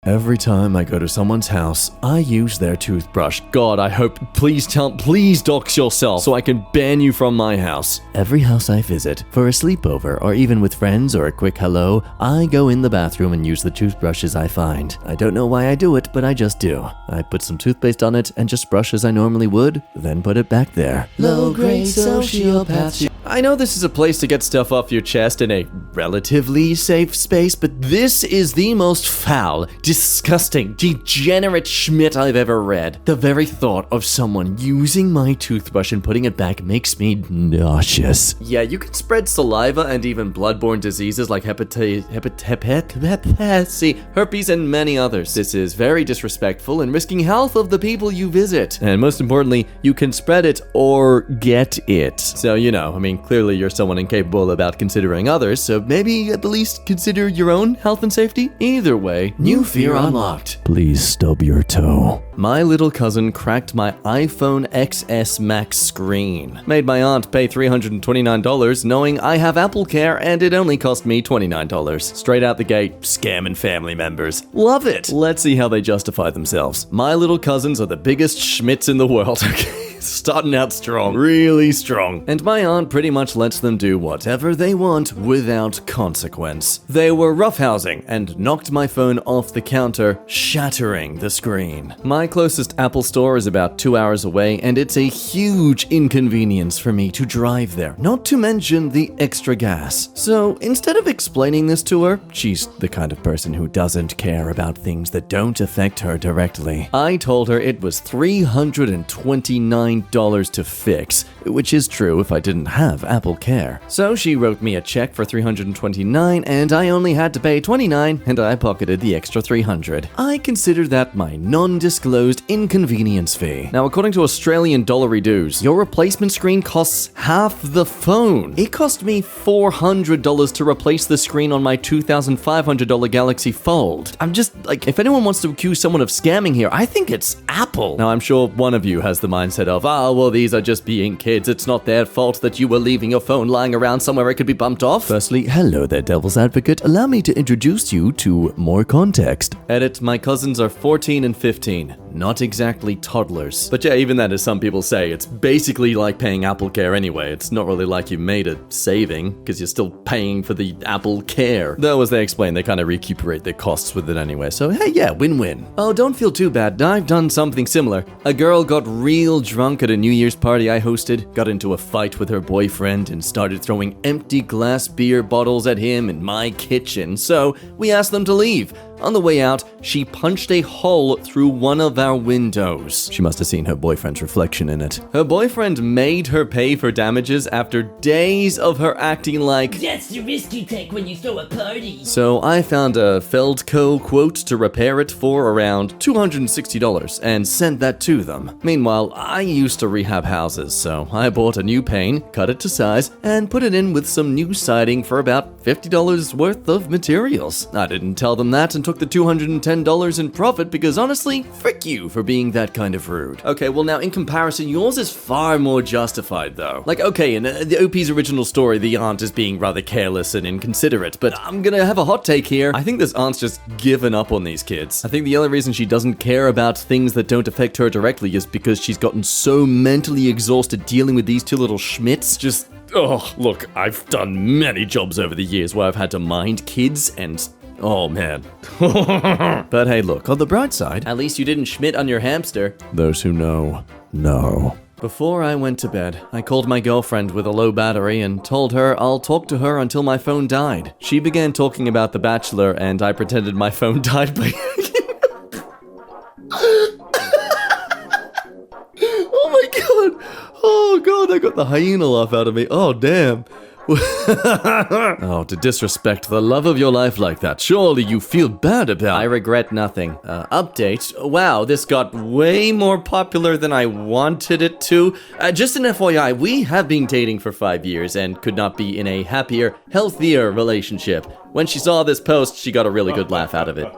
Every time I go to someone's house, I use their toothbrush. God, I hope, please dox yourself so I can ban you from my house. Every house I visit, for a sleepover or even with friends or a quick hello, I go in the bathroom and use the toothbrushes I find. I don't know why I do it, but I just do. I put some toothpaste on it and just brush as I normally would, then put it back there. Low-grade sociopath. I know this is a place to get stuff off your chest in a relatively safe space, but this is the most foul, disgusting, degenerate schmidt I've ever read. The very thought of someone using my toothbrush and putting it back makes me nauseous. Yeah, you can spread saliva and even bloodborne diseases like herpes and many others. This is very disrespectful and risking health of the people you visit. And most importantly, you can spread it or get it. So, you know, I mean, clearly you're someone incapable about considering others, so maybe at the least consider your own health and safety? Either way, new fear unlocked. Please stub your toe. My little cousin cracked my iPhone XS Max screen. Made my aunt pay $329 knowing I have Apple Care and it only cost me $29. Straight out the gate, scamming family members. Love it! Let's see how they justify themselves. My little cousins are the biggest schmitz in the world, okay? Starting out strong, really strong. And my aunt pretty much lets them do whatever they want without consequence. They were roughhousing and knocked my phone off the counter, shattering the screen. My closest Apple store is about 2 hours away, and it's a huge inconvenience for me to drive there, not to mention the extra gas. So instead of explaining this to her, she's the kind of person who doesn't care about things that don't affect her directly. I told her it was $329 to fix, which is true if I didn't have Apple Care. So she wrote me a check for $329 and I only had to pay $29 and I pocketed the extra $300. I consider that my non-disclosed inconvenience fee. Now, according to Australian dollary dues, your replacement screen costs half the phone. It cost me $400 to replace the screen on my $2,500 Galaxy Fold. I'm just like, if anyone wants to accuse someone of scamming here, I think it's Apple. Now, I'm sure one of you has the mindset of, well, these are just being kids. It's not their fault that you were leaving your phone lying around somewhere it could be bumped off. Firstly, hello there, Devil's Advocate. Allow me to introduce you to more context. Edit, my cousins are 14 and 15. Not exactly toddlers. But yeah, even that, as some people say, it's basically like paying Apple Care anyway. It's not really like you made a saving, because you're still paying for the Apple Care. Though, as they explain, they kind of recuperate their costs with it anyway. So hey, yeah, win-win. Oh, don't feel too bad. I've done something similar. A girl got real drunk at a New Year's party I hosted, got into a fight with her boyfriend, and started throwing empty glass beer bottles at him in my kitchen. So we asked them to leave. On the way out, she punched a hole through one of our windows. She must have seen her boyfriend's reflection in it. Her boyfriend made her pay for damages after days of her acting like, "That's the risk you take when you throw a party." So I found a Feldco quote to repair it for around $260 and sent that to them. Meanwhile, I used to rehab houses, so I bought a new pane, cut it to size, and put it in with some new siding for about $50 worth of materials. I didn't tell them that and took the $210 in profit because honestly, frick you for being that kind of rude. Okay, well now in comparison, yours is far more justified though. Like, okay, in the OP's original story, the aunt is being rather careless and inconsiderate, but I'm gonna have a hot take here. I think this aunt's just given up on these kids. I think the only reason she doesn't care about things that don't affect her directly is because she's gotten so mentally exhausted dealing with these two little schmitz. Oh, look, I've done many jobs over the years where I've had to mind kids and oh man. But hey, look, on the bright side, at least you didn't schmidt on your hamster. Those who know. Before I went to bed, I called my girlfriend with a low battery and told her I'll talk to her until my phone died. She began talking about The Bachelor and I pretended my phone died by Oh my god! Oh god, I got the hyena laugh out of me. Oh damn. Oh, to disrespect the love of your life like that. Surely you feel bad about it. I regret nothing. Update. Wow, this got way more popular than I wanted it to. Just an FYI, we have been dating for 5 years and could not be in a happier, healthier relationship. When she saw this post, she got a really good laugh out of it.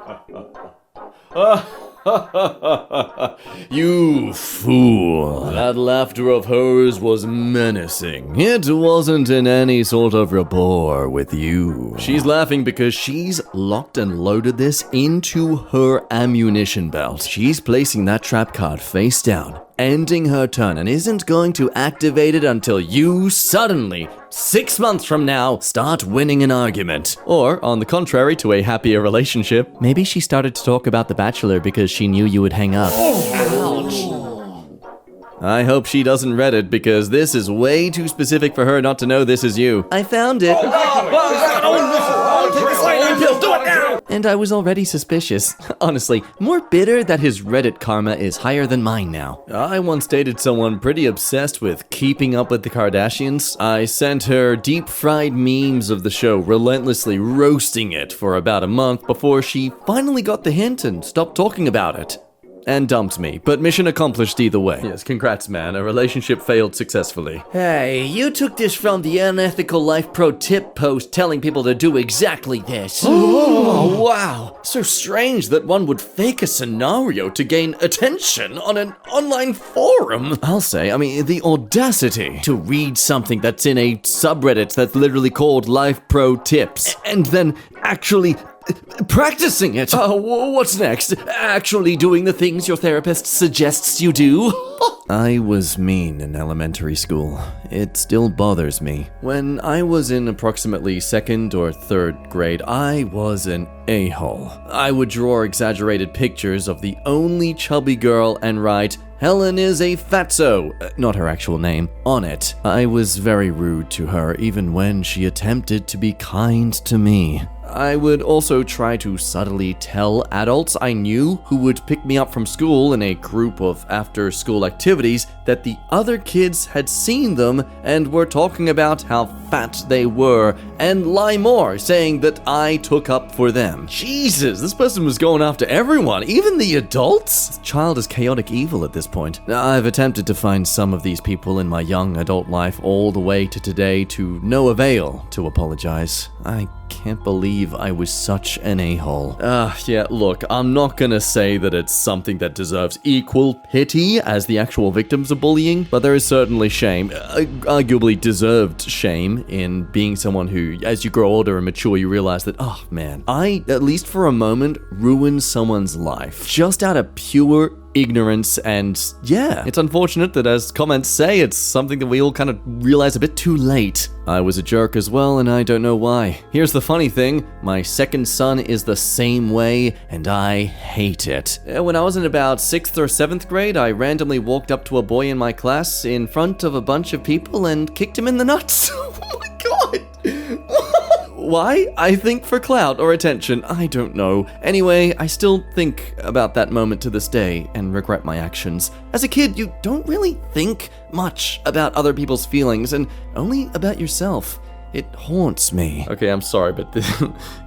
You fool. That laughter of hers was menacing. It wasn't in any sort of rapport with you. She's laughing because she's locked and loaded this into her ammunition belt. She's placing that trap card face down, ending her turn, and isn't going to activate it until you suddenly, 6 months from now, start winning an argument. Or, on the contrary to a happier relationship, maybe she started to talk about The Bachelor because she knew you would hang up. I hope she doesn't read it because this is way too specific for her not to know this is you. I found it. And I was already suspicious. Honestly, more bitter that his Reddit karma is higher than mine now. I once dated someone pretty obsessed with keeping up with the Kardashians. I sent her deep-fried memes of the show, relentlessly roasting it for about a month before she finally got the hint and stopped talking about it. And dumped me, but mission accomplished either way. Yes, congrats, man. A relationship failed successfully. Hey, you took this from the Unethical Life Pro Tip post telling people to do exactly this. Oh, wow. So strange that one would fake a scenario to gain attention on an online forum. I'll say, the audacity to read something that's in a subreddit that's literally called Life Pro Tips, and then actually practicing it. What's next? Actually doing the things your therapist suggests you do? I was mean in elementary school. It still bothers me. When I was in approximately 2nd or 3rd grade, I was an a-hole. I would draw exaggerated pictures of the only chubby girl and write, "Helen is a fatso," not her actual name, on it. I was very rude to her even when she attempted to be kind to me. I would also try to subtly tell adults I knew who would pick me up from school in a group of after-school activities that the other kids had seen them and were talking about how fat they were, and lie more, saying that I took up for them. Jesus, this person was going after everyone, even the adults? This child is chaotic evil at this point. I've attempted to find some of these people in my young adult life all the way to today to no avail to apologize. I can't believe I was such an a-hole. Yeah, look, I'm not gonna say that it's something that deserves equal pity as the actual victims of bullying, but there is certainly shame, arguably deserved shame, in being someone who, as you grow older and mature, you realize that, oh man, I, at least for a moment, ruined someone's life. Just out of pure ignorance, and yeah, it's unfortunate that, as comments say, it's something that we all kind of realize a bit too late. I was a jerk as well, and I don't know why. Here's the funny thing, my second son is the same way, and I hate it. When I was in about 6th or 7th grade, I randomly walked up to a boy in my class in front of a bunch of people and kicked him in the nuts. Oh my god! Why? I think for clout or attention, I don't know. Anyway, I still think about that moment to this day and regret my actions. As a kid, you don't really think much about other people's feelings and only about yourself. It haunts me. Okay, I'm sorry, but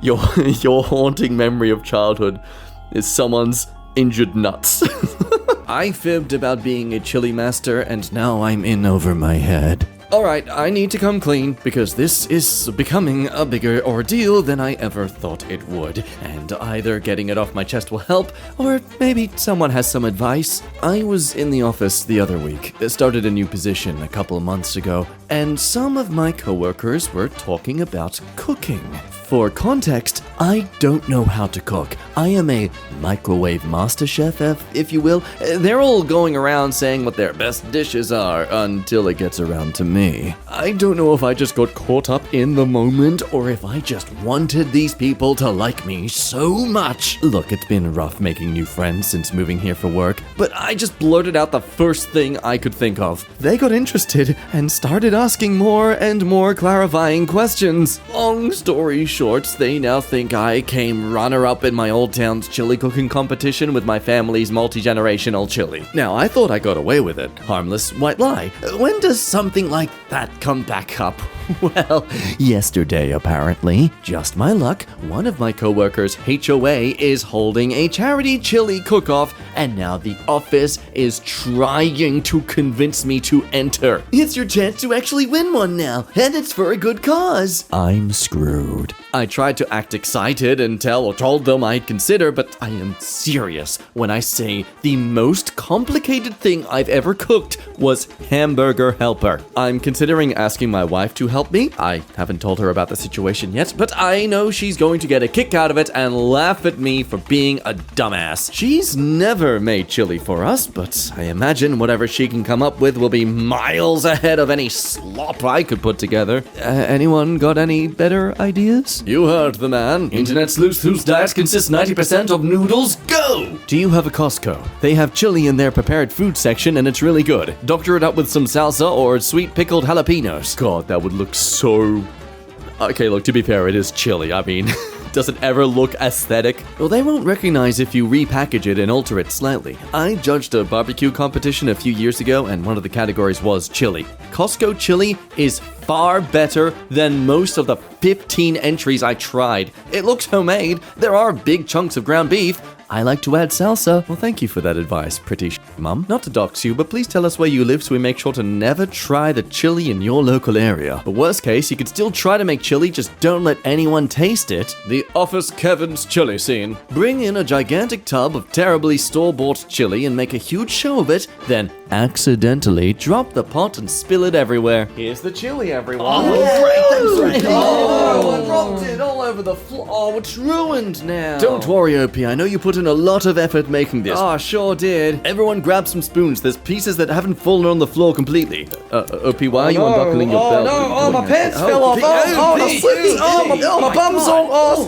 your haunting memory of childhood is someone's injured nuts. I fibbed about being a chili master, and now I'm in over my head. Alright, I need to come clean, because this is becoming a bigger ordeal than I ever thought it would, and either getting it off my chest will help, or maybe someone has some advice. I was in the office the other week, started a new position a couple of months ago, and some of my coworkers were talking about cooking. For context, I don't know how to cook. I am a microwave master chef, if you will. They're all going around saying what their best dishes are until it gets around to me. I don't know if I just got caught up in the moment or if I just wanted these people to like me so much. Look, it's been rough making new friends since moving here for work, but I just blurted out the first thing I could think of. They got interested and started asking more and more clarifying questions. Long story short, they now think I came runner-up in my old town's chili cooking competition with my family's multi-generational chili. Now, I thought I got away with it. Harmless white lie. When does something like that come back up? Well, yesterday apparently. Just my luck, one of my coworkers' HOA is holding a charity chili cook-off, and now the office is trying to convince me to enter. It's your chance to actually win one now, and it's for a good cause. I'm screwed. I tried to act excited and told them I'd consider, but I am serious when I say the most complicated thing I've ever cooked was hamburger helper. I'm considering asking my wife to help me. I haven't told her about the situation yet, but I know she's going to get a kick out of it and laugh at me for being a dumbass. She's never made chili for us, but I imagine whatever she can come up with will be miles ahead of any slop I could put together. Anyone got any better ideas? You heard the man. Internet sleuth whose diet consists 90% of noodles. Go! Do you have a Costco? They have chili in their prepared food section and it's really good. Doctor it up with some salsa or sweet pickled jalapenos. God, that would look so... Okay, look, to be fair, it is chili. I mean... Does it ever look aesthetic? Well, they won't recognize if you repackage it and alter it slightly. I judged a barbecue competition a few years ago, and one of the categories was chili. Costco chili is far better than most of the 15 entries I tried. It looks homemade. There are big chunks of ground beef. I like to add salsa. Well, thank you for that advice, pretty mum. Not to dox you, but please tell us where you live so we make sure to never try the chili in your local area. But worst case, you could still try to make chili, just don't let anyone taste it. The Office Kevin's chili scene. Bring in a gigantic tub of terribly store-bought chili and make a huge show of it, then accidentally drop the pot and spill it everywhere. Here's the chili, everyone. Oh, great, thanks, I dropped it all over the floor. Oh, it's ruined now. Don't worry, OP. I know you put in a lot of effort making this. Oh, sure did. Everyone grab some spoons. There's pieces that haven't fallen on the floor completely. OP, why are you unbuckling your belt? Oh, my pants fell off.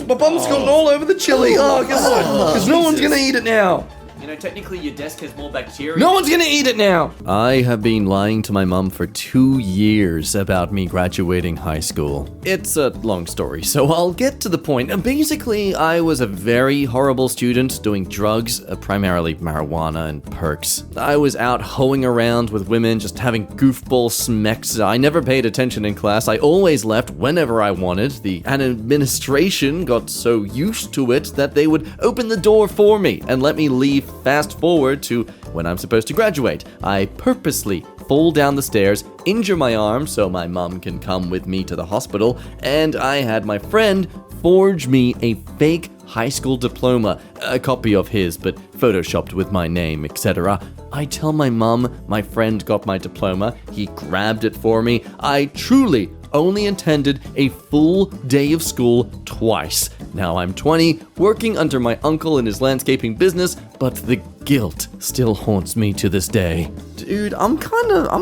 My bum's gone all over the chili. Oh, because no one's gonna eat it now. You know, technically your desk has more bacteria. No one's gonna eat it now. I have been lying to my mom for 2 years about me graduating high school. It's a long story, so I'll get to the point. Basically, I was a very horrible student doing drugs, primarily marijuana and perks. I was out hoeing around with women, just having goofball smecks. I never paid attention in class. I always left whenever I wanted. The administration got so used to it that they would open the door for me and let me leave. Fast forward to when I'm supposed to graduate. I purposely fall down the stairs, injure my arm so my mom can come with me to the hospital, and I had my friend forge me a fake high school diploma, a copy of his, but photoshopped with my name, etc. I tell my mom my friend got my diploma, he grabbed it for me. I truly only attended a full day of school twice. Now I'm 20, working under my uncle in his landscaping business, but the guilt still haunts me to this day. Dude, I'm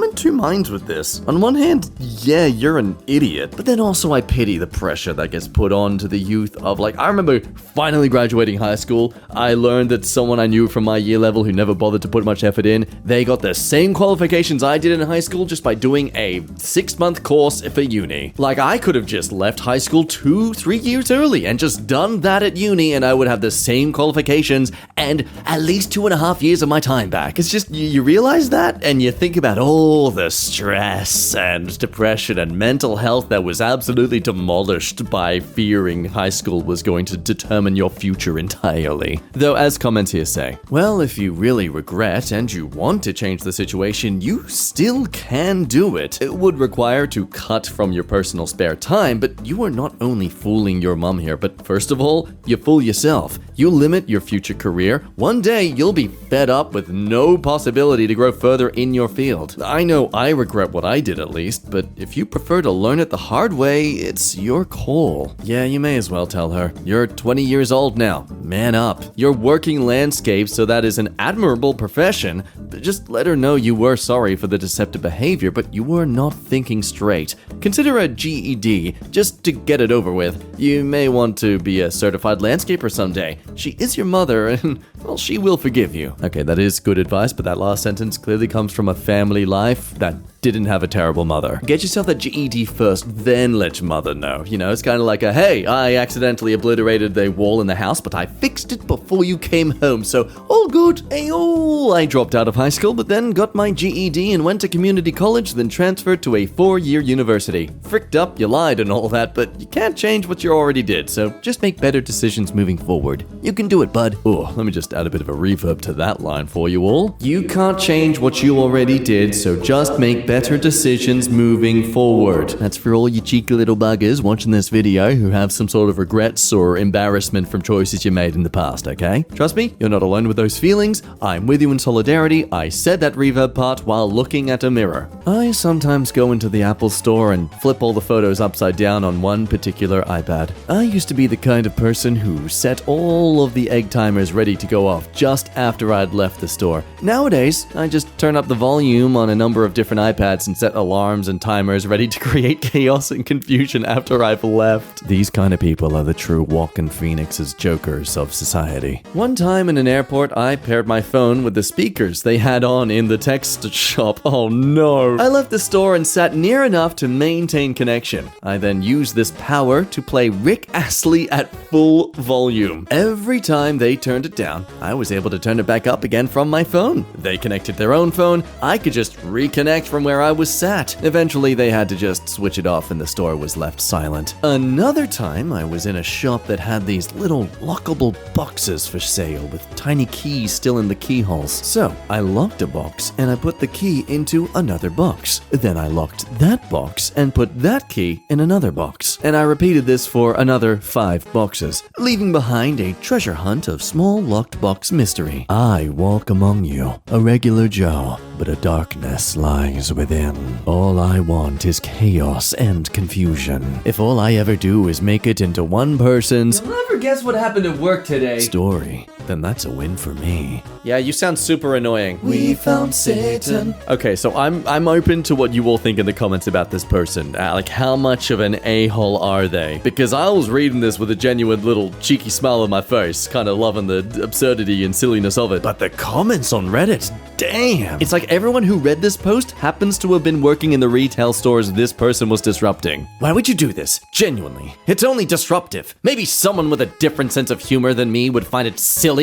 in two minds with this. On one hand, yeah, you're an idiot, but then also I pity the pressure that gets put on to the youth of, like, I remember finally graduating high school. I learned that someone I knew from my year level who never bothered to put much effort in, they got the same qualifications I did in high school just by doing a 6-month course for uni. Like, I could have just left high school 2-3 years early and just done that at uni, and I would have the same qualifications and at least 2.5 years of my time back. It's just, you realize that, and you think about all the stress and depression and mental health that was absolutely demolished by fearing high school was going to determine your future entirely. Though, as comments here say, well, if you really regret and you want to change the situation, you still can do it. It would require to cut from your personal spare time, but you are not only fooling your mom here, but first of all, you fool yourself. You limit your future career. One day, you'll be fed up with no possibility to grow further in your field. I know I regret what I did at least, but if you prefer to learn it the hard way, it's your call. Yeah, you may as well tell her. You're 20 years old now. Man up. You're working landscapes, so that is an admirable profession. But just let her know you were sorry for the deceptive behavior, but you were not thinking straight. Consider a GED, just to get it over with. You may want to be a certified landscaper someday. She is your mother, and, well, she will forgive you. Okay, that is good advice, but that last sentence clearly comes from a family life that didn't have a terrible mother. Get yourself that GED first, then let your mother know. You know, it's kind of like a, hey, I accidentally obliterated the wall in the house, but I fixed it before you came home, so all good. Hey-oh, I dropped out of high school, but then got my GED and went to community college, then transferred to a 4-year university. Fricked up, you lied and all that, but you can't change what you already did, so just make better decisions moving forward. You can do it, bud. Oh, let me just add a bit of a reverb to that line for you all. You can't change what you already did, so just make better better decisions moving forward. That's for all you cheeky little buggers watching this video who have some sort of regrets or embarrassment from choices you made in the past, okay? Trust me, you're not alone with those feelings. I'm with you in solidarity. I said that reverb part while looking at a mirror. I sometimes go into the Apple store and flip all the photos upside down on one particular iPad. I used to be the kind of person who set all of the egg timers ready to go off just after I'd left the store. Nowadays, I just turn up the volume on a number of different iPads and set alarms and timers ready to create chaos and confusion after I've left. These kind of people are the true Walking Phoenix's jokers of society. One time in an airport, I paired my phone with the speakers they had on in the text shop. Oh no. I left the store and sat near enough to maintain connection. I then used this power to play Rick Astley at full volume. Every time they turned it down, I was able to turn it back up again from my phone. They connected their own phone, I could just reconnect from where I was sat. Eventually they had to just switch it off and the store was left silent. Another time I was in a shop that had these little lockable boxes for sale with tiny keys still in the keyholes. So I locked a box and I put the key into another box. Then I locked that box and put that key in another box. And I repeated this for another 5 boxes, leaving behind a treasure hunt of small locked box mystery. I walk among you, a regular Joe, but a darkness lies within. All I want is chaos and confusion. If all I ever do is make it into one person's You'll never guess what happened at work today. story, then that's a win for me. Yeah, you sound super annoying. We found Satan. Okay, so I'm open to what you all think in the comments about this person. Like, how much of an a-hole are they? Because I was reading this with a genuine little cheeky smile on my face, kind of loving the absurdity and silliness of it. But the comments on Reddit, damn! It's like everyone who read this post happens to have been working in the retail stores this person was disrupting. Why would you do this? Genuinely. It's only disruptive. Maybe someone with a different sense of humor than me would find it silly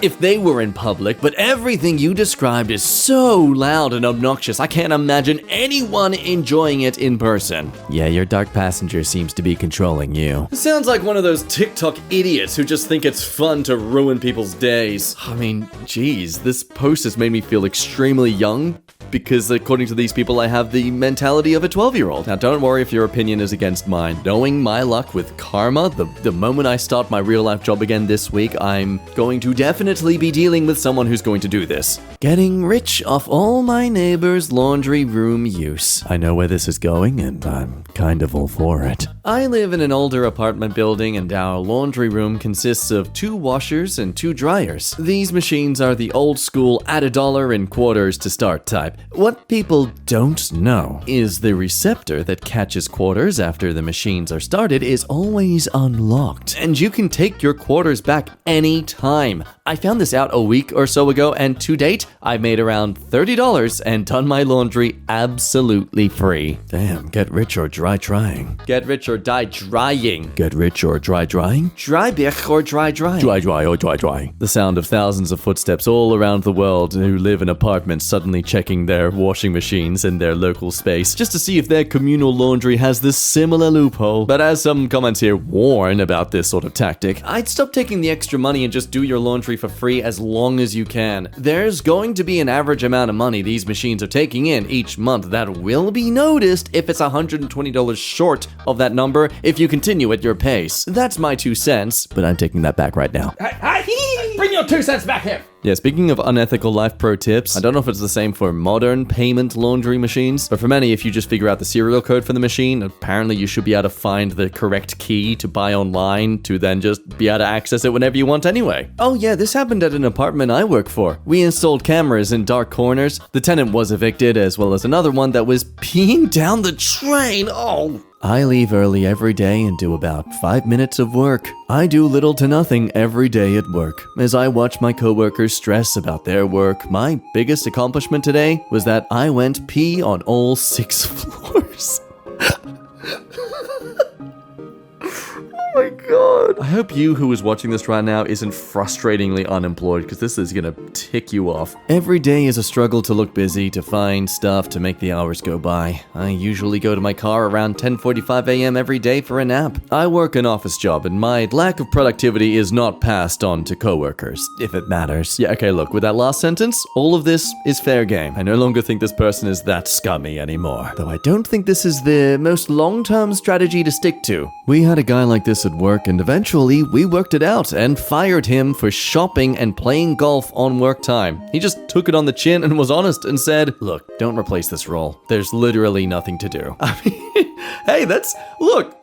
if they were in public, but everything you described is so loud and obnoxious, I can't imagine anyone enjoying it in person. Yeah, your dark passenger seems to be controlling you. It sounds like one of those TikTok idiots who just think it's fun to ruin people's days. I mean, geez, this post has made me feel extremely young because according to these people, I have the mentality of a 12-year-old. Now, don't worry if your opinion is against mine. Knowing my luck with karma, the moment I start my real-life job again this week, I'm going to definitely be dealing with someone who's going to do this. Getting rich off all my neighbors' laundry room use. I know where this is going, and I'm kind of all for it. I live in an older apartment building, and our laundry room consists of 2 washers and 2 dryers. These machines are the old-school add $1 in quarters to start type. What people don't know is the receptor that catches quarters after the machines are started is always unlocked, and you can take your quarters back anytime. I found this out a week or so ago, and to date, I've made around $30 and done my laundry absolutely free. Damn, get rich or dry trying. Get rich or die drying. Get rich or dry drying? Dry bich or dry drying. Dry or dry drying. The sound of thousands of footsteps all around the world who live in apartments suddenly checking their washing machines in their local space just to see if their communal laundry has this similar loophole. But as some comments here warn about this sort of tactic, I'd stop taking the extra money and just do your laundry for free as long as you can. There's going to be an average amount of money these machines are taking in each month that will be noticed if it's $120 short of that number if you continue at your pace. That's my 2 cents, but I'm taking that back right now. Hey, bring your 2 cents back here. Yeah, speaking of unethical life pro tips, I don't know if it's the same for modern payment laundry machines, but for many, if you just figure out the serial code for the machine, apparently you should be able to find the correct key to buy online to then just be able to access it whenever you want anyway. Oh yeah, this happened at an apartment I work for. We installed cameras in dark corners. The tenant was evicted, as well as another one that was peeing down the drain. Oh! I leave early every day and do about 5 minutes of work. I do little to nothing every day at work. As I watch my coworkers stress about their work, my biggest accomplishment today was that I went pee on all 6 floors. Oh my god. god. I hope you who is watching this right now isn't frustratingly unemployed, because this is gonna tick you off. Every day is a struggle to look busy, to find stuff, to make the hours go by. I usually go to my car around 10:45 a.m. every day for a nap. I work an office job, and my lack of productivity is not passed on to coworkers, if it matters. Yeah, okay, look, with that last sentence, all of this is fair game. I no longer think this person is that scummy anymore. Though I don't think this is the most long-term strategy to stick to. We had a guy like this at work, and eventually we worked it out and fired him for shopping and playing golf on work time. He just took it on the chin and was honest and said, look, don't replace this role. There's literally nothing to do. I mean, hey, look.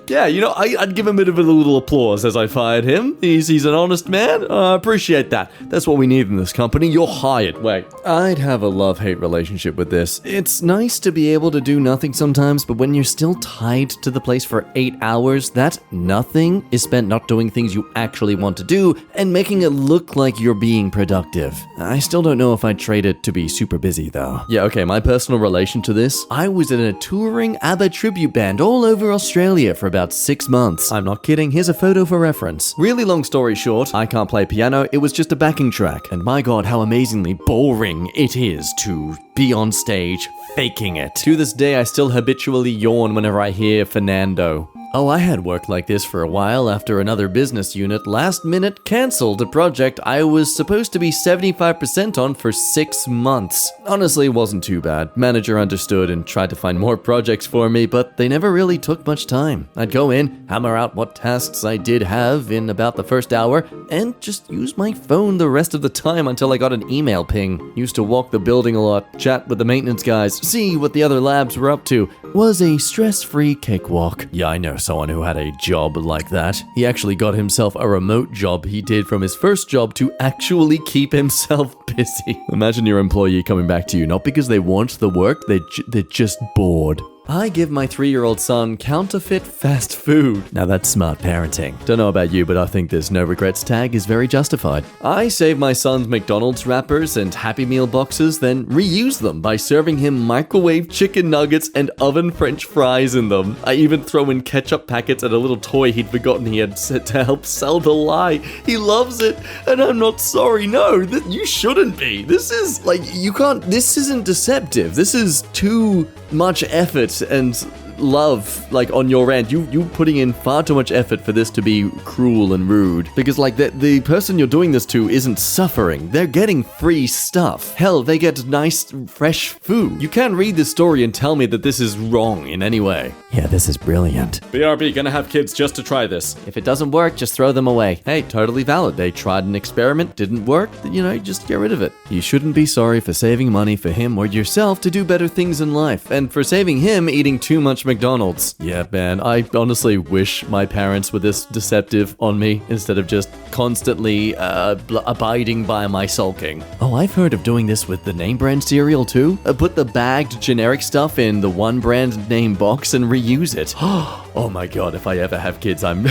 Yeah, you know, I'd give him a bit of a little applause as I fired him. He's an honest man. I appreciate that. That's what we need in this company. You're hired. Wait, I'd have a love-hate relationship with this. It's nice to be able to do nothing sometimes, but when you're still tied to the place for 8 hours, that nothing is spent not doing things you actually want to do and making it look like you're being productive. I still don't know if I'd trade it to be super busy, though. Yeah, okay, my personal relation to this, I was in a touring ABBA tribute band all over Australia for about 6 months. I'm not kidding, here's a photo for reference. Really long story short, I can't play piano, it was just a backing track. And my god, how amazingly boring it is to be on stage faking it. To this day, I still habitually yawn whenever I hear Fernando. Oh, I had work like this for a while after another business unit last minute canceled a project I was supposed to be 75% on for 6 months. Honestly, it wasn't too bad. Manager understood and tried to find more projects for me, but they never really took much time. I'd go in, hammer out what tasks I did have in about the first hour, and just use my phone the rest of the time until I got an email ping. Used to walk the building a lot, chat with the maintenance guys, see what the other labs were up to. Was a stress-free cakewalk. Yeah, I know someone who had a job like that. He actually got himself a remote job he did from his first job to actually keep himself busy. Imagine your employee coming back to you, not because they want the work, they're just bored. I give my 3-year-old son counterfeit fast food. Now that's smart parenting. Don't know about you, but I think this no regrets tag is very justified. I save my son's McDonald's wrappers and Happy Meal boxes, then reuse them by serving him microwave chicken nuggets and oven French fries in them. I even throw in ketchup packets and a little toy he'd forgotten he had set to help sell the lie. He loves it, and I'm not sorry. No, you shouldn't be. This is, like, you can't, this isn't deceptive. This is too much effort and love, like, on your end. You putting in far too much effort for this to be cruel and rude. Because, like, the person you're doing this to isn't suffering. They're getting free stuff. Hell, they get nice, fresh food. You can't read this story and tell me that this is wrong in any way. Yeah, this is brilliant. BRB, gonna have kids just to try this. If it doesn't work, just throw them away. Hey, totally valid. They tried an experiment, didn't work, you know, just get rid of it. You shouldn't be sorry for saving money for him or yourself to do better things in life, and for saving him eating too much McDonald's. Yeah, man, I honestly wish my parents were this deceptive on me instead of just constantly abiding by my sulking. Oh, I've heard of doing this with the name brand cereal too. Put the bagged generic stuff in the one brand name box and reuse it. Oh my god, if I ever have kids, I'm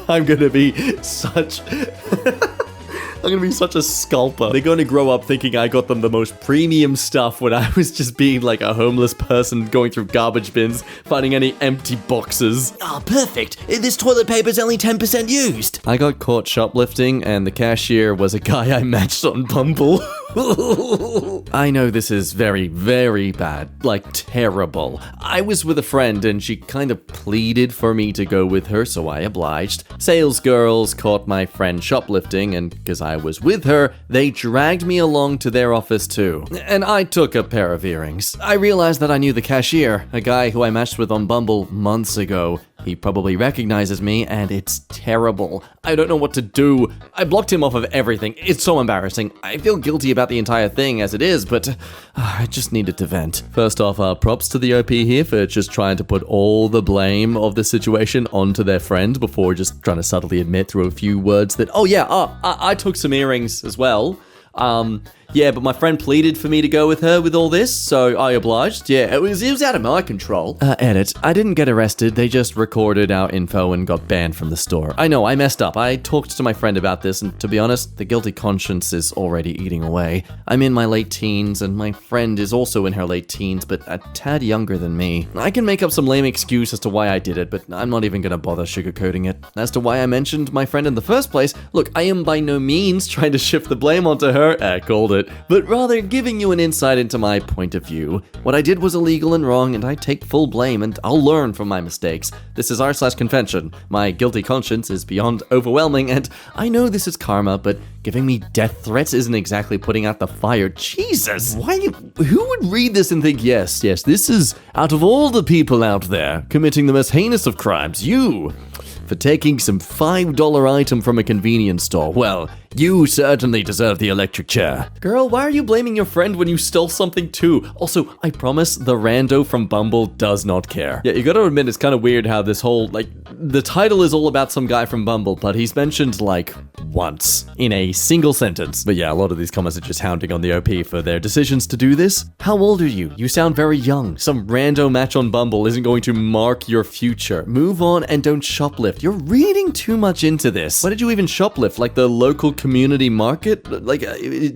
gonna be such... I'm gonna be such a scalper. They're gonna grow up thinking I got them the most premium stuff when I was just being like a homeless person going through garbage bins, finding any empty boxes. Oh, perfect. This toilet paper's only 10% used. I got caught shoplifting, and the cashier was a guy I matched on Bumble. I know this is very, very bad. Like, terrible. I was with a friend, and she kind of pleaded for me to go with her, so I obliged. Sales girls caught my friend shoplifting, and because I was with her, they dragged me along to their office too. And I took a pair of earrings. I realized that I knew the cashier, a guy who I matched with on Bumble months ago. He probably recognizes me, and it's terrible. I don't know what to do. I blocked him off of everything. It's so embarrassing. I feel guilty about the entire thing as it is, but I just needed to vent. First off, props to the OP here for just trying to put all the blame of the situation onto their friend before just trying to subtly admit through a few words that, oh yeah, I took some earrings as well. Yeah, but my friend pleaded for me to go with her with all this, so I obliged. Yeah, it was out of my control. Edit. I didn't get arrested. They just recorded our info and got banned from the store. I know, I messed up. I talked to my friend about this, and to be honest, the guilty conscience is already eating away. I'm in my late teens, and my friend is also in her late teens, but a tad younger than me. I can make up some lame excuse as to why I did it, but I'm not even gonna bother sugarcoating it. As to why I mentioned my friend in the first place, look, I am by no means trying to shift the blame onto her, I called it, but rather giving you an insight into my point of view. What I did was illegal and wrong, and I take full blame, and I'll learn from my mistakes. This is r/confession. My guilty conscience is beyond overwhelming, and I know this is karma, but giving me death threats isn't exactly putting out the fire. Jesus! Who would read this and think, yes, this is, out of all the people out there, committing the most heinous of crimes, you, for taking some $5 item from a convenience store. Well, you certainly deserve the electric chair. Girl, why are you blaming your friend when you stole something too? Also, I promise the rando from Bumble does not care. Yeah, you gotta admit, it's kind of weird how this whole, the title is all about some guy from Bumble, but he's mentioned, once in a single sentence. But yeah, a lot of these comments are just hounding on the OP for their decisions to do this. How old are you? You sound very young. Some rando match on Bumble isn't going to mark your future. Move on and don't shoplift. You're reading too much into this. Why did you even shoplift? Like the local community market?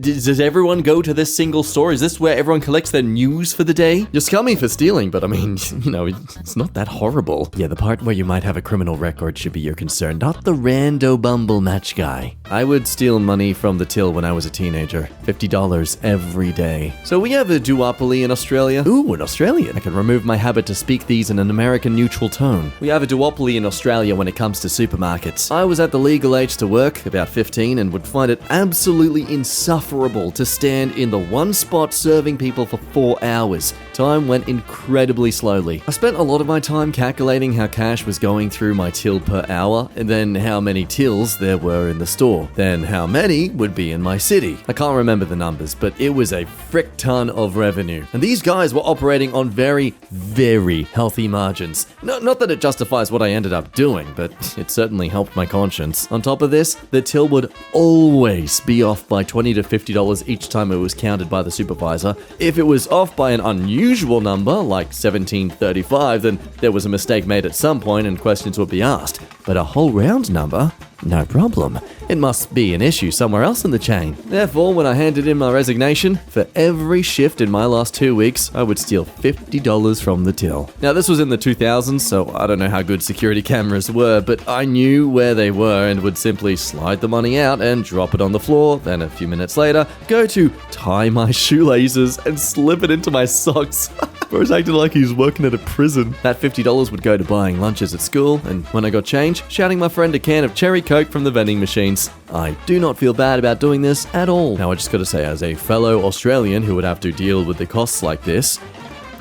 Does everyone go to this single store? Is this where everyone collects their news for the day? You're scummy for stealing, but I mean, it's not that horrible. Yeah, the part where you might have a criminal record should be your concern, not the rando Bumble match guy. I would steal money from the till when I was a teenager. $50 every day. So we have a duopoly in Australia. Ooh, an Australian. I can remove my habit to speak these in an American neutral tone. We have a duopoly in Australia when it comes to supermarkets. I was at the legal age to work, about 15, and would find it absolutely insufferable to stand in the one spot serving people for 4 hours. Time went incredibly slowly. I spent a lot of my time calculating how cash was going through my till per hour, and then how many tills there were in the store. Then how many would be in my city. I can't remember the numbers, but it was a frick ton of revenue. And these guys were operating on very, very healthy margins. Not that it justifies what I ended up doing, but it certainly helped my conscience. On top of this, the till would always be off by $20 to $50 each time it was counted by the supervisor. If it was off by an unusual number, like $17.35, then there was a mistake made at some point and questions would be asked. But a whole round number? No problem. It must be an issue somewhere else in the chain. Therefore, when I handed in my resignation, for every shift in my last 2 weeks, I would steal $50 from the till. Now, this was in the 2000s, so I don't know how good security cameras were, but I knew where they were and would simply slide the money out and drop it on the floor, then a few minutes later, go to tie my shoelaces and slip it into my socks. Bro's acting like he's working at a prison. That $50 would go to buying lunches at school, and when I got change, shouting my friend a can of cherry Coke from the vending machines. I do not feel bad about doing this at all. Now, I just gotta say, as a fellow Australian who would have to deal with the costs like this,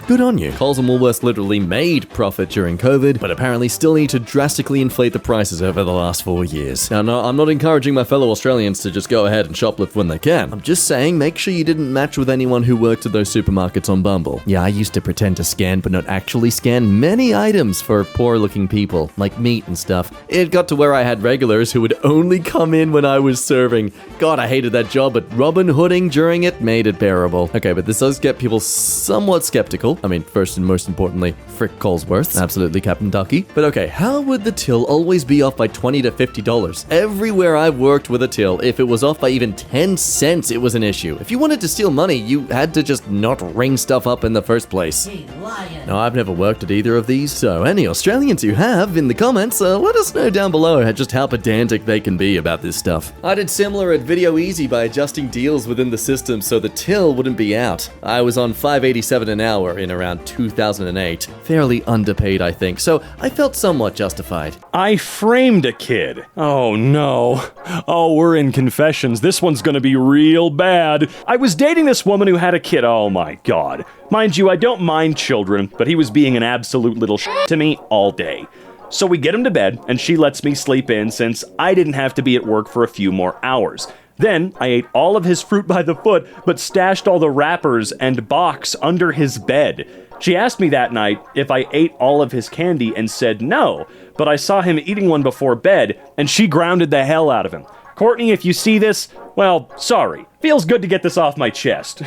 good on you. Coles and Woolworths literally made profit during COVID, but apparently still need to drastically inflate the prices over the last 4 years. Now, no, I'm not encouraging my fellow Australians to just go ahead and shoplift when they can. I'm just saying, make sure you didn't match with anyone who worked at those supermarkets on Bumble. Yeah, I used to pretend to scan, but not actually scan many items for poor-looking people, like meat and stuff. It got to where I had regulars who would only come in when I was serving. God, I hated that job, but Robin Hooding during it made it bearable. Okay, but this does get people somewhat skeptical. I mean, first and most importantly, frick Colesworth. Absolutely, Captain Ducky. But okay, how would the till always be off by $20 to $50? Everywhere I've worked with a till, if it was off by even 10 cents, it was an issue. If you wanted to steal money, you had to just not ring stuff up in the first place. Hey, lion. Now, I've never worked at either of these, so any Australians you have in the comments, let us know down below just how pedantic they can be about this stuff. I did similar at Video Easy by adjusting deals within the system so the till wouldn't be out. I was on $5.87 an hour in around 2008. Fairly underpaid, I think, so I felt somewhat justified. I framed a kid. Oh no. Oh, we're in confessions. This one's gonna be real bad. I was dating this woman who had a kid. Oh my god. Mind you, I don't mind children, but he was being an absolute little to me all day. So we get him to bed, and she lets me sleep in since I didn't have to be at work for a few more hours. Then, I ate all of his fruit by the foot, but stashed all the wrappers and box under his bed. She asked me that night if I ate all of his candy and said no, but I saw him eating one before bed, and she grounded the hell out of him. Courtney, if you see this, Well, sorry. Feels good to get this off my chest.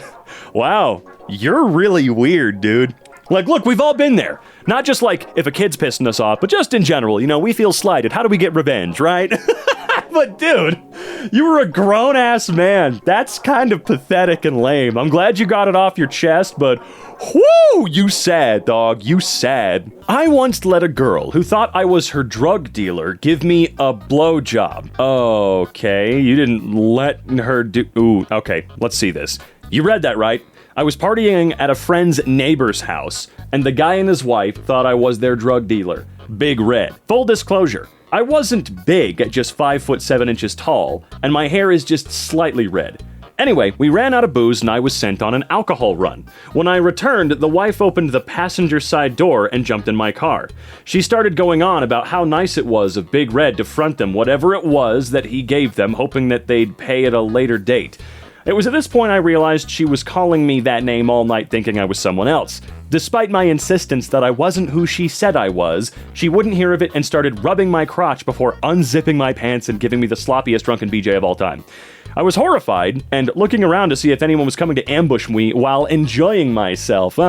Wow, you're really weird, dude. Like, look, we've all been there. Not just like if a kid's pissing us off, but just in general, you know, we feel slighted. How do we get revenge, right? But dude, you were a grown-ass man. That's kind of pathetic and lame. I'm glad you got it off your chest, but whoo, you sad, dog. You sad. I once let a girl who thought I was her drug dealer give me a blowjob. Okay, you didn't let her do... Ooh, okay, let's see this. You read that right. I was partying at a friend's neighbor's house, and the guy and his wife thought I was their drug dealer. Big red. Full disclosure. I wasn't big at just 5 foot 7 inches tall, and my hair is just slightly red. Anyway, we ran out of booze and I was sent on an alcohol run. When I returned, the wife opened the passenger side door and jumped in my car. She started going on about how nice it was of Big Red to front them whatever it was that he gave them, hoping that they'd pay at a later date. It was at this point I realized she was calling me that name all night thinking I was someone else. Despite my insistence that I wasn't who she said I was, she wouldn't hear of it and started rubbing my crotch before unzipping my pants and giving me the sloppiest drunken BJ of all time. I was horrified and looking around to see if anyone was coming to ambush me while enjoying myself.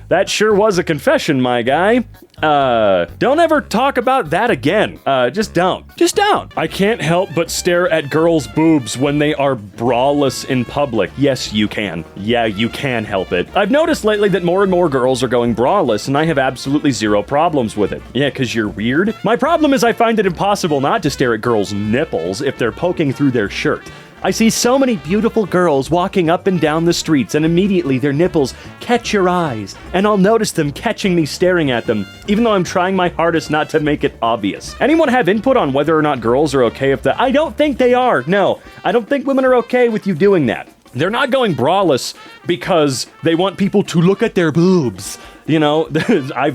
That sure was a confession, my guy. Don't ever talk about that again. Just don't. Just don't. I can't help but stare at girls' boobs when they are braless in public. Yes, you can. Yeah, you can help it. I've noticed lately that more and more girls are going braless, and I have absolutely zero problems with it. Yeah, 'cause you're weird? My problem is I find it impossible not to stare at girls' nipples if they're poking through their shirt. I see so many beautiful girls walking up and down the streets, and immediately their nipples catch your eyes, and I'll notice them catching me staring at them, even though I'm trying my hardest not to make it obvious. Anyone have input on whether or not girls are okay with that? I don't think they are. No, I don't think women are okay with you doing that. They're not going braless because they want people to look at their boobs. You know,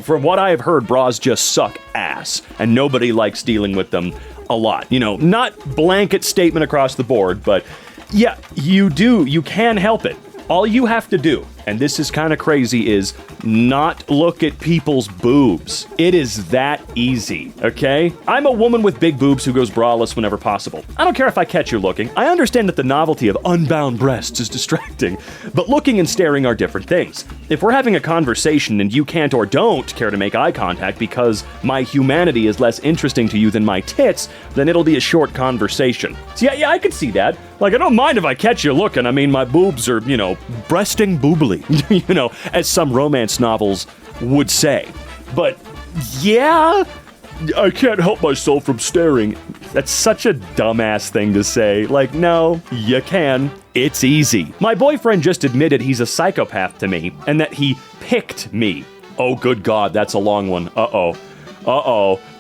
from what I've heard, bras just suck ass, and nobody likes dealing with them a lot. You know, not blanket statement across the board, but yeah, you can help it. All you have to do, and this is kind of crazy, is not look at people's boobs. It is that easy, okay? I'm a woman with big boobs who goes braless whenever possible. I don't care if I catch you looking. I understand that the novelty of unbound breasts is distracting, but looking and staring are different things. If we're having a conversation and you can't or don't care to make eye contact because my humanity is less interesting to you than my tits, then it'll be a short conversation. So yeah, I could see that. Like, I don't mind if I catch you looking. I mean, my boobs are, breasting boobily, as some romance novels would say. But yeah, I can't help myself from staring. That's such a dumbass thing to say. Like, no, you can. It's easy. My boyfriend just admitted he's a psychopath to me and that he picked me. Oh, good God, that's a long one. Uh-oh.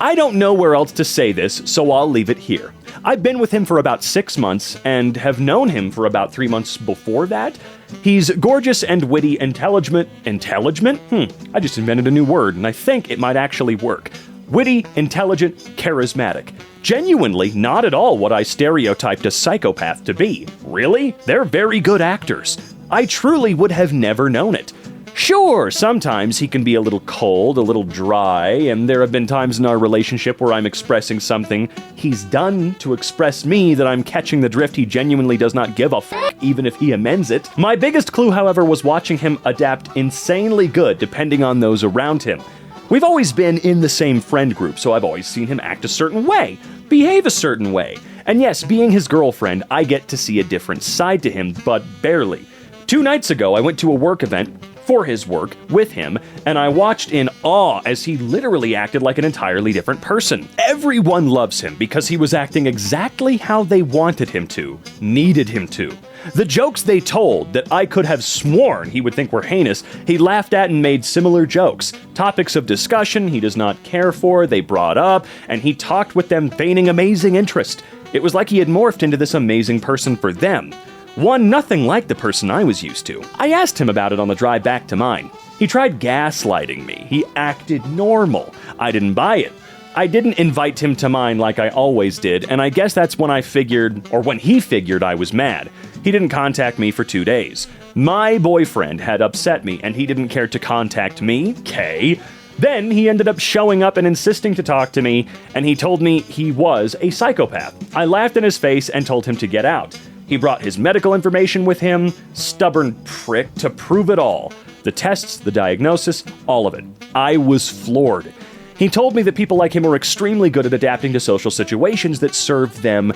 I don't know where else to say this, so I'll leave it here. I've been with him for about 6 months and have known him for about 3 months before that. He's gorgeous and witty, intelligent? I just invented a new word, and I think it might actually work. Witty, intelligent, charismatic. Genuinely not at all what I stereotyped a psychopath to be. Really? They're very good actors. I truly would have never known it. Sure, sometimes he can be a little cold, a little dry, and there have been times in our relationship where I'm expressing something he's done to express me that I'm catching the drift he genuinely does not give a f***, even if he amends it. My biggest clue, however, was watching him adapt insanely good depending on those around him. We've always been in the same friend group, so I've always seen him act a certain way, behave a certain way. And yes, being his girlfriend, I get to see a different side to him, but barely. 2 nights ago, I went to a work event for his work with him, and I watched in awe as he literally acted like an entirely different person. Everyone loves him because he was acting exactly how they wanted him to, needed him to. The jokes they told that I could have sworn he would think were heinous, he laughed at and made similar jokes. Topics of discussion he does not care for, they brought up, and he talked with them feigning amazing interest. It was like he had morphed into this amazing person for them. One nothing like the person I was used to. I asked him about it on the drive back to mine. He tried gaslighting me. He acted normal. I didn't buy it. I didn't invite him to mine like I always did, and I guess that's when when he figured I was mad. He didn't contact me for 2 days. My boyfriend had upset me, and he didn't care to contact me, Kay. Then he ended up showing up and insisting to talk to me, and he told me he was a psychopath. I laughed in his face and told him to get out. He brought his medical information with him. Stubborn prick to prove it all. The tests, the diagnosis, all of it. I was floored. He told me that people like him are extremely good at adapting to social situations that serve them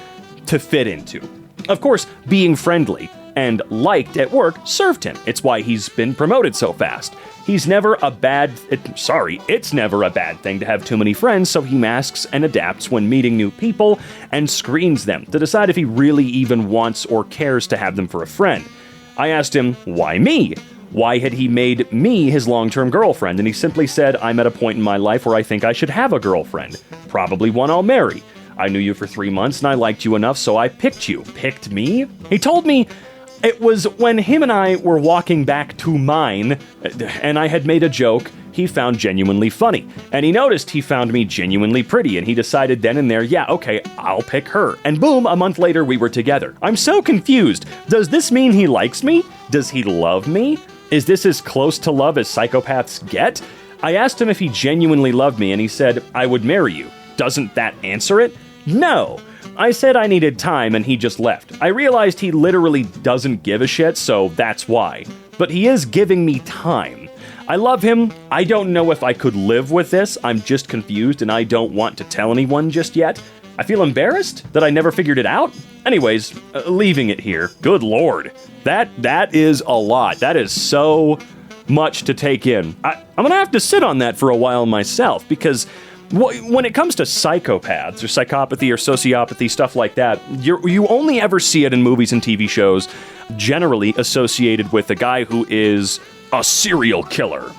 to fit into. Of course, being friendly and liked at work served him. It's why he's been promoted so fast. It's never a bad thing to have too many friends, so he masks and adapts when meeting new people and screens them to decide if he really even wants or cares to have them for a friend. I asked him, why me? Why had he made me his long-term girlfriend? And he simply said, I'm at a point in my life where I think I should have a girlfriend. Probably one I'll marry. I knew you for 3 months and I liked you enough, so I picked you. Picked me? He told me it was when him and I were walking back to mine, and I had made a joke he found genuinely funny. And he noticed he found me genuinely pretty, and he decided then and there, yeah, okay, I'll pick her. And boom, a month later we were together. I'm so confused. Does this mean he likes me? Does he love me? Is this as close to love as psychopaths get? I asked him if he genuinely loved me, and he said, I would marry you. Doesn't that answer it? No. I said I needed time, and he just left. I realized he literally doesn't give a shit, so that's why. But he is giving me time. I love him. I don't know if I could live with this. I'm just confused, and I don't want to tell anyone just yet. I feel embarrassed that I never figured it out. Anyways, leaving it here. Good lord. That is a lot. That is so much to take in. I'm gonna have to sit on that for a while myself, because when it comes to psychopaths or psychopathy or sociopathy, stuff like that, you only ever see it in movies and TV shows, generally associated with a guy who is a serial killer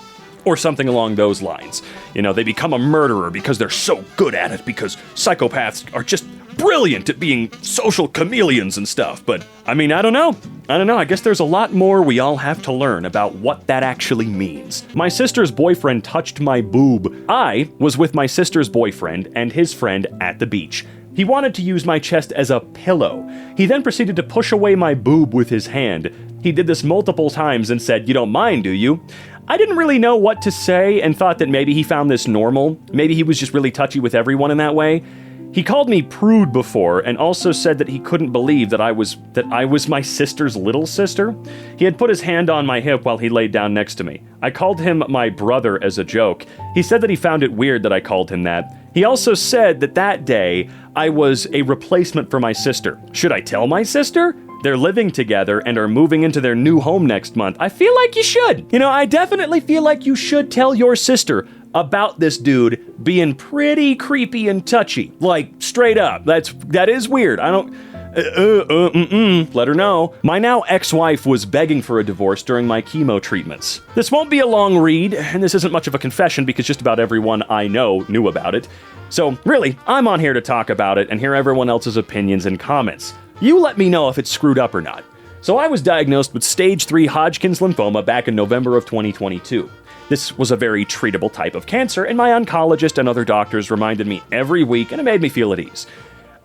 or something along those lines. You know, they become a murderer because they're so good at it, because psychopaths are just brilliant at being social chameleons and stuff. But, I mean, I don't know. I guess there's a lot more we all have to learn about what that actually means. My sister's boyfriend touched my boob. I was with my sister's boyfriend and his friend at the beach. He wanted to use my chest as a pillow. He then proceeded to push away my boob with his hand. He did this multiple times and said, "You don't mind, do you?" I didn't really know what to say and thought that maybe he found this normal. Maybe he was just really touchy with everyone in that way. He called me prude before and also said that he couldn't believe that I was my sister's little sister. He had put his hand on my hip while he laid down next to me. I called him my brother as a joke. He said that he found it weird that I called him that. He also said that day I was a replacement for my sister. Should I tell my sister? They're living together and are moving into their new home next month. I feel like you should. You know, I definitely feel like you should tell your sister about this dude being pretty creepy and touchy. Like, straight up. That is weird. I don't... Let her know. My now ex-wife was begging for a divorce during my chemo treatments. This won't be a long read, and this isn't much of a confession because just about everyone I know knew about it. So, really, I'm on here to talk about it and hear everyone else's opinions and comments. You let me know if it's screwed up or not. So I was diagnosed with stage 3 Hodgkin's lymphoma back in November of 2022. This was a very treatable type of cancer, and my oncologist and other doctors reminded me every week, and it made me feel at ease.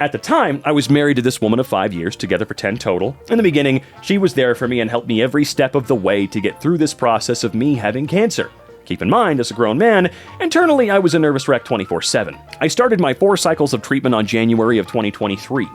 At the time, I was married to this woman of 5 years, together for 10 total. In the beginning, she was there for me and helped me every step of the way to get through this process of me having cancer. Keep in mind, as a grown man, internally I was a nervous wreck 24/7. I started my 4 cycles of treatment on January of 2023.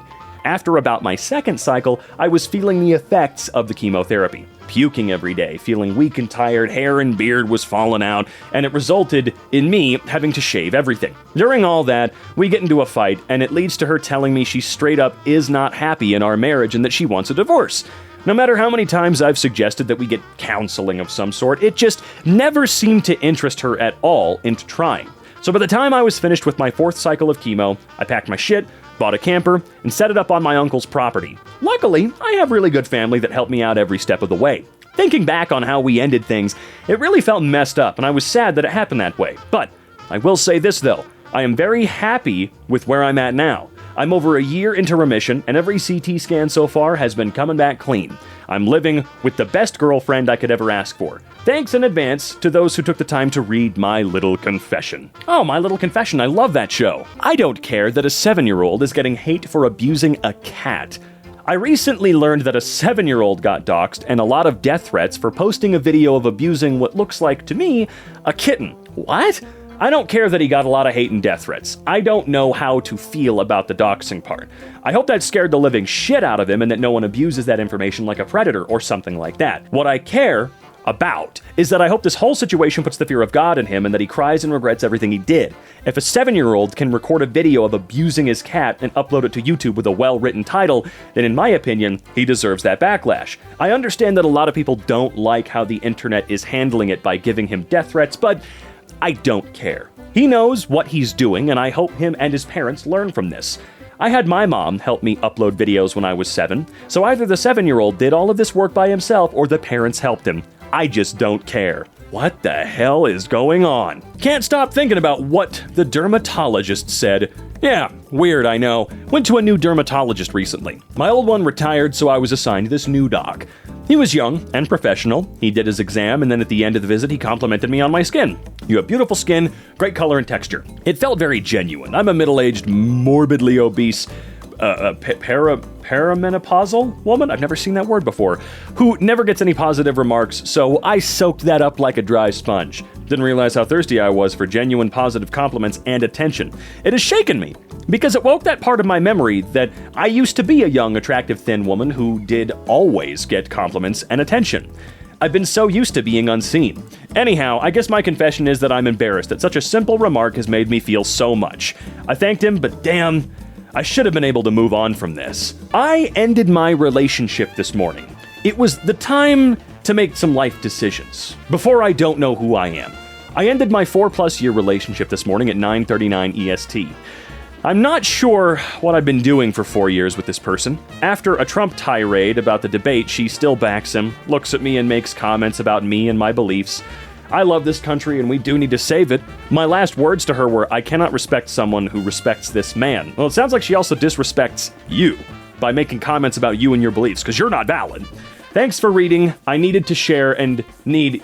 After about my second cycle, I was feeling the effects of the chemotherapy. Puking every day, feeling weak and tired, hair and beard was falling out, and it resulted in me having to shave everything. During all that, we get into a fight, and it leads to her telling me she straight up is not happy in our marriage and that she wants a divorce. No matter how many times I've suggested that we get counseling of some sort, it just never seemed to interest her at all into trying. So by the time I was finished with my 4th cycle of chemo, I packed my shit, bought a camper, and set it up on my uncle's property. Luckily, I have really good family that helped me out every step of the way. Thinking back on how we ended things, it really felt messed up, and I was sad that it happened that way. But I will say this though, I am very happy with where I'm at now. I'm over a year into remission, and every CT scan so far has been coming back clean. I'm living with the best girlfriend I could ever ask for. Thanks in advance to those who took the time to read My Little Confession. Oh, My Little Confession, I love that show. I don't care that a 7-year-old is getting hate for abusing a cat. I recently learned that a 7-year-old got doxxed and a lot of death threats for posting a video of abusing what looks like, to me, a kitten. What? I don't care that he got a lot of hate and death threats. I don't know how to feel about the doxing part. I hope that scared the living shit out of him and that no one abuses that information like a predator or something like that. What I care about is that I hope this whole situation puts the fear of God in him and that he cries and regrets everything he did. If a 7-year-old can record a video of abusing his cat and upload it to YouTube with a well-written title, then in my opinion, he deserves that backlash. I understand that a lot of people don't like how the internet is handling it by giving him death threats, but I don't care. He knows what he's doing, and I hope him and his parents learn from this. I had my mom help me upload videos when I was 7, so either the 7-year-old did all of this work by himself or the parents helped him. I just don't care. What the hell is going on? Can't stop thinking about what the dermatologist said. Yeah, weird, I know. Went to a new dermatologist recently. My old one retired, so I was assigned this new doc. He was young and professional. He did his exam, and then at the end of the visit, he complimented me on my skin. You have beautiful skin, great color and texture. It felt very genuine. I'm a middle-aged, morbidly obese, perimenopausal woman? I've never seen that word before. Who never gets any positive remarks, so I soaked that up like a dry sponge. Didn't realize how thirsty I was for genuine positive compliments and attention. It has shaken me, because it woke that part of my memory that I used to be a young, attractive, thin woman who did always get compliments and attention. I've been so used to being unseen. Anyhow, I guess my confession is that I'm embarrassed that such a simple remark has made me feel so much. I thanked him, but damn, I should have been able to move on from this. I ended my relationship this morning. It was the time to make some life decisions, before I don't know who I am. I ended my 4+ year relationship this morning at 9:39 EST. I'm not sure what I've been doing for 4 years with this person. After a Trump tirade about the debate, she still backs him, looks at me and makes comments about me and my beliefs. I love this country and we do need to save it. My last words to her were, I cannot respect someone who respects this man. Well, it sounds like she also disrespects you by making comments about you and your beliefs, because you're not valid. Thanks for reading. I needed to share and need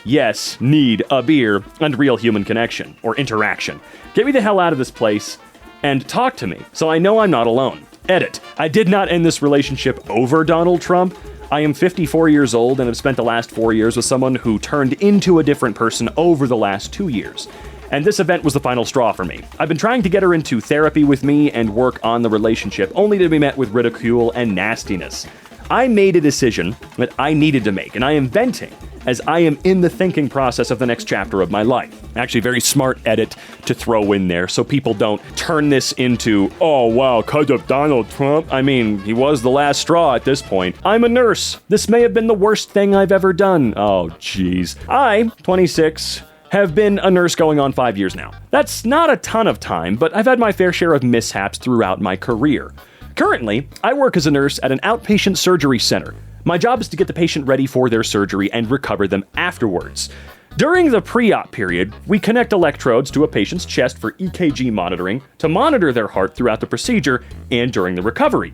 a beer and real human connection, or interaction. Get me the hell out of this place and talk to me, so I know I'm not alone. Edit. I did not end this relationship over Donald Trump. I am 54 years old and have spent the last 4 years with someone who turned into a different person over the last 2 years. And this event was the final straw for me. I've been trying to get her into therapy with me and work on the relationship, only to be met with ridicule and nastiness. I made a decision that I needed to make, and I am venting as I am in the thinking process of the next chapter of my life. Actually, very smart edit to throw in there so people don't turn this into, oh wow, 'cause of Donald Trump. I mean, he was the last straw at this point. I'm a nurse. This may have been the worst thing I've ever done. Oh, jeez. I, 26, have been a nurse going on 5 years now. That's not a ton of time, but I've had my fair share of mishaps throughout my career. Currently, I work as a nurse at an outpatient surgery center. My job is to get the patient ready for their surgery and recover them afterwards. During the pre-op period, we connect electrodes to a patient's chest for EKG monitoring to monitor their heart throughout the procedure and during the recovery.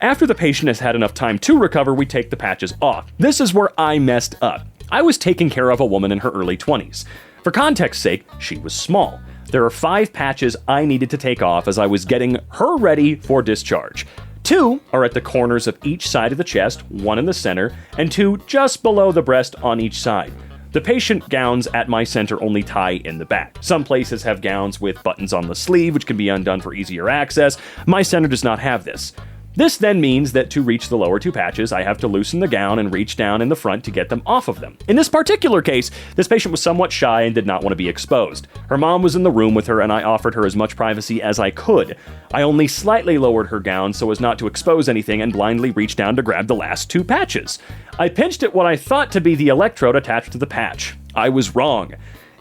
After the patient has had enough time to recover, we take the patches off. This is where I messed up. I was taking care of a woman in her early 20s. For context's sake, she was small. There are 5 patches I needed to take off as I was getting her ready for discharge. 2 are at the corners of each side of the chest, 1 in the center, and 2 just below the breast on each side. The patient gowns at my center only tie in the back. Some places have gowns with buttons on the sleeve, which can be undone for easier access. My center does not have this. This then means that to reach the lower 2 patches, I have to loosen the gown and reach down in the front to get them off of them. In this particular case, this patient was somewhat shy and did not want to be exposed. Her mom was in the room with her and I offered her as much privacy as I could. I only slightly lowered her gown so as not to expose anything and blindly reached down to grab the last 2 patches. I pinched at what I thought to be the electrode attached to the patch. I was wrong.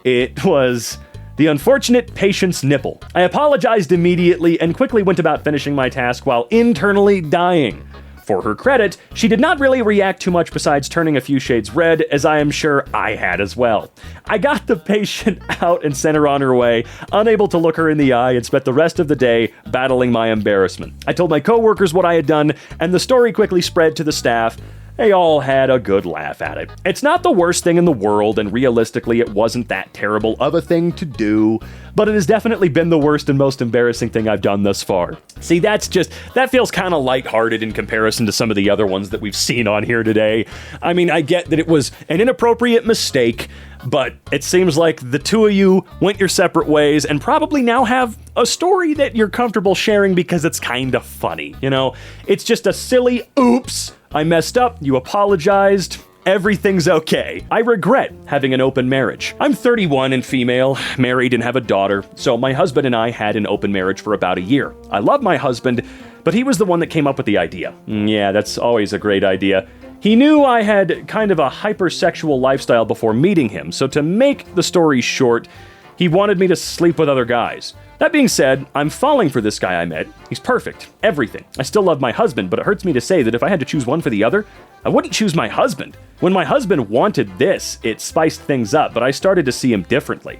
It was the unfortunate patient's nipple. I apologized immediately and quickly went about finishing my task while internally dying. For her credit, she did not really react too much besides turning a few shades red, as I am sure I had as well. I got the patient out and sent her on her way, unable to look her in the eye, and spent the rest of the day battling my embarrassment. I told my coworkers what I had done, and the story quickly spread to the staff. They all had a good laugh at it. It's not the worst thing in the world, and realistically, it wasn't that terrible of a thing to do, but it has definitely been the worst and most embarrassing thing I've done thus far. See, that feels kind of lighthearted in comparison to some of the other ones that we've seen on here today. I mean, I get that it was an inappropriate mistake, But it seems like the two of you went your separate ways and probably now have a story that you're comfortable sharing because it's kind of funny. You know, it's just a silly, oops, I messed up, you apologized, everything's okay. I regret having an open marriage. I'm 31 and female, married and have a daughter, so my husband and I had an open marriage for about a year. I love my husband, but he was the one that came up with the idea. Yeah, that's always a great idea. He knew I had kind of a hypersexual lifestyle before meeting him, so to make the story short, he wanted me to sleep with other guys. That being said, I'm falling for this guy I met. He's perfect. Everything. I still love my husband, but it hurts me to say that if I had to choose one for the other, I wouldn't choose my husband. When my husband wanted this, it spiced things up, but I started to see him differently.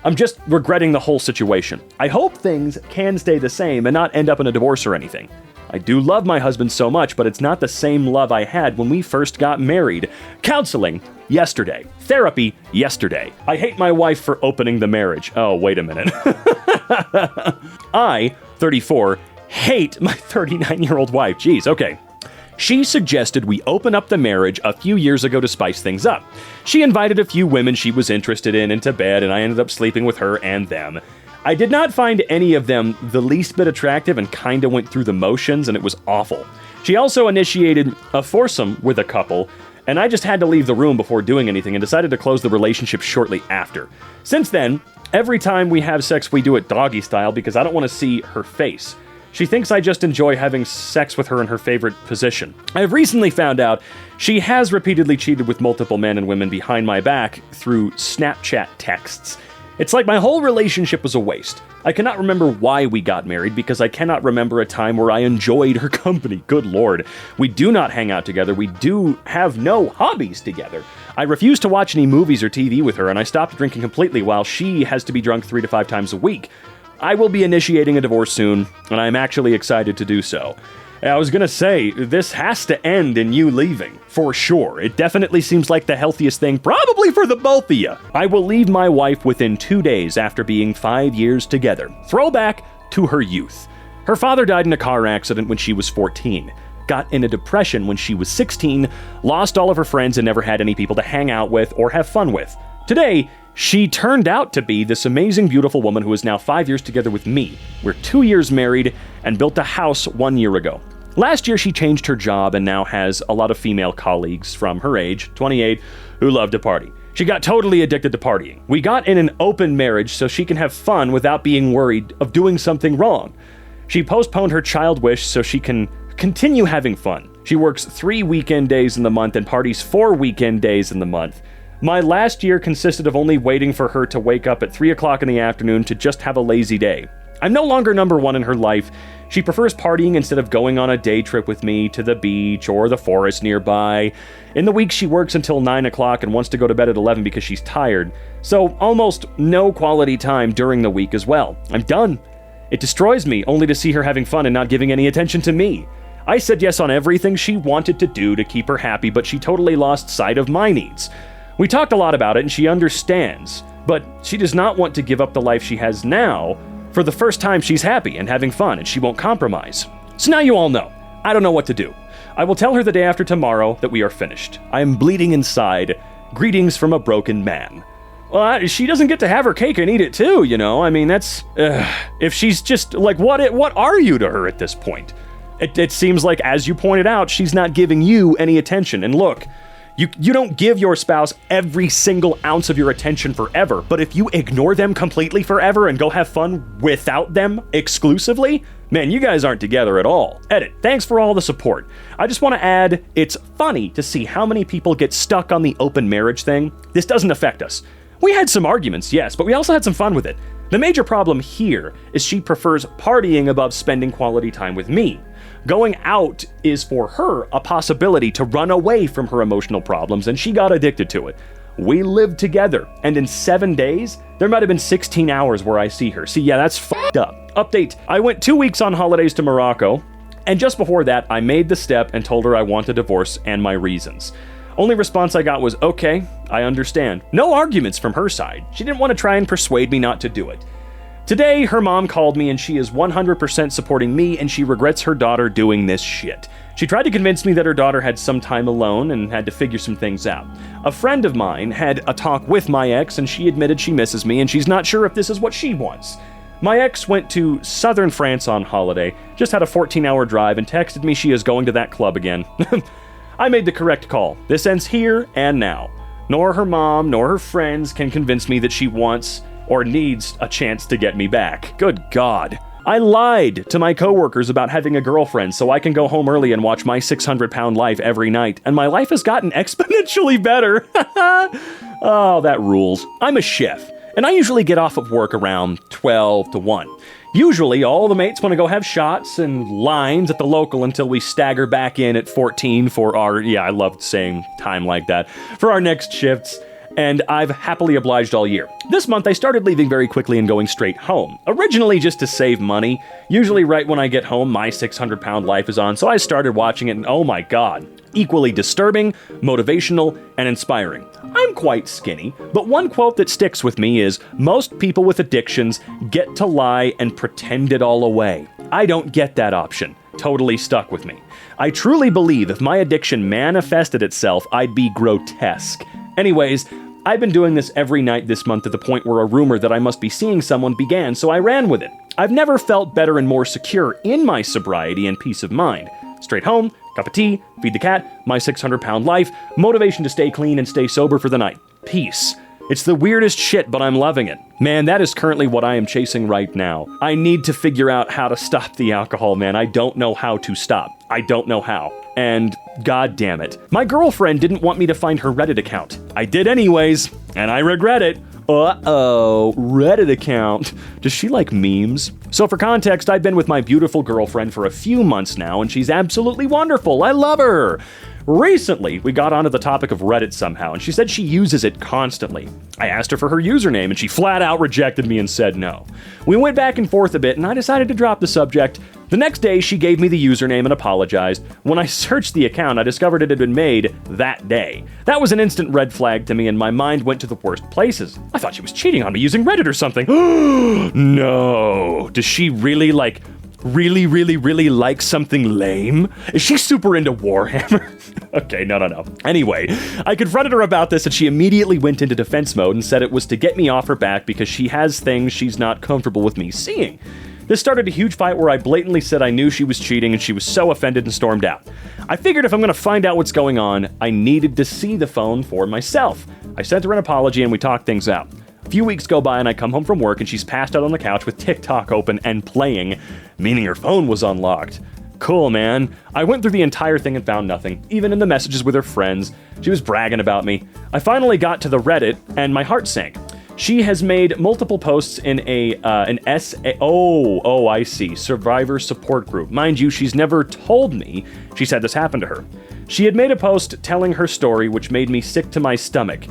I'm just regretting the whole situation. I hope things can stay the same and not end up in a divorce or anything. I do love my husband so much, but it's not the same love I had when we first got married. Counseling, yesterday. Therapy, yesterday. I hate my wife for opening the marriage. Oh, wait a minute. I, 34, hate my 39-year-old wife. Jeez, okay. She suggested we open up the marriage a few years ago to spice things up. She invited a few women she was interested in into bed, and I ended up sleeping with her and them. I did not find any of them the least bit attractive and kinda went through the motions, and it was awful. She also initiated a foursome with a couple, and I just had to leave the room before doing anything and decided to close the relationship shortly after. Since then, every time we have sex, we do it doggy style because I don't want to see her face. She thinks I just enjoy having sex with her in her favorite position. I have recently found out she has repeatedly cheated with multiple men and women behind my back through Snapchat texts. It's like my whole relationship was a waste. I cannot remember why we got married because I cannot remember a time where I enjoyed her company. Good Lord. We do not hang out together. We do have no hobbies together. I refuse to watch any movies or TV with her, and I stopped drinking completely while she has to be drunk 3 to 5 times a week. I will be initiating a divorce soon, and I'm actually excited to do so. I was gonna say, this has to end in you leaving, for sure. It definitely seems like the healthiest thing, probably for the both of you. I will leave my wife within 2 days after being 5 years together. Throwback to her youth. Her father died in a car accident when she was 14. Got in a depression when she was 16, lost all of her friends and never had any people to hang out with or have fun with. Today, she turned out to be this amazing, beautiful woman who is now 5 years together with me. We're 2 years married and built a house 1 year ago. Last year, she changed her job and now has a lot of female colleagues from her age, 28, who love to party. She got totally addicted to partying. We got in an open marriage so she can have fun without being worried of doing something wrong. She postponed her child wish so she can continue having fun. She works 3 weekend days in the month and parties 4 weekend days in the month. My last year consisted of only waiting for her to wake up at 3 o'clock in the afternoon to just have a lazy day. I'm no longer number one in her life. She prefers partying instead of going on a day trip with me to the beach or the forest nearby. In the week, she works until 9 o'clock and wants to go to bed at 11 because she's tired. So almost no quality time during the week as well. I'm done. It destroys me only to see her having fun and not giving any attention to me. I said yes on everything she wanted to do to keep her happy, but she totally lost sight of my needs. We talked a lot about it and she understands, but she does not want to give up the life she has now. For the first time, she's happy and having fun, and she won't compromise. So now you all know. I don't know what to do. I will tell her the day after tomorrow that we are finished. I am bleeding inside. Greetings from a broken man. Well, she doesn't get to have her cake and eat it too, you know? I mean, that's... if she's just... like, what are you to her at this point? It seems like, as you pointed out, she's not giving you any attention. And look... You don't give your spouse every single ounce of your attention forever, but if you ignore them completely forever and go have fun without them exclusively, man, you guys aren't together at all. Edit. Thanks for all the support. I just want to add, it's funny to see how many people get stuck on the open marriage thing. This doesn't affect us. We had some arguments, yes, but we also had some fun with it. The major problem here is she prefers partying above spending quality time with me. Going out is for her a possibility to run away from her emotional problems, and she got addicted to it. We lived together, and in 7 days, there might have been 16 hours where I see her. See, yeah, that's fucked up. Update, I went 2 weeks on holidays to Morocco, and just before that, I made the step and told her I want a divorce and my reasons. Only response I got was, okay, I understand. No arguments from her side. She didn't want to try and persuade me not to do it. Today, her mom called me and she is 100% supporting me and she regrets her daughter doing this shit. She tried to convince me that her daughter had some time alone and had to figure some things out. A friend of mine had a talk with my ex, and she admitted she misses me and she's not sure if this is what she wants. My ex went to southern France on holiday, just had a 14-hour drive, and texted me she is going to that club again. I made the correct call. This ends here and now. Nor her mom nor her friends can convince me that she wants or needs a chance to get me back. Good God. I lied to my coworkers about having a girlfriend so I can go home early and watch My 600-Pound Life every night, and my life has gotten exponentially better. Oh, that rules. I'm a chef, and I usually get off of work around 12 to 1. Usually, all the mates want to go have shots and lines at the local until we stagger back in at 14 for our, I love saying time like that, for our next shifts. And I've happily obliged all year. This month, I started leaving very quickly and going straight home. Originally just to save money. Usually right when I get home, My 600-Pound Life is on, so I started watching it and oh my God. Equally disturbing, motivational, and inspiring. I'm quite skinny, but one quote that sticks with me is, most people with addictions get to lie and pretend it all away. I don't get that option. Totally stuck with me. I truly believe if my addiction manifested itself, I'd be grotesque. Anyways, I've been doing this every night this month to the point where a rumor that I must be seeing someone began, so I ran with it. I've never felt better and more secure in my sobriety and peace of mind. Straight home, cup of tea, feed the cat, My 600-Pound Life, motivation to stay clean and stay sober for the night. Peace. It's the weirdest shit, but I'm loving it. Man, that is currently what I am chasing right now. I need to figure out how to stop the alcohol, man. I don't know how to stop. I don't know how. And god damn it. My girlfriend didn't want me to find her Reddit account. I did anyways, and I regret it. Uh-oh, Reddit account. Does she like memes? So for context, I've been with my beautiful girlfriend for a few months now, and she's absolutely wonderful. I love her. Recently, we got onto the topic of Reddit somehow, and she said she uses it constantly. I asked her for her username, and she flat out rejected me and said no. We went back and forth a bit, and I decided to drop the subject. The next day, she gave me the username and apologized. When I searched the account, I discovered it had been made that day. That was an instant red flag to me, and my mind went to the worst places. I thought she was cheating on me using Reddit or something. No. Does she really really like something lame? Is she super into Warhammer? Okay, no. Anyway, I confronted her about this and she immediately went into defense mode and said it was to get me off her back because she has things she's not comfortable with me seeing. This started a huge fight where I blatantly said I knew she was cheating and she was so offended and stormed out. I figured if I'm gonna find out what's going on, I needed to see the phone for myself. I sent her an apology and we talked things out. A few weeks go by and I come home from work and she's passed out on the couch with TikTok open and playing, meaning her phone was unlocked. Cool, man. I went through the entire thing and found nothing, even in the messages with her friends. She was bragging about me. I finally got to the Reddit and my heart sank. She has made multiple posts in I see, survivor support group. Mind you, she's never told me she's had this happen to her. She had made a post telling her story, which made me sick to my stomach.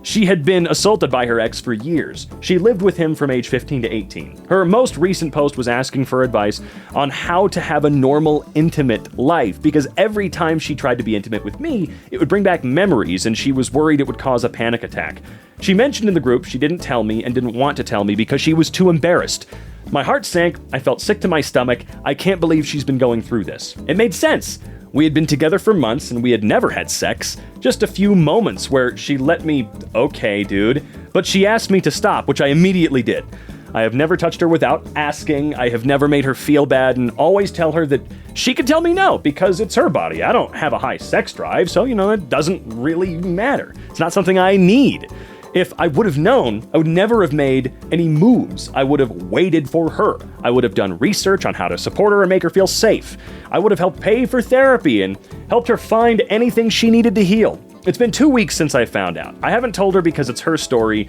She had been assaulted by her ex for years. She lived with him from age 15 to 18. Her most recent post was asking for advice on how to have a normal, intimate life, because every time she tried to be intimate with me, it would bring back memories, and she was worried it would cause a panic attack. She mentioned in the group she didn't tell me and didn't want to tell me because she was too embarrassed. My heart sank, I felt sick to my stomach. I can't believe she's been going through this. It made sense. We had been together for months and we had never had sex. Just a few moments where she let me, okay, dude. But she asked me to stop, which I immediately did. I have never touched her without asking. I have never made her feel bad and always tell her that she can tell me no because it's her body. I don't have a high sex drive, so, it doesn't really matter. It's not something I need. If I would have known, I would never have made any moves. I would have waited for her. I would have done research on how to support her and make her feel safe. I would have helped pay for therapy and helped her find anything she needed to heal. It's been 2 weeks since I found out. I haven't told her because it's her story,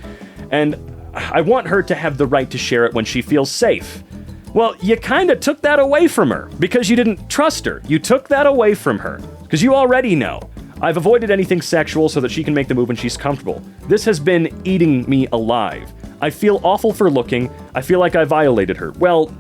and I want her to have the right to share it when she feels safe. Well, you kinda took that away from her because you didn't trust her. You took that away from her because you already know. I've avoided anything sexual so that she can make the move when she's comfortable. This has been eating me alive. I feel awful for looking. I feel like I violated her. Well,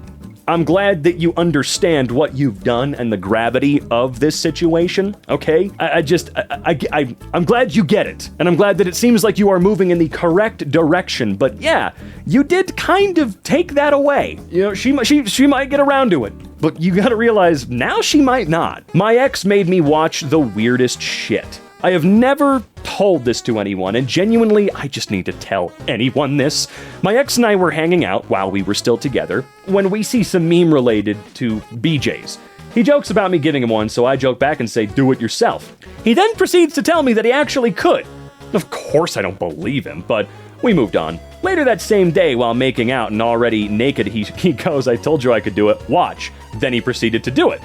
I'm glad that you understand what you've done and the gravity of this situation, okay? I'm glad you get it. And I'm glad that it seems like you are moving in the correct direction. But yeah, you did kind of take that away. She might get around to it. but you gotta realize, now she might not. My ex made me watch the weirdest shit. I have never told this to anyone, and genuinely, I just need to tell anyone this. My ex and I were hanging out while we were still together when we see some meme related to BJs. He jokes about me giving him one, so I joke back and say, do it yourself. He then proceeds to tell me that he actually could. Of course I don't believe him, but we moved on. Later that same day, while making out and already naked, he goes, I told you I could do it, watch. Then he proceeded to do it.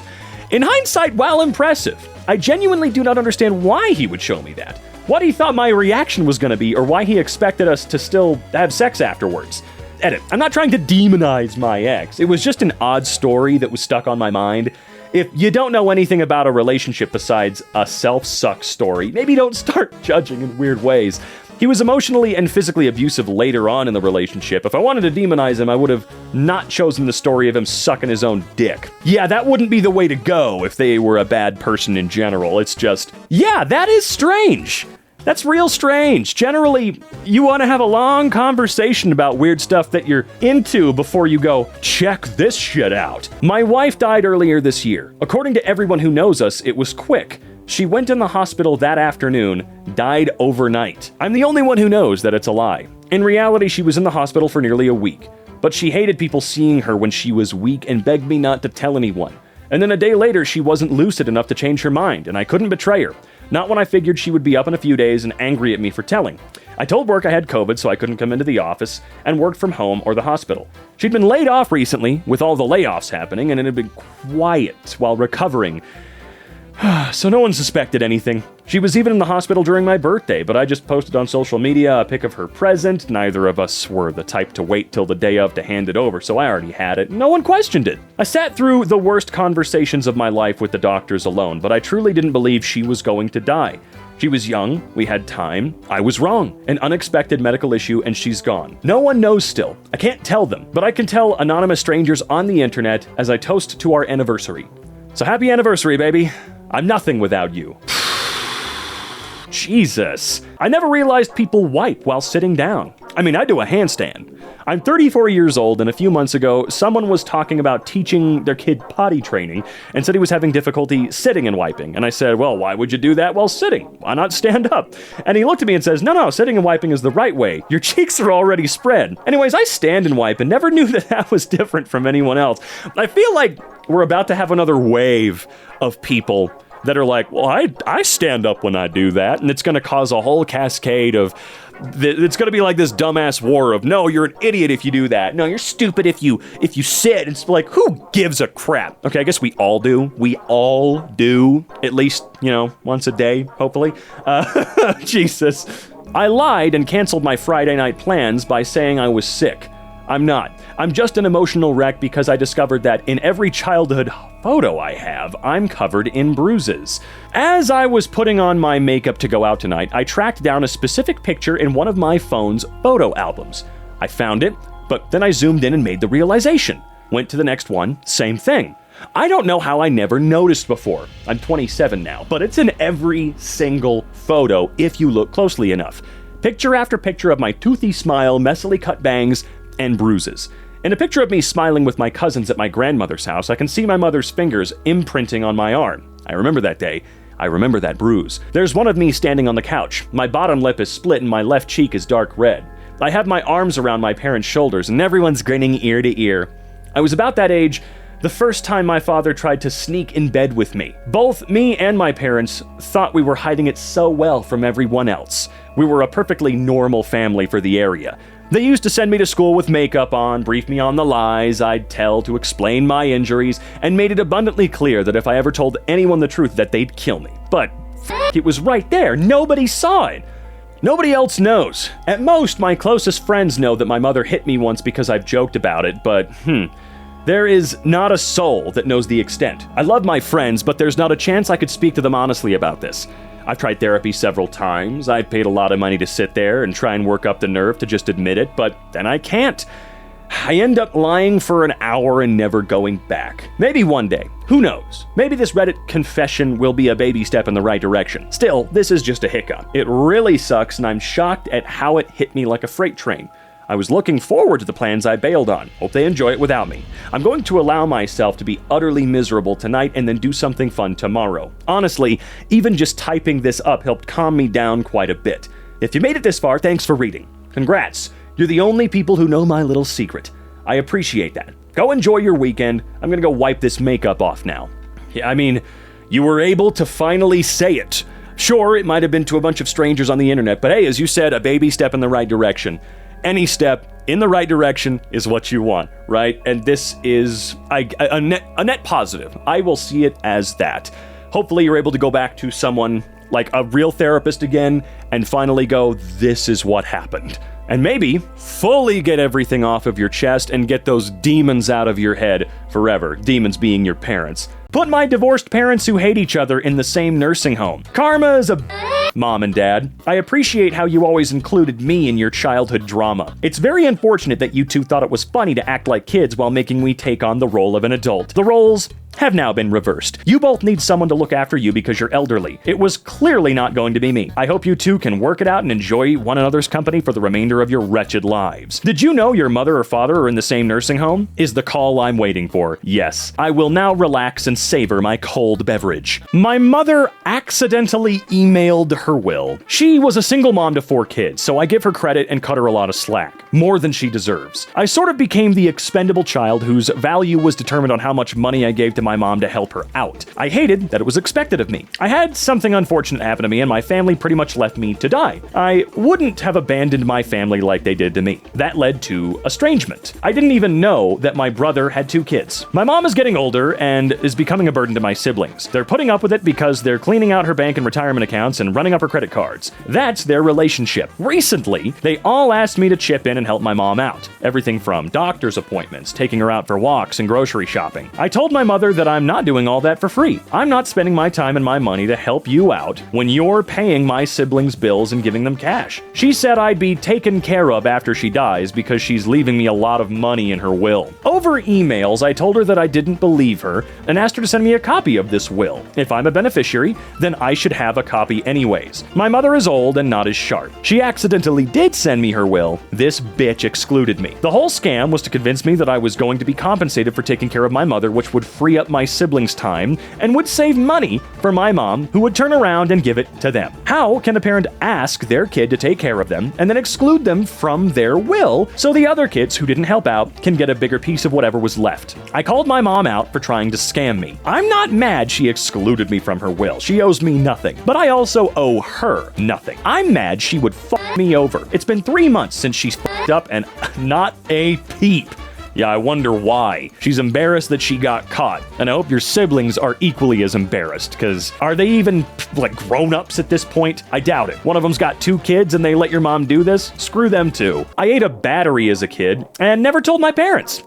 In hindsight, while impressive, I genuinely do not understand why he would show me that. What he thought my reaction was going to be, or why he expected us to still have sex afterwards. Edit. I'm not trying to demonize my ex. It was just an odd story that was stuck on my mind. If you don't know anything about a relationship besides a self-suck story, maybe don't start judging in weird ways. He was emotionally and physically abusive later on in the relationship. If I wanted to demonize him, I would have not chosen the story of him sucking his own dick. Yeah, that wouldn't be the way to go if they were a bad person in general. It's just, yeah, that is strange. That's real strange. Generally, you want to have a long conversation about weird stuff that you're into before you go, check this shit out. My wife died earlier this year. According to everyone who knows us, it was quick. She went in the hospital that afternoon, died overnight. I'm the only one who knows that it's a lie. In reality, she was in the hospital for nearly a week, but she hated people seeing her when she was weak and begged me not to tell anyone. And then a day later, she wasn't lucid enough to change her mind, and I couldn't betray her. Not when I figured she would be up in a few days and angry at me for telling. I told work I had COVID, so I couldn't come into the office, and worked from home or the hospital. She'd been laid off recently, with all the layoffs happening, and it had been quiet while recovering. So no one suspected anything. She was even in the hospital during my birthday, but I just posted on social media a pic of her present. Neither of us were the type to wait till the day of to hand it over, so I already had it. No one questioned it. I sat through the worst conversations of my life with the doctors alone, but I truly didn't believe she was going to die. She was young, we had time, I was wrong. An unexpected medical issue, and she's gone. No one knows still. I can't tell them, but I can tell anonymous strangers on the internet as I toast to our anniversary. So happy anniversary, baby. I'm nothing without you. Jesus. I never realized people wipe while sitting down. I mean, I do a handstand. I'm 34 years old, and a few months ago, someone was talking about teaching their kid potty training and said he was having difficulty sitting and wiping. And I said, well, why would you do that while sitting? Why not stand up? And he looked at me and says, no, sitting and wiping is the right way. Your cheeks are already spread. Anyways, I stand and wipe and never knew that was different from anyone else. I feel like we're about to have another wave of people that are like, well, I stand up when I do that, and it's going to cause a whole cascade of, it's going to be like this dumbass war of, no, you're an idiot if you do that. No, you're stupid if you sit. It's like, who gives a crap? Okay, I guess we all do. We all do, at least, once a day, hopefully. Jesus. I lied and canceled my Friday night plans by saying I was sick. I'm not. I'm just an emotional wreck because I discovered that in every childhood photo I have, I'm covered in bruises. As I was putting on my makeup to go out tonight, I tracked down a specific picture in one of my phone's photo albums. I found it, but then I zoomed in and made the realization. Went to the next one, same thing. I don't know how I never noticed before. I'm 27 now, but it's in every single photo if you look closely enough. Picture after picture of my toothy smile, messily cut bangs, and bruises. In a picture of me smiling with my cousins at my grandmother's house, I can see my mother's fingers imprinting on my arm. I remember that day. I remember that bruise. There's one of me standing on the couch. My bottom lip is split and my left cheek is dark red. I have my arms around my parents' shoulders and everyone's grinning ear to ear. I was about that age the first time my father tried to sneak in bed with me. Both me and my parents thought we were hiding it so well from everyone else. We were a perfectly normal family for the area. They used to send me to school with makeup on, brief me on the lies I'd tell to explain my injuries, and made it abundantly clear that if I ever told anyone the truth that they'd kill me. But it was right there. Nobody saw it. Nobody else knows. At most, my closest friends know that my mother hit me once because I've joked about it, but there is not a soul that knows the extent. I love my friends, but there's not a chance I could speak to them honestly about this. I've tried therapy several times. I've paid a lot of money to sit there and try and work up the nerve to just admit it, but then I can't. I end up lying for an hour and never going back. Maybe one day. Who knows? Maybe this Reddit confession will be a baby step in the right direction. Still, this is just a hiccup. It really sucks, and I'm shocked at how it hit me like a freight train. I was looking forward to the plans I bailed on. Hope they enjoy it without me. I'm going to allow myself to be utterly miserable tonight and then do something fun tomorrow. Honestly, even just typing this up helped calm me down quite a bit. If you made it this far, thanks for reading. Congrats. You're the only people who know my little secret. I appreciate that. Go enjoy your weekend. I'm gonna go wipe this makeup off now. Yeah, I mean, you were able to finally say it. Sure, it might have been to a bunch of strangers on the internet, but hey, as you said, a baby step in the right direction. Any step in the right direction is what you want, right? And this is a net positive. I will see it as that. Hopefully you're able to go back to someone like a real therapist again and finally go, this is what happened. And maybe fully get everything off of your chest and get those demons out of your head forever. Demons being your parents. Put my divorced parents who hate each other in the same nursing home. Karma is a Mom and Dad. I appreciate how you always included me in your childhood drama. It's very unfortunate that you two thought it was funny to act like kids while making me take on the role of an adult. The roles have now been reversed. You both need someone to look after you because you're elderly. It was clearly not going to be me. I hope you two can work it out and enjoy one another's company for the remainder of your wretched lives. Did you know your mother or father are in the same nursing home? Is the call I'm waiting for. Yes. I will now relax and savor my cold beverage. My mother accidentally emailed her will. She was a single mom to 4 kids, so I give her credit and cut her a lot of slack. More than she deserves. I sort of became the expendable child whose value was determined on how much money I gave to my mom to help her out. I hated that it was expected of me. I had something unfortunate happen to me and my family pretty much left me to die. I wouldn't have abandoned my family like they did to me. That led to estrangement. I didn't even know that my brother had 2 kids. My mom is getting older and is becoming a burden to my siblings. They're putting up with it because they're cleaning out her bank and retirement accounts and running up her credit cards. That's their relationship. Recently, they all asked me to chip in and help my mom out. Everything from doctor's appointments, taking her out for walks, and grocery shopping. I told my mother that I'm not doing all that for free. I'm not spending my time and my money to help you out when you're paying my siblings' bills and giving them cash. She said I'd be taken care of after she dies because she's leaving me a lot of money in her will. Over emails, I told her that I didn't believe her and asked her to send me a copy of this will. If I'm a beneficiary, then I should have a copy anyways. My mother is old and not as sharp. She accidentally did send me her will. This bitch excluded me. The whole scam was to convince me that I was going to be compensated for taking care of my mother, which would free up my siblings' time and would save money for my mom, who would turn around and give it to them. How can a parent ask their kid to take care of them and then exclude them from their will so the other kids who didn't help out can get a bigger piece of whatever was left? I called my mom out for trying to scam me. I'm not mad she excluded me from her will. She owes me nothing. But I also owe her nothing. I'm mad she would fuck me over. It's been 3 months since she's fucked up and not a peep. Yeah, I wonder why. She's embarrassed that she got caught. And I hope your siblings are equally as embarrassed, because are they even, like, grown-ups at this point? I doubt it. One of them's got 2 kids and they let your mom do this? Screw them too. I ate a battery as a kid and never told my parents.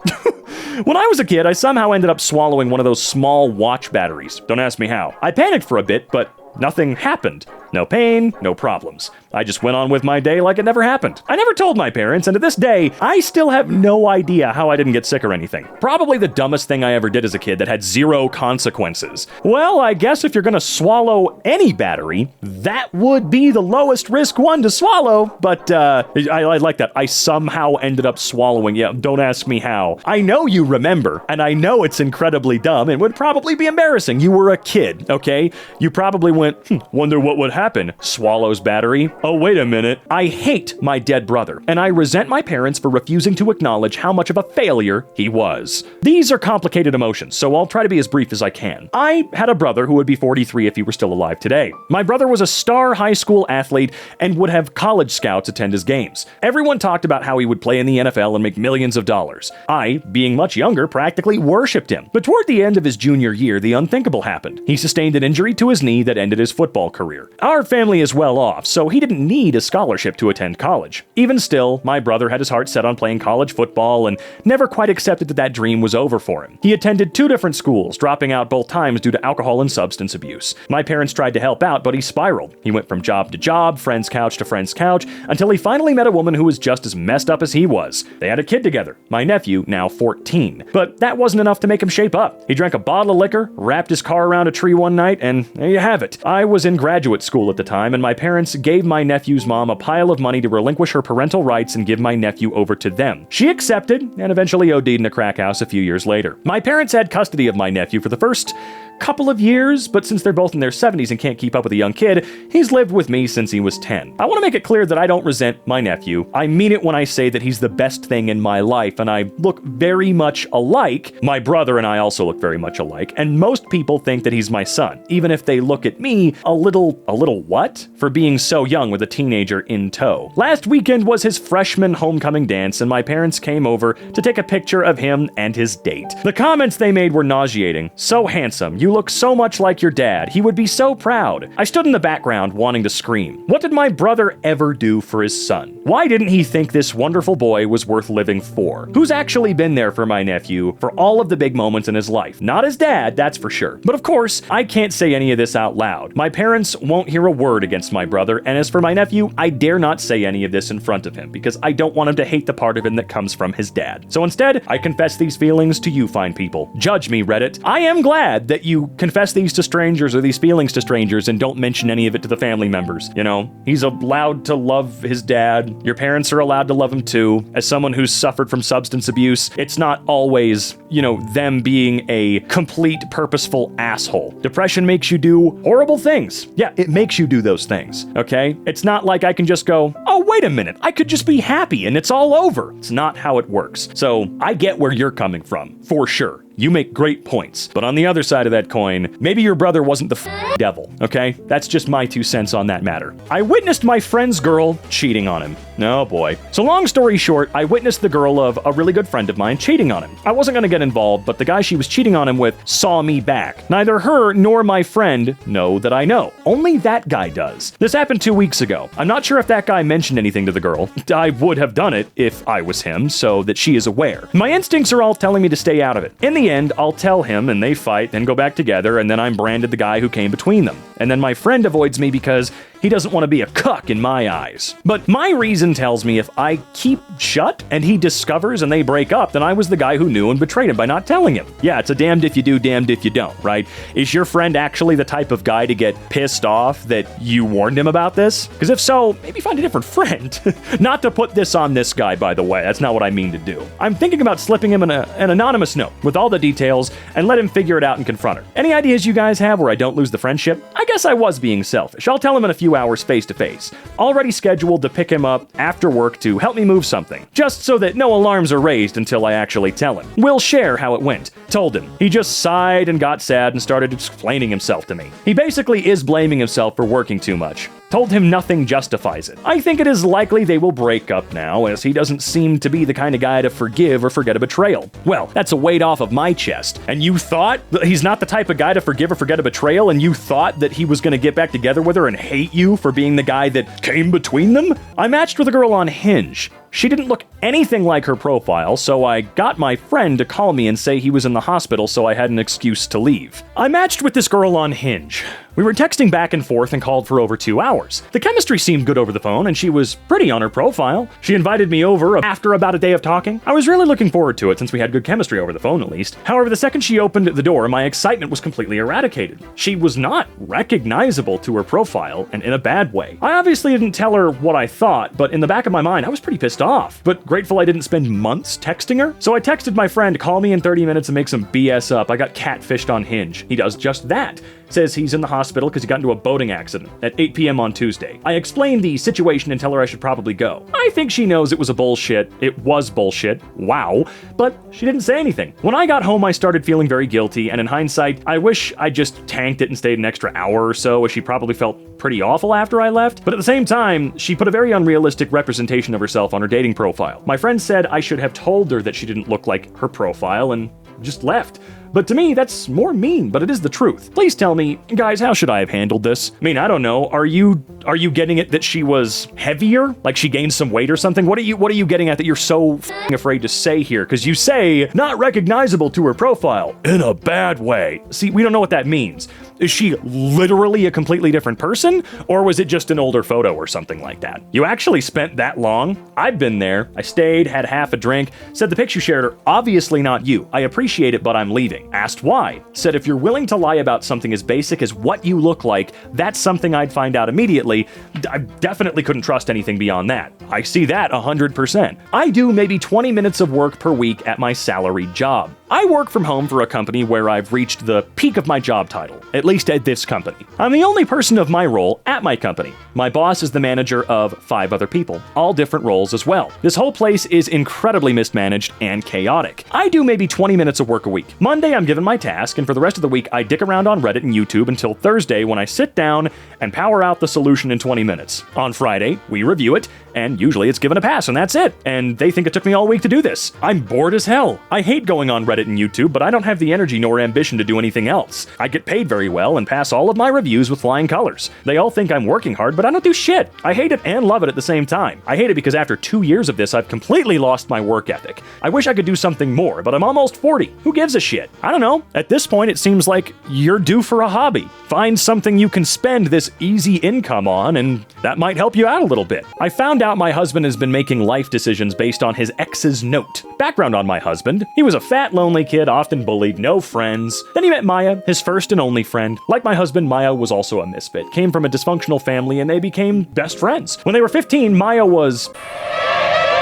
When I was a kid, I somehow ended up swallowing one of those small watch batteries. Don't ask me how. I panicked for a bit, but nothing happened. No pain, no problems. I just went on with my day like it never happened. I never told my parents, and to this day, I still have no idea how I didn't get sick or anything. Probably the dumbest thing I ever did as a kid that had 0 consequences. Well, I guess if you're gonna swallow any battery, that would be the lowest risk one to swallow. But I like that. I somehow ended up swallowing. Yeah, don't ask me how. I know you remember, and I know it's incredibly dumb and would probably be embarrassing. You were a kid, okay? You probably went, wonder what would happen. Swallows battery. Oh, wait a minute. I hate my dead brother, and I resent my parents for refusing to acknowledge how much of a failure he was. These are complicated emotions, so I'll try to be as brief as I can. I had a brother who would be 43 if he were still alive today. My brother was a star high school athlete and would have college scouts attend his games. Everyone talked about how he would play in the NFL and make millions of dollars. I, being much younger, practically worshipped him. But toward the end of his junior year, the unthinkable happened. He sustained an injury to his knee that ended his football career. Our family is well off, so he didn't need a scholarship to attend college. Even still, my brother had his heart set on playing college football and never quite accepted that dream was over for him. He attended 2 different schools, dropping out both times due to alcohol and substance abuse. My parents tried to help out, but he spiraled. He went from job to job, friend's couch to friend's couch, until he finally met a woman who was just as messed up as he was. They had a kid together, my nephew, now 14. But that wasn't enough to make him shape up. He drank a bottle of liquor, wrapped his car around a tree one night, and there you have it. I was in graduate school at the time, and my parents gave my nephew's mom a pile of money to relinquish her parental rights and give my nephew over to them. She accepted, and eventually OD'd in a crack house a few years later. My parents had custody of my nephew for the first couple of years, but since they're both in their 70s and can't keep up with a young kid, he's lived with me since he was 10. I want to make it clear that I don't resent my nephew. I mean it when I say that he's the best thing in my life, and I look very much alike. My brother and I also look very much alike, and most people think that he's my son, even if they look at me a little what? For being so young with a teenager in tow. Last weekend was his freshman homecoming dance, and my parents came over to take a picture of him and his date. The comments they made were nauseating. So handsome. You look so much like your dad. He would be so proud. I stood in the background wanting to scream. What did my brother ever do for his son? Why didn't he think this wonderful boy was worth living for? Who's actually been there for my nephew for all of the big moments in his life? Not his dad, that's for sure. But of course, I can't say any of this out loud. My parents won't hear a word against my brother, and as for my nephew, I dare not say any of this in front of him because I don't want him to hate the part of him that comes from his dad. So instead, I confess these feelings to you fine people. Judge me, Reddit. I am glad that you confess these to strangers or these feelings to strangers and don't mention any of it to the family members. You know, he's allowed to love his dad. Your parents are allowed to love him too. As someone who's suffered from substance abuse, it's not always, them being a complete purposeful asshole. Depression makes you do horrible things. Yeah, it makes you do those things, okay? It's not like I can just go, oh, wait a minute, I could just be happy and it's all over. It's not how it works. So I get where you're coming from, for sure. You make great points. But on the other side of that coin, maybe your brother wasn't the devil, okay? That's just my 2 cents on that matter. I witnessed my friend's girl cheating on him. Oh boy. So long story short, I witnessed the girl of a really good friend of mine cheating on him. I wasn't gonna get involved, but the guy she was cheating on him with saw me back. Neither her nor my friend know that I know. Only that guy does. This happened 2 weeks ago. I'm not sure if that guy mentioned anything to the girl. I would have done it if I was him, so that she is aware. My instincts are all telling me to stay out of it. In the end, I'll tell him and they fight, then go back together, and then I'm branded the guy who came between them. And then my friend avoids me because he doesn't want to be a cuck in my eyes. But my reason tells me if I keep shut and he discovers and they break up, then I was the guy who knew and betrayed him by not telling him. Yeah, it's a damned if you do, damned if you don't, right? Is your friend actually the type of guy to get pissed off that you warned him about this? Because if so, maybe find a different friend. Not to put this on this guy, by the way. That's not what I mean to do. I'm thinking about slipping him an anonymous note with all the details and let him figure it out and confront her. Any ideas you guys have where I don't lose the friendship? I guess I was being selfish. I'll tell him in a few hours face to face. Already scheduled to pick him up after work to help me move something, just so that no alarms are raised until I actually tell him. We'll share how it went. Told him. He just sighed and got sad and started explaining himself to me. He basically is blaming himself for working too much. Told him nothing justifies it. I think it is likely they will break up now, as he doesn't seem to be the kind of guy to forgive or forget a betrayal. Well, that's a weight off of my chest. And you thought that he's not the type of guy to forgive or forget a betrayal, and you thought that he was going to get back together with her and hate you for being the guy that came between them? I matched with a girl on Hinge. She didn't look anything like her profile, so I got my friend to call me and say he was in the hospital, so I had an excuse to leave. I matched with this girl on Hinge. We were texting back and forth and called for over 2 hours. The chemistry seemed good over the phone, and she was pretty on her profile. She invited me over after about a day of talking. I was really looking forward to it since we had good chemistry over the phone at least. However, the second she opened the door, my excitement was completely eradicated. She was not recognizable to her profile, and in a bad way. I obviously didn't tell her what I thought, but in the back of my mind, I was pretty pissed off, but grateful I didn't spend months texting her. So I texted my friend, call me in 30 minutes and make some BS up. I got catfished on Hinge. He does just that. Says he's in the hospital because he got into a boating accident at 8 p.m. on Tuesday. I explained the situation and tell her I should probably go. I think she knows it was a bullshit. It was bullshit. Wow. But she didn't say anything. When I got home, I started feeling very guilty, and in hindsight, I wish I just tanked it and stayed an extra hour or so, as she probably felt pretty awful after I left. But at the same time, she put a very unrealistic representation of herself on her dating profile. My friend said I should have told her that she didn't look like her profile and just left. But to me, that's more mean, but it is the truth. Please tell me, guys, how should I have handled this? I mean, I don't know. Are you getting it that she was heavier? Like she gained some weight or something? What are you getting at that you're so afraid to say here? Because you say, not recognizable to her profile, in a bad way. See, we don't know what that means. Is she literally a completely different person? Or was it just an older photo or something like that? You actually spent that long? I've been there. I stayed, had half a drink, said the pics you shared are obviously not you. I appreciate it, but I'm leaving. Asked why. Said if you're willing to lie about something as basic as what you look like, that's something I'd find out immediately. I definitely couldn't trust anything beyond that. I see that 100%. I do maybe 20 minutes of work per week at my salaried job. I work from home for a company where I've reached the peak of my job title, at least at this company. I'm the only person of my role at my company. My boss is the manager of 5 other people, all different roles as well. This whole place is incredibly mismanaged and chaotic. I do maybe 20 minutes of work a week. Monday, I'm given my task, and for the rest of the week, I dick around on Reddit and YouTube until Thursday when I sit down and power out the solution in 20 minutes. On Friday, we review it, and usually it's given a pass, and that's it. And they think it took me all week to do this. I'm bored as hell. I hate going on Reddit and YouTube, but I don't have the energy nor ambition to do anything else. I get paid very well and pass all of my reviews with flying colors. They all think I'm working hard, but I don't do shit. I hate it and love it at the same time. I hate it because after 2 years of this, I've completely lost my work ethic. I wish I could do something more, but I'm almost 40. Who gives a shit? I don't know. At this point, it seems like you're due for a hobby. Find something you can spend this easy income on, and that might help you out a little bit. I found out my husband has been making life decisions based on his ex's note. Background on my husband: he was a fat, lonely kid, often bullied, no friends. Then he met Maya, his first and only friend. Like my husband, Maya was also a misfit, came from a dysfunctional family, and they became best friends. When they were 15, Maya was...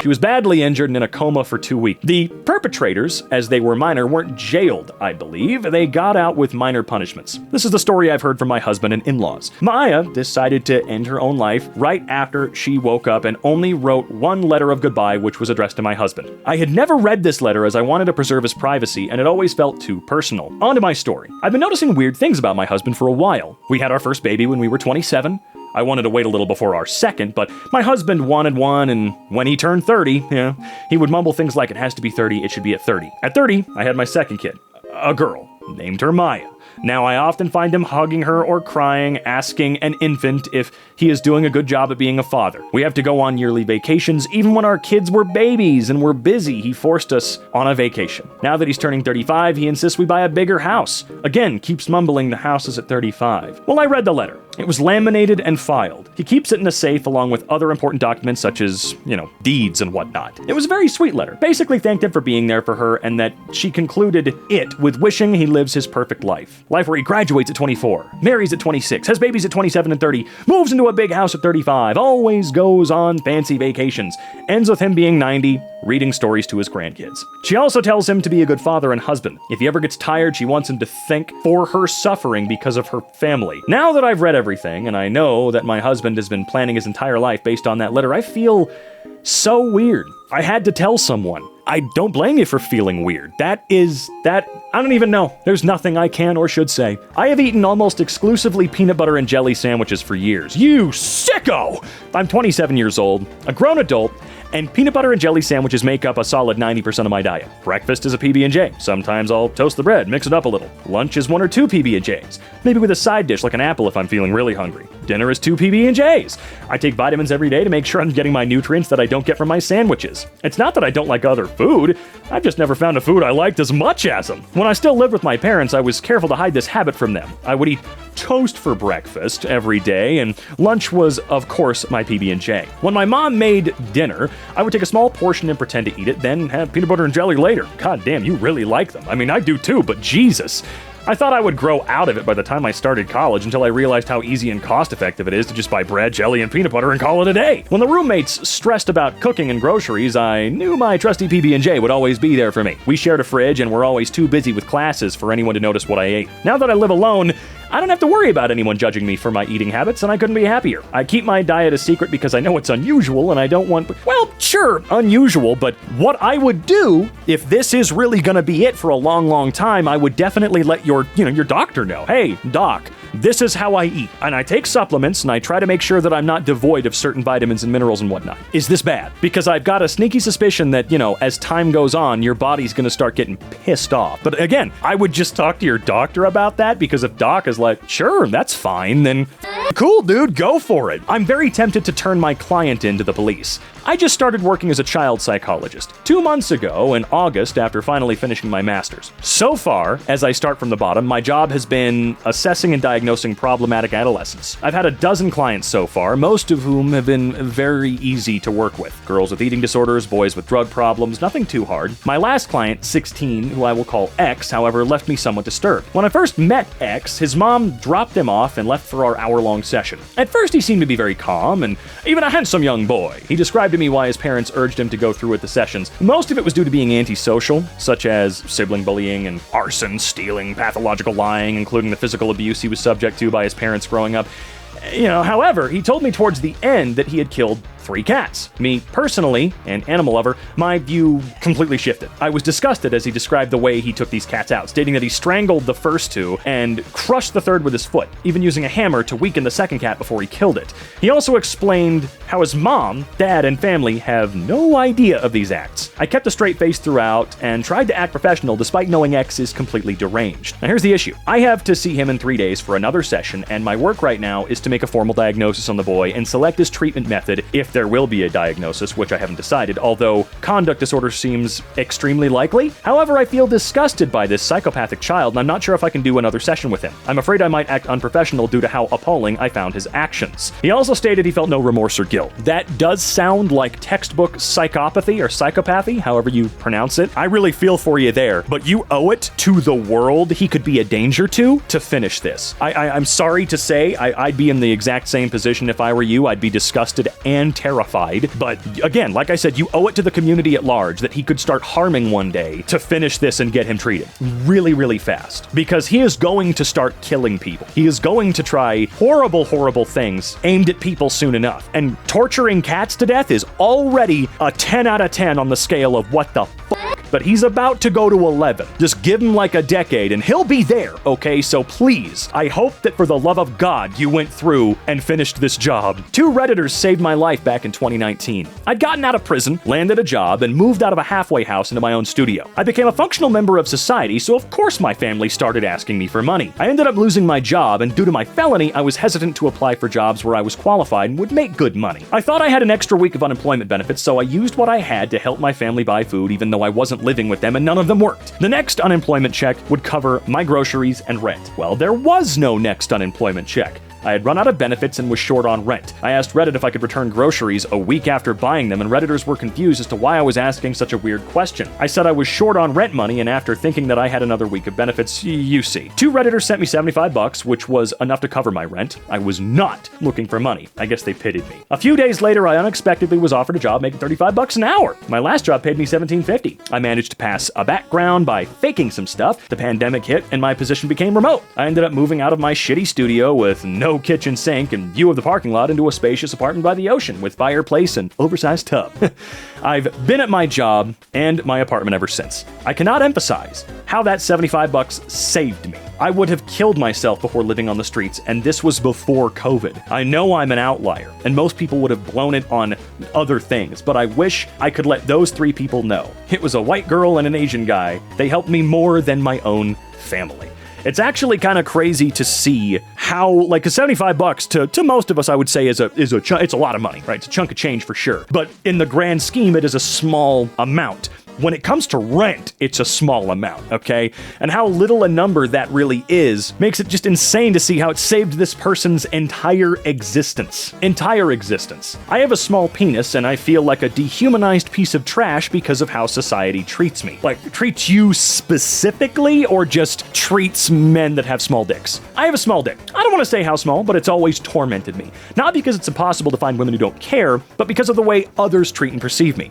She was badly injured and in a coma for 2 weeks. The perpetrators, as they were minor, weren't jailed, I believe. They got out with minor punishments. This is the story I've heard from my husband and in-laws. Maya decided to end her own life right after she woke up and only wrote one letter of goodbye, which was addressed to my husband. I had never read this letter as I wanted to preserve his privacy, and it always felt too personal. On to my story. I've been noticing weird things about my husband for a while. We had our first baby when we were 27. I wanted to wait a little before our second, but my husband wanted one, and when he turned 30, he would mumble things like, it has to be 30, it should be at 30. At 30, I had my second kid, a girl, named her Maya. Now I often find him hugging her or crying, asking an infant if he is doing a good job at being a father. We have to go on yearly vacations. Even when our kids were babies and were busy, he forced us on a vacation. Now that he's turning 35, he insists we buy a bigger house. Again, keeps mumbling the house is at 35. Well, I read the letter. It was laminated and filed. He keeps it in a safe along with other important documents such as, deeds and whatnot. It was a very sweet letter. Basically thanked him for being there for her and that she concluded it with wishing he lives his perfect life. Life where he graduates at 24, marries at 26, has babies at 27 and 30, moves into a big house at 35, always goes on fancy vacations, ends with him being 90, reading stories to his grandkids. She also tells him to be a good father and husband. If he ever gets tired, she wants him to thank for her suffering because of her family. Now that I've read everything, and I know that my husband has been planning his entire life based on that letter, I feel so weird. I had to tell someone. I don't blame you for feeling weird. I don't even know. There's nothing I can or should say. I have eaten almost exclusively peanut butter and jelly sandwiches for years. You sicko! I'm 27 years old, a grown adult, and peanut butter and jelly sandwiches make up a solid 90% of my diet. Breakfast is a PB&J. Sometimes I'll toast the bread, mix it up a little. Lunch is 1 or 2 PB&Js, maybe with a side dish like an apple if I'm feeling really hungry. Dinner is 2 PB&Js. I take vitamins every day to make sure I'm getting my nutrients that I don't get from my sandwiches. It's not that I don't like other food. I've just never found a food I liked as much as them. When I still lived with my parents, I was careful to hide this habit from them. I would eat toast for breakfast every day, and lunch was, of course, my PB&J. When my mom made dinner, I would take a small portion and pretend to eat it, then have peanut butter and jelly later. God damn, you really like them. I mean, I do too, but Jesus. I thought I would grow out of it by the time I started college until I realized how easy and cost-effective it is to just buy bread, jelly, and peanut butter and call it a day. When the roommates stressed about cooking and groceries, I knew my trusty PB&J would always be there for me. We shared a fridge and were always too busy with classes for anyone to notice what I ate. Now that I live alone, I don't have to worry about anyone judging me for my eating habits, and I couldn't be happier. I keep my diet a secret because I know it's unusual and I don't want... Well, sure, unusual, but what I would do, if this is really gonna be it for a long, long time, I would definitely let your doctor know. Hey, doc, this is how I eat. And I take supplements and I try to make sure that I'm not devoid of certain vitamins and minerals and whatnot. Is this bad? Because I've got a sneaky suspicion that, as time goes on, your body's gonna start getting pissed off. But again, I would just talk to your doctor about that, because if doc is like, sure, that's fine, then Cool, dude, go for it. I'm very tempted to turn my client into the police. I just started working as a child psychologist 2 months ago in August after finally finishing my master's. So far, as I start from the bottom, my job has been assessing and diagnosing problematic adolescents. I've had a dozen clients so far, most of whom have been very easy to work with. Girls with eating disorders, boys with drug problems, nothing too hard. My last client, 16, who I will call X, however, left me somewhat disturbed. When I first met X, his mom dropped him off and left for our hour-long session. At first, he seemed to be very calm and even a handsome young boy. He described to me why his parents urged him to go through with the sessions. Most of it was due to being antisocial, such as sibling bullying and arson, stealing, pathological lying, including the physical abuse he was subject to by his parents growing up. However, he told me towards the end that he had killed 3 cats. Me, personally, an animal lover, my view completely shifted. I was disgusted as he described the way he took these cats out, stating that he strangled the first 2 and crushed the third with his foot, even using a hammer to weaken the second cat before he killed it. He also explained how his mom, dad, and family have no idea of these acts. I kept a straight face throughout and tried to act professional despite knowing X is completely deranged. Now here's the issue. I have to see him in 3 days for another session, and my work right now is to make a formal diagnosis on the boy and select his treatment method if there will be a diagnosis, which I haven't decided, although conduct disorder seems extremely likely. However, I feel disgusted by this psychopathic child, and I'm not sure if I can do another session with him. I'm afraid I might act unprofessional due to how appalling I found his actions. He also stated he felt no remorse or guilt. That does sound like textbook psychopathy or psychopathy, however you pronounce it. I really feel for you there, but you owe it to the world he could be a danger to finish this. I'm sorry to say, I'd be in the exact same position if I were you. I'd be disgusted and terrified. But again, like I said, you owe it to the community at large that he could start harming one day to finish this and get him treated really, really fast. Because he is going to start killing people. He is going to try horrible, horrible things aimed at people soon enough. And torturing cats to death is already a 10 out of 10 on the scale of what the fuck. But he's about to go to 11. Just give him like a decade and he'll be there, okay? So please, I hope that for the love of God, you went through and finished this job. 2 Redditors saved my life back in 2019. I'd gotten out of prison, landed a job, and moved out of a halfway house into my own studio. I became a functional member of society, so of course my family started asking me for money. I ended up losing my job, and due to my felony, I was hesitant to apply for jobs where I was qualified and would make good money. I thought I had an extra week of unemployment benefits, so I used what I had to help my family buy food, even though I wasn't living with them and none of them worked. The next unemployment check would cover my groceries and rent. Well, there was no next unemployment check. I had run out of benefits and was short on rent. I asked Reddit if I could return groceries a week after buying them, and Redditors were confused as to why I was asking such a weird question. I said I was short on rent money, and after thinking that I had another week of benefits, you see. 2 Redditors sent me $75, which was enough to cover my rent. I was not looking for money. I guess they pitied me. A few days later, I unexpectedly was offered a job making $35 an hour. My last job paid me $17.50. I managed to pass a background by faking some stuff. The pandemic hit, and my position became remote. I ended up moving out of my shitty studio with no kitchen sink and view of the parking lot into a spacious apartment by the ocean with fireplace and oversized tub. I've been at my job and my apartment ever since. I cannot emphasize how that $75 saved me. I would have killed myself before living on the streets, and this was before COVID. I know I'm an outlier, and most people would have blown it on other things, but I wish I could let those 3 people know. It was a white girl and an Asian guy. They helped me more than my own family. It's actually kind of crazy to see how, like, $75 to most of us, I would say, it's a lot of money, right? It's a chunk of change for sure. But in the grand scheme, it is a small amount. When it comes to rent, it's a small amount, okay? And how little a number that really is makes it just insane to see how it saved this person's entire existence. I have a small penis, and I feel like a dehumanized piece of trash because of how society treats me. Like, treats you specifically, or just treats men that have small dicks? I have a small dick. I don't want to say how small, but it's always tormented me. Not because it's impossible to find women who don't care, but because of the way others treat and perceive me.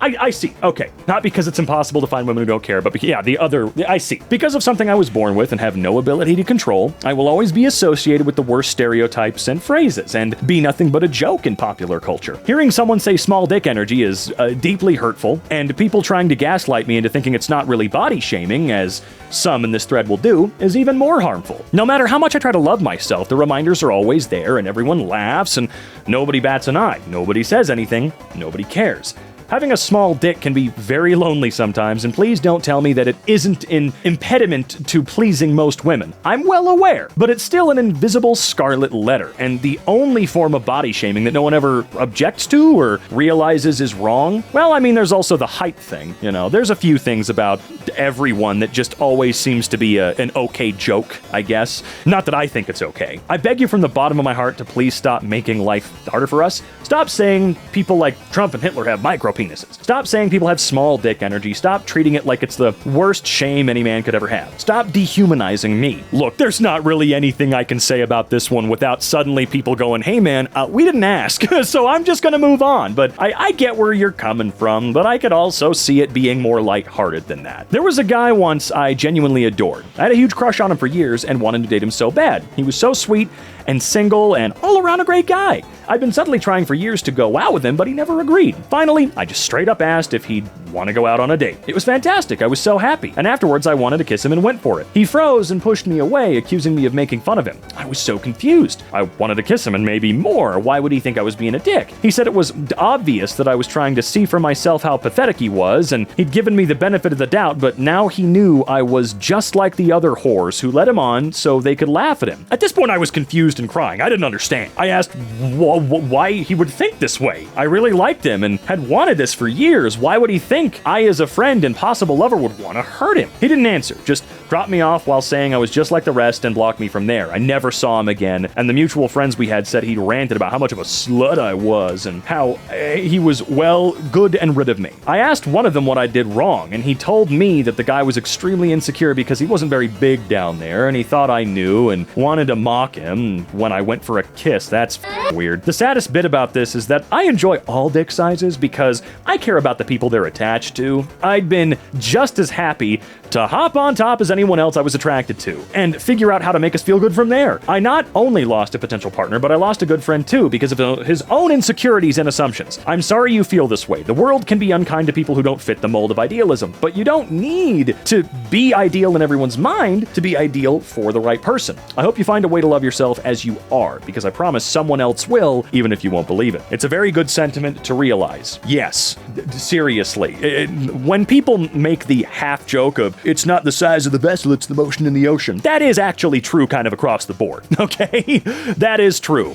I see. Okay. Not because it's impossible to find women who don't care, but I see. Because of something I was born with and have no ability to control, I will always be associated with the worst stereotypes and phrases, and be nothing but a joke in popular culture. Hearing someone say small dick energy is deeply hurtful, and people trying to gaslight me into thinking it's not really body shaming, as some in this thread will do, is even more harmful. No matter how much I try to love myself, the reminders are always there, and everyone laughs, and nobody bats an eye. Nobody says anything. Nobody cares. Having a small dick can be very lonely sometimes, and please don't tell me that it isn't an impediment to pleasing most women. I'm well aware, but it's still an invisible scarlet letter, and the only form of body shaming that no one ever objects to or realizes is wrong. Well, I mean, there's also the height thing, you know. There's a few things about everyone that just always seems to be an okay joke, I guess. Not that I think it's okay. I beg you from the bottom of my heart to please stop making life harder for us. Stop saying people like Trump and Hitler have micro penises. Stop saying people have small dick energy. Stop treating it like it's the worst shame any man could ever have. Stop dehumanizing me. Look, there's not really anything I can say about this one without suddenly people going, hey man, we didn't ask, so I'm just gonna move on. But I get where you're coming from, but I could also see it being more lighthearted than that. There was a guy once I genuinely adored. I had a huge crush on him for years and wanted to date him so bad. He was so sweet and single and all around a great guy. I'd been subtly trying for years to go out with him, but he never agreed. Finally, I just straight up asked if he'd want to go out on a date. It was fantastic. I was so happy. And afterwards, I wanted to kiss him and went for it. He froze and pushed me away, accusing me of making fun of him. I was so confused. I wanted to kiss him and maybe more. Why would he think I was being a dick? He said it was obvious that I was trying to see for myself how pathetic he was, and he'd given me the benefit of the doubt, but now he knew I was just like the other whores who led him on so they could laugh at him. At this point, I was confused and crying. I didn't understand. I asked why he would think this way. I really liked him and had wanted this for years. Why would he think I, as a friend and possible lover, would want to hurt him? He didn't answer, just dropped me off while saying I was just like the rest and blocked me from there. I never saw him again, and the mutual friends we had said he'd ranted about how much of a slut I was and how he was, well, good and rid of me. I asked one of them what I did wrong, and he told me that the guy was extremely insecure because he wasn't very big down there, and he thought I knew and wanted to mock him when I went for a kiss. That's weird. The saddest bit about this is that I enjoy all dick sizes because I care about the people they're attached to. I'd been just as happy to hop on top as anyone else I was attracted to, and figure out how to make us feel good from there. I not only lost a potential partner, but I lost a good friend too because of his own insecurities and assumptions. I'm sorry you feel this way. The world can be unkind to people who don't fit the mold of idealism, but you don't need to be ideal in everyone's mind to be ideal for the right person. I hope you find a way to love yourself as you are, because I promise someone else will, even if you won't believe it. It's a very good sentiment to realize. Yes, seriously. When people make the half joke of, it's not the size of the vessel, it's the motion in the ocean, that is actually true kind of across the board, okay? That is true.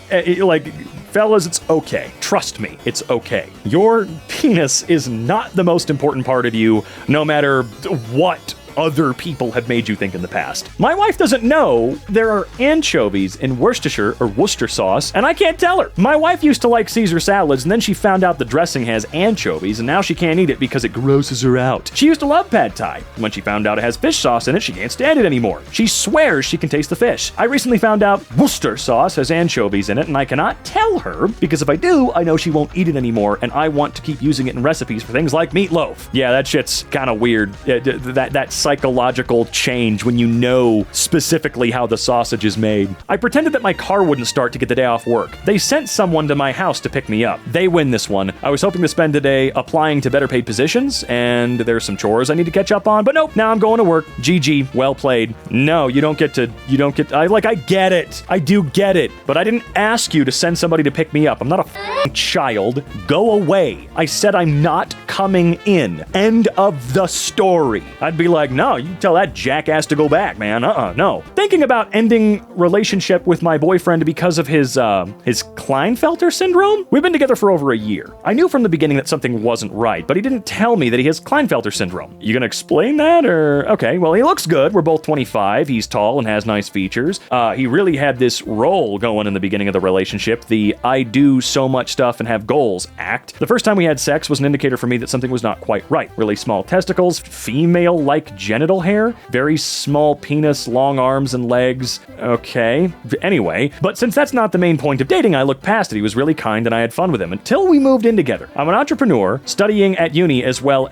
Fellas, it's okay. Trust me, it's okay. Your penis is not the most important part of you, no matter what other people have made you think in the past. My wife doesn't know there are anchovies in Worcestershire or Worcester sauce, and I can't tell her. My wife used to like Caesar salads, and then she found out the dressing has anchovies, and now she can't eat it because it grosses her out. She used to love pad thai. When she found out it has fish sauce in it, she can't stand it anymore. She swears she can taste the fish. I recently found out Worcester sauce has anchovies in it, and I cannot tell her, because if I do, I know she won't eat it anymore, and I want to keep using it in recipes for things like meatloaf. Yeah, that shit's kind of weird. That psychological change when you know specifically how the sausage is made. I pretended that my car wouldn't start to get the day off work. They sent someone to my house to pick me up. They win this one. I was hoping to spend today applying to better paid positions, and there's some chores I need to catch up on, but nope, now I'm going to work. GG, well played. No, I get it. I do get it, but I didn't ask you to send somebody to pick me up. I'm not a f***ing child. Go away. I said I'm not coming in. End of the story. I'd be like, no, you tell that jackass to go back, man. No. Thinking about ending relationship with my boyfriend because of his Klinefelter syndrome? We've been together for over a year. I knew from the beginning that something wasn't right, but he didn't tell me that he has Klinefelter syndrome. You gonna explain that, or? Okay, well, he looks good. We're both 25. He's tall and has nice features. He really had this role going in the beginning of the relationship, the I do so much stuff and have goals act. The first time we had sex was an indicator for me that something was not quite right. Really small testicles, female-like genital hair, very small penis, long arms and legs. Okay. Anyway, but since that's not the main point of dating, I looked past it. He was really kind and I had fun with him until we moved in together. I'm an entrepreneur studying at uni as well.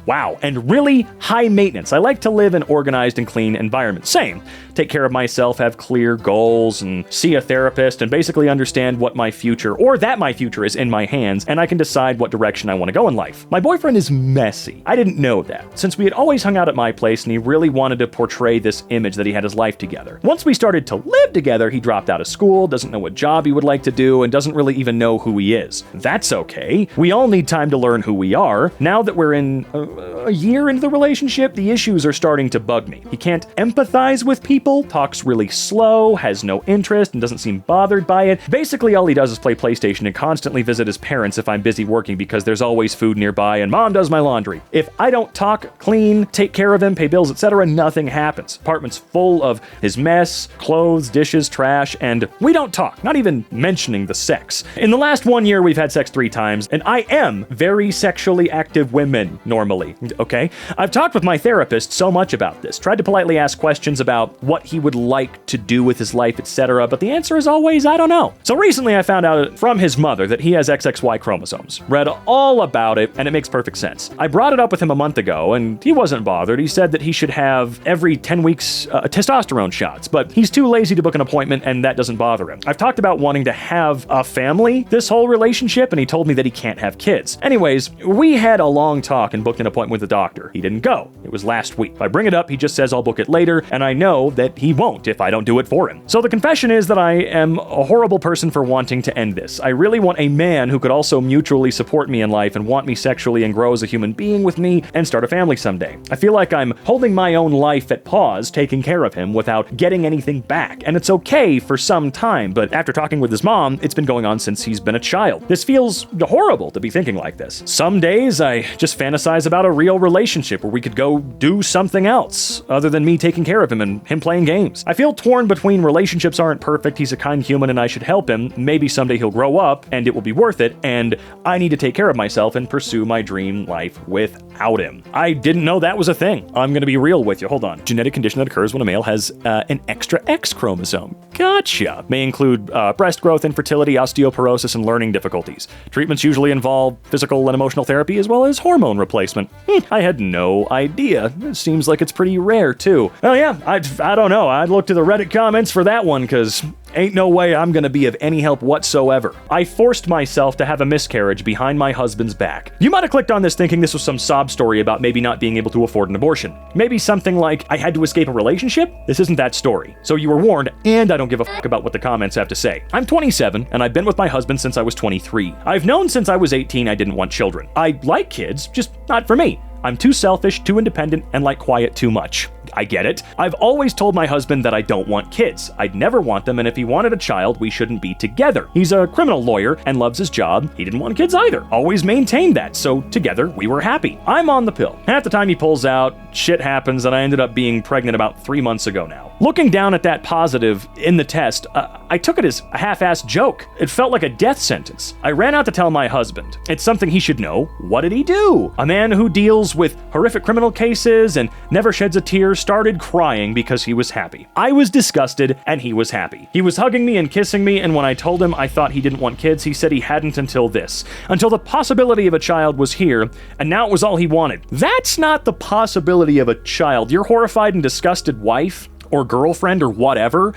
Wow. And really high maintenance. I like to live in organized and clean environments. Same. Take care of myself, have clear goals, and see a therapist, and basically understand what my future, or that my future is in my hands, and I can decide what direction direction I want to go in life. My boyfriend is messy. I didn't know that, since we had always hung out at my place and he really wanted to portray this image that he had his life together. Once we started to live together, he dropped out of school, doesn't know what job he would like to do, and doesn't really even know who he is. That's okay. We all need time to learn who we are. Now that we're in a year into the relationship, the issues are starting to bug me. He can't empathize with people, talks really slow, has no interest, and doesn't seem bothered by it. Basically, all he does is play PlayStation and constantly visit his parents if I'm busy working because there's always food nearby and mom does my laundry. If I don't talk, clean, take care of him, pay bills, etc., nothing happens. Apartment's full of his mess, clothes, dishes, trash, and we don't talk, not even mentioning the sex. In the last 1 year, we've had sex 3 times, and I am very sexually active women normally, okay? I've talked with my therapist so much about this, tried to politely ask questions about what he would like to do with his life, etc., but the answer is always, I don't know. So recently I found out from his mother that he has XXY chromosomes. Read all about it, and it makes perfect sense. I brought it up with him a month ago, and he wasn't bothered. He said that he should have every 10 weeks testosterone shots, but he's too lazy to book an appointment, and that doesn't bother him. I've talked about wanting to have a family this whole relationship, and he told me that he can't have kids. Anyways, we had a long talk and booked an appointment with the doctor. He didn't go. It was last week. If I bring it up, he just says I'll book it later, and I know that he won't if I don't do it for him. So the confession is that I am a horrible person for wanting to end this. I really want a man who could also mutually support me in life and want me sexually and grow as a human being with me and start a family someday. I feel like I'm holding my own life at pause, taking care of him without getting anything back, and it's okay for some time, but after talking with his mom, it's been going on since he's been a child. This feels horrible to be thinking like this. Some days I just fantasize about a real relationship where we could go do something else other than me taking care of him and him playing games. I feel torn between relationships aren't perfect, he's a kind human and I should help him, maybe someday he'll grow up and it will be worth it, and I need to take care of myself and pursue my dream life without him. I didn't know that was a thing. I'm gonna be real with you. Hold on. Genetic condition that occurs when a male has an extra X chromosome. Gotcha. May include breast growth, infertility, osteoporosis, and learning difficulties. Treatments usually involve physical and emotional therapy as well as hormone replacement. I had no idea. It seems like it's pretty rare too. Oh yeah, I don't know. I'd look to the Reddit comments for that one because ain't no way I'm gonna be of any help whatsoever. I forced myself to have a miscarriage behind my husband's back. You might have clicked on this thinking this was some sob story about maybe not being able to afford an abortion. Maybe something like, I had to escape a relationship? This isn't that story. So you were warned, and I don't give a fuck about what the comments have to say. I'm 27, and I've been with my husband since I was 23. I've known since I was 18 I didn't want children. I like kids, just not for me. I'm too selfish, too independent, and like quiet too much. I get it. I've always told my husband that I don't want kids. I'd never want them, and if he wanted a child, we shouldn't be together. He's a criminal lawyer and loves his job. He didn't want kids either. Always maintained that, so together we were happy. I'm on the pill. Half the time he pulls out, shit happens, and I ended up being pregnant about 3 months ago now. Looking down at that positive in the test, I took it as a half-assed joke. It felt like a death sentence. I ran out to tell my husband. It's something he should know. What did he do? A man who deals with horrific criminal cases and never sheds a tear started crying because he was happy. I was disgusted and he was happy. He was hugging me and kissing me, and when I told him I thought he didn't want kids, he said he hadn't until the possibility of a child was here, and now it was all he wanted. That's not the possibility of a child. Your horrified and disgusted wife or girlfriend or whatever,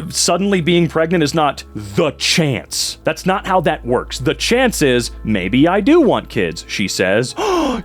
suddenly being pregnant is not the chance. That's not how that works. The chance is, maybe I do want kids, she says.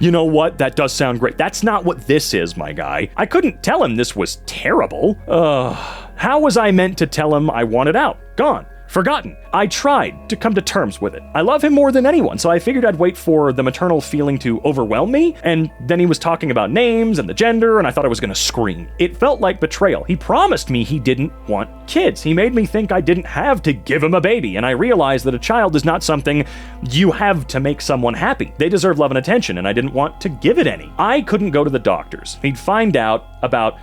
You know what? That does sound great. That's not what this is, my guy. I couldn't tell him this was terrible. How was I meant to tell him I wanted out? Gone. Forgotten. I tried to come to terms with it. I love him more than anyone, so I figured I'd wait for the maternal feeling to overwhelm me, and then he was talking about names and the gender, and I thought I was gonna scream. It felt like betrayal. He promised me he didn't want kids. He made me think I didn't have to give him a baby, and I realized that a child is not something you have to make someone happy. They deserve love and attention, and I didn't want to give it any. I couldn't go to the doctors. He'd find out about,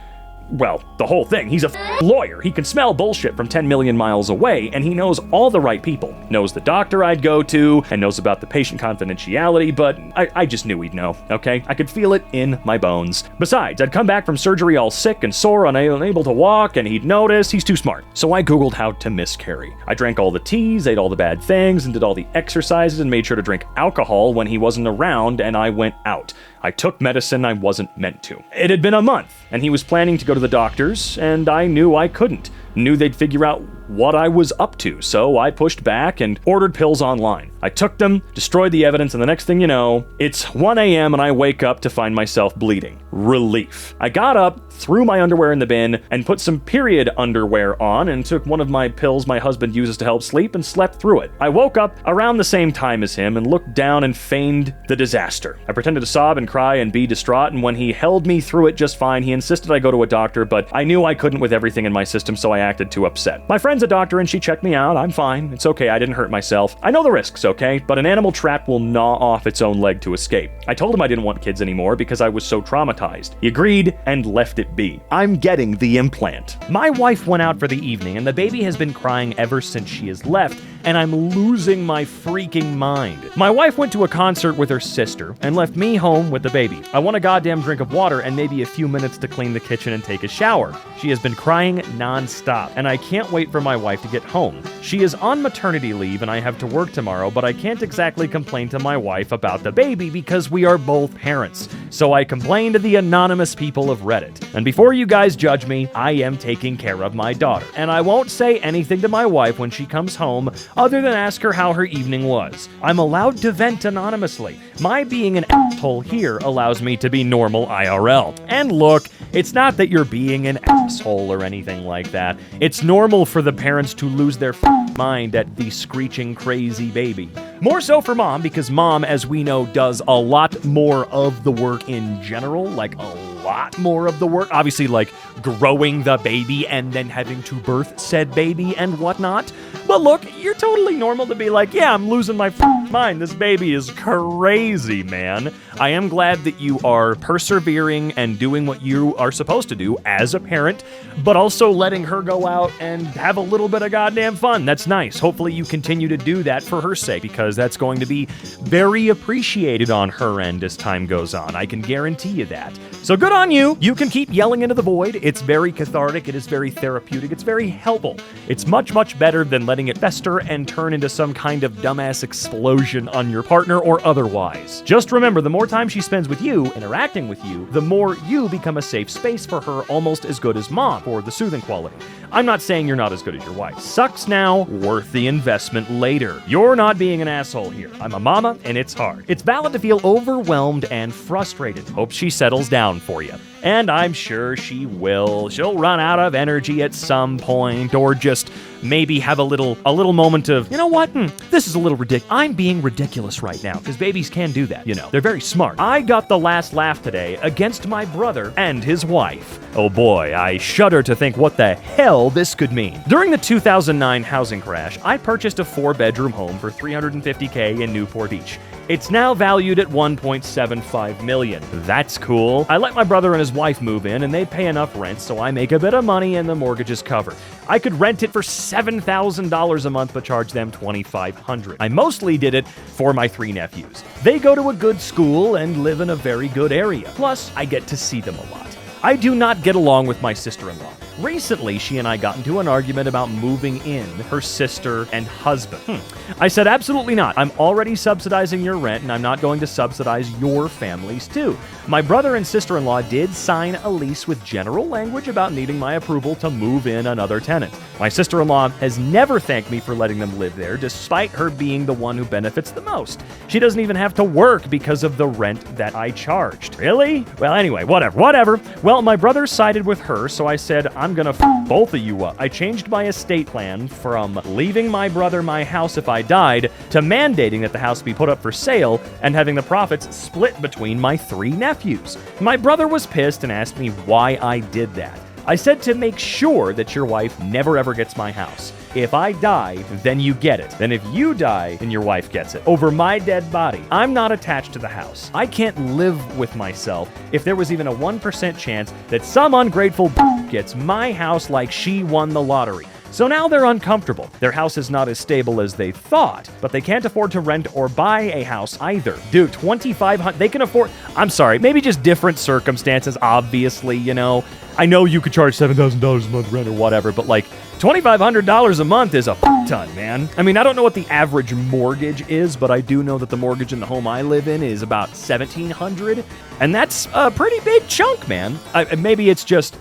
well, the whole thing. He's a lawyer. He can smell bullshit from 10 million miles away, and he knows all the right people. Knows the doctor I'd go to, and knows about the patient confidentiality, but I just knew he'd know, okay? I could feel it in my bones. Besides, I'd come back from surgery all sick and sore, unable to walk, and he'd notice. He's too smart. So I Googled how to miscarry. I drank all the teas, ate all the bad things, and did all the exercises, and made sure to drink alcohol when he wasn't around, and I went out. I took medicine I wasn't meant to. It had been a month, and he was planning to go to the doctors, and I knew I couldn't. knew they'd figure out what I was up to, so I pushed back and ordered pills online. I took them, destroyed the evidence, and the next thing you know, it's 1 a.m. and I wake up to find myself bleeding. Relief. I got up, threw my underwear in the bin, and put some period underwear on and took one of my pills my husband uses to help sleep and slept through it. I woke up around the same time as him and looked down and feigned the disaster. I pretended to sob and cry and be distraught, and when he held me through it just fine, he insisted I go to a doctor, but I knew I couldn't with everything in my system, so I acted too upset. My friend's a doctor and she checked me out. I'm fine. It's okay. I didn't hurt myself. I know the risks, okay? But an animal trapped will gnaw off its own leg to escape. I told him I didn't want kids anymore because I was so traumatized. He agreed and left it be. I'm getting the implant. My wife went out for the evening and the baby has been crying ever since she has left, and I'm losing my freaking mind. My wife went to a concert with her sister and left me home with the baby. I want a goddamn drink of water and maybe a few minutes to clean the kitchen and take a shower. She has been crying nonstop, and I can't wait for my wife to get home. She is on maternity leave and I have to work tomorrow, but I can't exactly complain to my wife about the baby because we are both parents. So I complain to the anonymous people of Reddit. And before you guys judge me, I am taking care of my daughter. And I won't say anything to my wife when she comes home other than ask her how her evening was. I'm allowed to vent anonymously. My being an asshole here allows me to be normal IRL. And look, it's not that you're being an asshole or anything like that. It's normal for the parents to lose their mind at the screeching crazy baby. More so for mom, because mom, as we know, does a lot more of the work in general, like a lot more of the work, obviously like growing the baby and then having to birth said baby and whatnot. But look, you're totally normal to be like, yeah, I'm losing my mind. This baby is crazy, man. I am glad that you are persevering and doing what you are supposed to do as a parent, but also letting her go out and have a little bit of goddamn fun. That's nice. Hopefully you continue to do that for her sake, because that's going to be very appreciated on her end as time goes on. I can guarantee you that. So good on you. You can keep yelling into the void. It's very cathartic. It is very therapeutic. It's very helpful. It's much, much better than letting it fester and turn into some kind of dumbass explosion on your partner or otherwise. Just remember, the more time she spends with you, interacting with you, the more you become a safe space for her, almost as good as mom for the soothing quality. I'm not saying you're not as good as your wife. Sucks now, worth the investment later. You're not being an asshole here. I'm a mama, and it's hard. It's valid to feel overwhelmed and frustrated. Hope she settles down for you. And I'm sure she will. She'll run out of energy at some point, or just maybe have a little moment of, you know what? This is a little ridiculous. I'm being ridiculous right now, because babies can do that, you know. They're very smart. I got the last laugh today against my brother and his wife. Oh boy, I shudder to think what the hell this could mean. During the 2009 housing crash, I purchased a 4-bedroom home for $350K in Newport Beach. It's now valued at $1.75 million. That's cool. I let my brother and his wife move in, and they pay enough rent, so I make a bit of money and the mortgage is covered. I could rent it for $7,000 a month, but charge them $2,500. I mostly did it for my 3 nephews. They go to a good school and live in a very good area. Plus, I get to see them a lot. I do not get along with my sister-in-law. Recently, she and I got into an argument about moving in her sister and husband. I said, absolutely not. I'm already subsidizing your rent, and I'm not going to subsidize your families too. My brother and sister-in-law did sign a lease with general language about needing my approval to move in another tenant. My sister-in-law has never thanked me for letting them live there, despite her being the one who benefits the most. She doesn't even have to work because of the rent that I charged. Really? Well, anyway, whatever. Well, my brother sided with her, so I said, I'm gonna both of you up. I changed my estate plan from leaving my brother my house if I died to mandating that the house be put up for sale and having the profits split between my 3 nephews. My brother was pissed and asked me why I did that. I said to make sure that your wife never ever gets my house. If I die, then you get it. Then if you die, then your wife gets it. Over my dead body. I'm not attached to the house. I can't live with myself if there was even a 1% chance that some ungrateful gets my house like she won the lottery. So now they're uncomfortable. Their house is not as stable as they thought, but they can't afford to rent or buy a house either. Dude, $2,500, they can afford, I'm sorry, maybe just different circumstances, obviously, you know. I know you could charge $7,000 a month rent or whatever, but like $2,500 a month is a ton, man. I mean, I don't know what the average mortgage is, but I do know that the mortgage in the home I live in is about $1,700, and that's a pretty big chunk, man. Maybe it's just,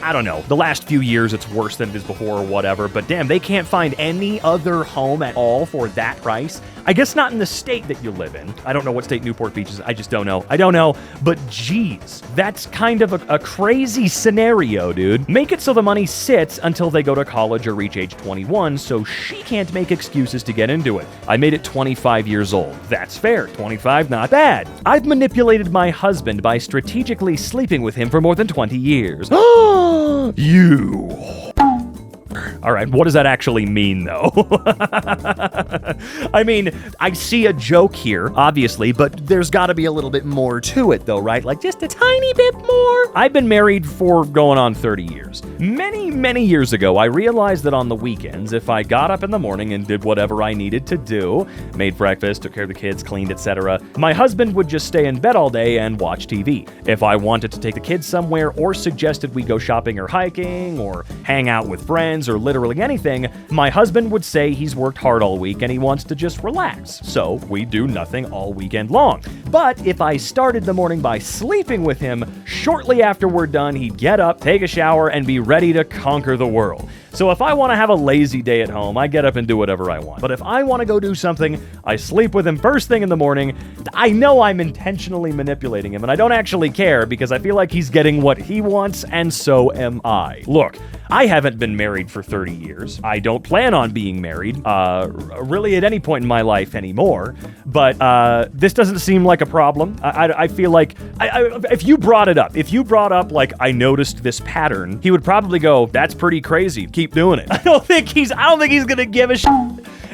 I don't know, the last few years it's worse than it is before or whatever, but damn, they can't find any other home at all for that price. I guess not in the state that you live in. I don't know what state Newport Beach is. I just don't know. I don't know. But geez, that's kind of a crazy scenario, dude. Make it so the money sits until they go to college or reach age 21, so she can't make excuses to get into it. I made it 25 years old. That's fair. 25, not bad. I've manipulated my husband by strategically sleeping with him for more than 20 years. You. All right, what does that actually mean, though? I mean, I see a joke here, obviously, but there's got to be a little bit more to it, though, right? Like, just a tiny bit more? I've been married for going on 30 years. Many years ago, I realized that on the weekends, if I got up in the morning and did whatever I needed to do, made breakfast, took care of the kids, cleaned, etc., my husband would just stay in bed all day and watch TV. If I wanted to take the kids somewhere or suggested we go shopping or hiking or hang out with friends or literally anything, my husband would say he's worked hard all week and he wants to just relax. So we do nothing all weekend long. But if I started the morning by sleeping with him, shortly after we're done, he'd get up, take a shower, and be ready to conquer the world. So if I want to have a lazy day at home, I get up and do whatever I want. But if I want to go do something, I sleep with him first thing in the morning. I know I'm intentionally manipulating him, and I don't actually care because I feel like he's getting what he wants, and so am I. Look, I haven't been married for 30 years. I don't plan on being married, really at any point in my life anymore. But this doesn't seem like a problem. I feel like if you brought up like I noticed this pattern, he would probably go, "That's pretty crazy. Keep doing it." I don't think he's gonna give a shit.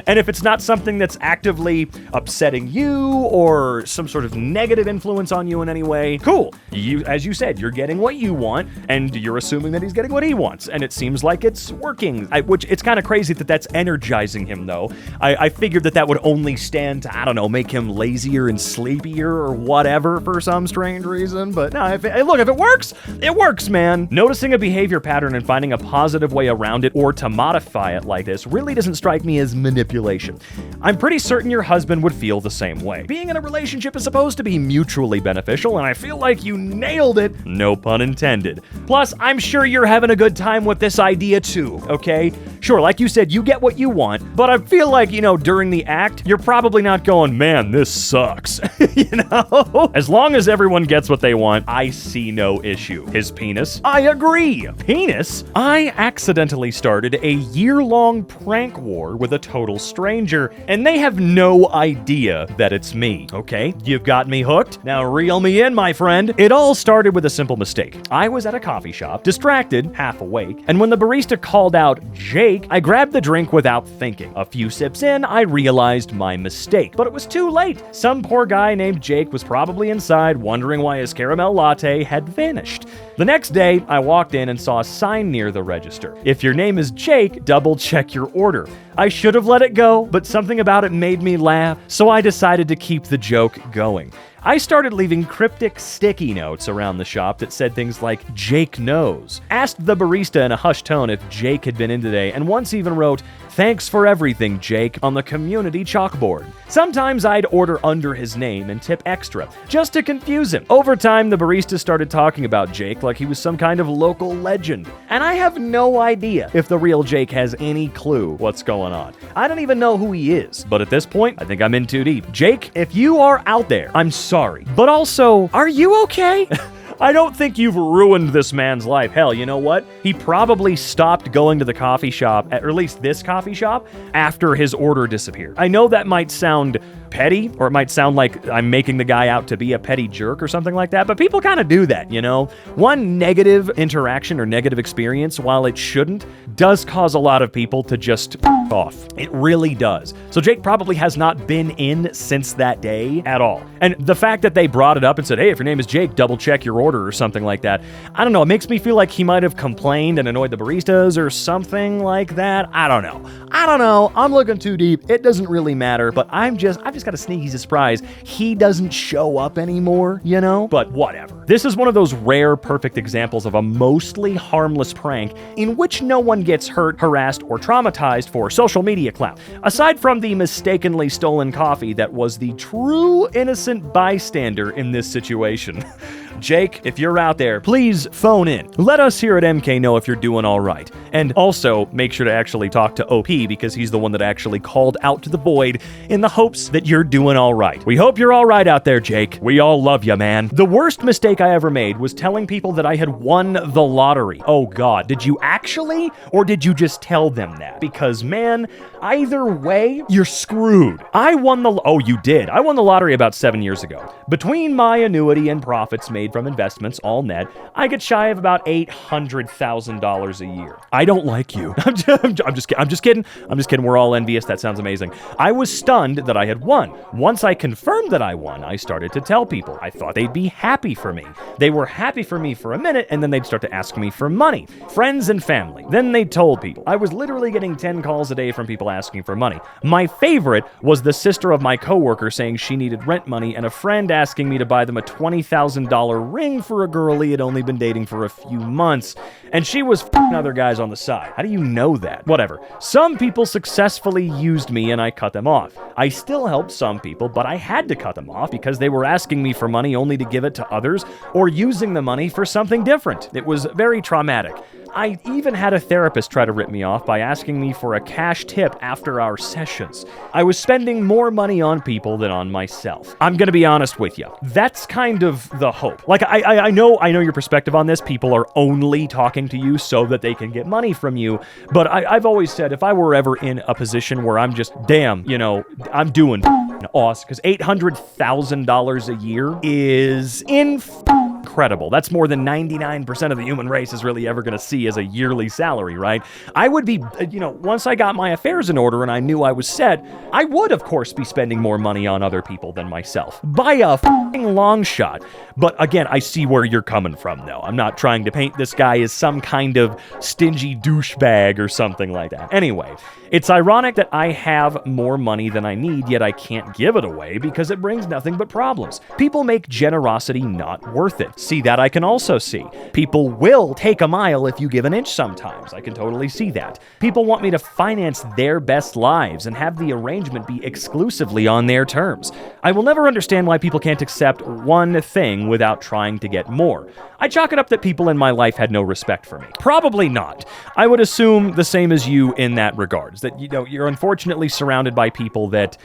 And if it's not something that's actively upsetting you or some sort of negative influence on you in any way, cool. You, as you said, you're getting what you want, and you're assuming that he's getting what he wants, and it seems like it's working. Which it's kind of crazy that that's energizing him, though. I figured that would only stand to, I don't know, make him lazier and sleepier or whatever for some strange reason. But no, if it works, it works, man. Noticing a behavior pattern and finding a positive way around it or to modify it like this really doesn't strike me as manipulation. I'm pretty certain your husband would feel the same way. Being in a relationship is supposed to be mutually beneficial, and I feel like you nailed it, no pun intended. Plus, I'm sure you're having a good time with this idea too, okay? Sure, like you said, you get what you want, but I feel like, during the act, you're probably not going, "Man, this sucks." As long as everyone gets what they want, I see no issue. His penis? I agree. Penis? I accidentally started a year-long prank war with a total stranger, and they have no idea that it's me, okay? You've got me hooked. Now reel me in, my friend. It all started with a simple mistake. I was at a coffee shop, distracted, half awake, and when the barista called out Jake, I grabbed the drink without thinking. A few sips in, I realized my mistake, but it was too late. Some poor guy named Jake was probably inside wondering why his caramel latte had vanished. The next day, I walked in and saw a sign near the register. If your name is Jake, double check your order. I should have let it go, but something about it made me laugh, so I decided to keep the joke going. I started leaving cryptic sticky notes around the shop that said things like, "Jake knows." Asked the barista in a hushed tone if Jake had been in today, and once even wrote, "Thanks for everything, Jake," on the community chalkboard. Sometimes I'd order under his name and tip extra, just to confuse him. Over time, the barista started talking about Jake like he was some kind of local legend. And I have no idea if the real Jake has any clue what's going on. I don't even know who he is. But at this point, I think I'm in too deep. Jake, if you are out there, I'm sorry. But also, are you okay? I don't think you've ruined this man's life. Hell, you know what? He probably stopped going to the coffee shop, or at least this coffee shop, after his order disappeared. I know that might sound petty, or it might sound like I'm making the guy out to be a petty jerk or something like that, but people kind of do that, One negative interaction or negative experience, while it shouldn't, does cause a lot of people to just off. It really does. So Jake probably has not been in since that day at all. And the fact that they brought it up and said, hey, if your name is Jake, double check your order or something like that, I don't know, it makes me feel like he might have complained and annoyed the baristas or something like that. I don't know. I'm looking too deep. It doesn't really matter, but I've just got a sneaky surprise. He doesn't show up anymore, you know? But whatever. This is one of those rare, perfect examples of a mostly harmless prank in which no one gets hurt, harassed, or traumatized for social media clout. Aside from the mistakenly stolen coffee that was the true innocent bystander in this situation. Jake, if you're out there, please phone in. Let us here at EmKay know if you're doing all right. And also, make sure to actually talk to OP because he's the one that actually called out to the void in the hopes that you're doing all right. We hope you're all right out there, Jake. We all love you, man. The worst mistake I ever made was telling people that I had won the lottery. Oh God, did you actually? Or did you just tell them that? Because man, either way, you're screwed. Oh, you did. I won the lottery about 7 years ago. Between my annuity and profits made from investments, all net, I get shy of about $800,000 a year. I don't like you. I'm just kidding. We're all envious. That sounds amazing. I was stunned that I had won. Once I confirmed that I won, I started to tell people. I thought they'd be happy for me. They were happy for me for a minute, and then they'd start to ask me for money. Friends and family. Then they told people. I was literally getting 10 calls a day from people asking for money. My favorite was the sister of my coworker saying she needed rent money and a friend asking me to buy them a $20,000 ring for a girl he had only been dating for a few months, and she was f***ing other guys on the side. How do you know that? Whatever. Some people successfully used me and I cut them off. I still helped some people, but I had to cut them off because they were asking me for money only to give it to others or using the money for something different. It was very traumatic. I even had a therapist try to rip me off by asking me for a cash tip after our sessions. I was spending more money on people than on myself. I'm gonna be honest with you. That's kind of the hope. Like, I know your perspective on this. People are only talking to you so that they can get money from you. But I've always said if I were ever in a position where I'm just, damn, I'm doing awesome, because $800,000 a year is incredible. That's more than 99% of the human race is really ever going to see as a yearly salary, right? I would be, once I got my affairs in order and I knew I was set, I would, of course, be spending more money on other people than myself. By a long shot. But again, I see where you're coming from, though. I'm not trying to paint this guy as some kind of stingy douchebag or something like that. Anyway, it's ironic that I have more money than I need, yet I can't give it away because it brings nothing but problems. People make generosity not worth it. See, that I can also see. People will take a mile if you give an inch sometimes. I can totally see that. People want me to finance their best lives and have the arrangement be exclusively on their terms. I will never understand why people can't accept one thing without trying to get more. I chalk it up that people in my life had no respect for me. Probably not. I would assume the same as you in that regards, that you're unfortunately surrounded by people that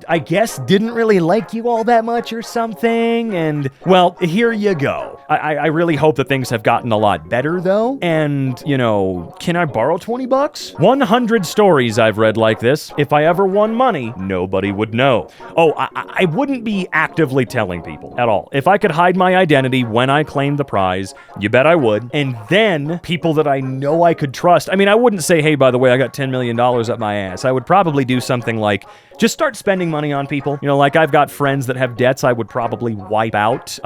I guess didn't really like you all that much or something, and well, here you go. I really hope that things have gotten a lot better though, and can I borrow $20? 100 stories I've read like this. If I ever won money, nobody would know. Oh, I wouldn't be actively telling people at all. If I could hide my identity when I claimed the prize, you bet I would. And then people that I know I could trust. I mean, I wouldn't say, hey, by the way, I got $10 million up my ass. I would probably do something like just start spending money on people. Like I've got friends that have debts I would probably wipe out.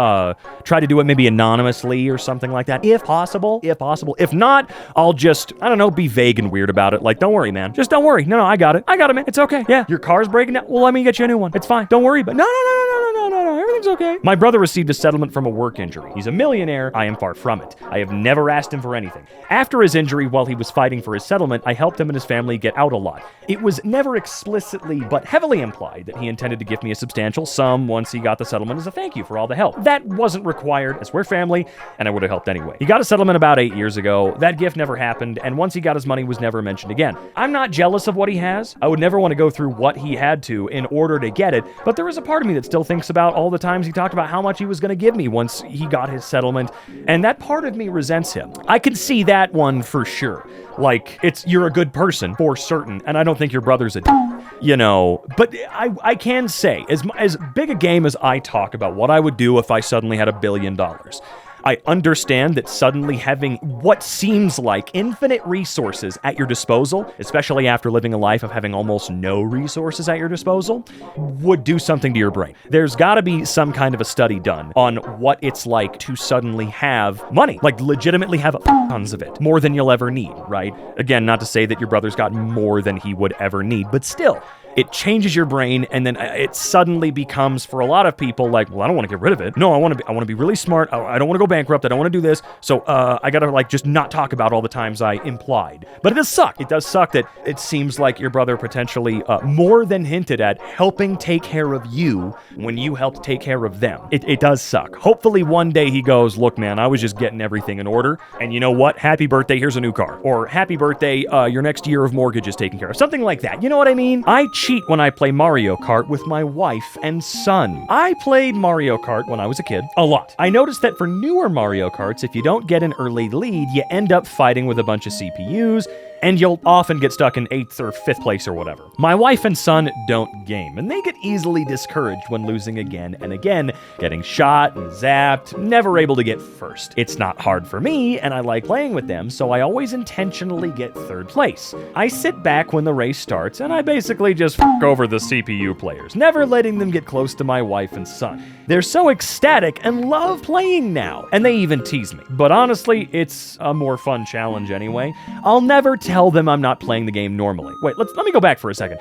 Try to do it maybe anonymously or something like that. If possible. If not, I'll just, be vague and weird about it. Like, don't worry, man. Just don't worry. No, I got it, man. It's okay. Yeah, your car's breaking down. Well, let me get you a new one. It's fine. Don't worry. But no. Everything's okay. My brother received a settlement from a work injury. He's a millionaire. I am far from it. I have never asked him for anything. After his injury, while he was fighting for his settlement, I helped him and his family get out a lot. It was never explicitly, but heavily implied that he intended to give me a substantial sum once he got the settlement as a thank you for all the help. That wasn't required, as we're family, and I would have helped anyway. He got a settlement about 8 years ago. That gift never happened, and once he got his money, was never mentioned again. I'm not jealous of what he has. I would never want to go through what he had to in order to get it, but there is a part of me that still thinks about all the times he talked about how much he was going to give me once he got his settlement, and that part of me resents him. I can see that one for sure. Like, you're a good person, for certain, and I don't think your brother's a but I can say, as big a game as I talk about what I would do if I suddenly had $1 billion, I understand that suddenly having what seems like infinite resources at your disposal, especially after living a life of having almost no resources at your disposal, would do something to your brain. There's gotta be some kind of a study done on what it's like to suddenly have money, like legitimately have tons of it, more than you'll ever need, right? Again, not to say that your brother's got more than he would ever need, but still, it changes your brain, and then it suddenly becomes, for a lot of people, like, well, I don't want to get rid of it. No, I want to be really smart. I don't want to go bankrupt. I don't want to do this. So I gotta like just not talk about all the times I implied. But it does suck. It does suck that it seems like your brother potentially more than hinted at helping take care of you when you helped take care of them. It does suck. Hopefully one day he goes, look, man, I was just getting everything in order, and you know what? Happy birthday. Here's a new car. Or happy birthday. Your next year of mortgage is taken care of. Something like that. You know what I mean? I cheat when I play Mario Kart with my wife and son. I played Mario Kart when I was a kid, a lot. I noticed that for newer Mario Karts, if you don't get an early lead, you end up fighting with a bunch of CPUs, and you'll often get stuck in 8th or 5th place or whatever. My wife and son don't game, and they get easily discouraged when losing again and again, getting shot and zapped, never able to get first. It's not hard for me, and I like playing with them, so I always intentionally get 3rd place. I sit back when the race starts, and I basically just f*** over the CPU players, never letting them get close to my wife and son. They're so ecstatic and love playing now, and they even tease me. But honestly, it's a more fun challenge anyway. I'll never tell them I'm not playing the game normally. Wait, let me go back for a second.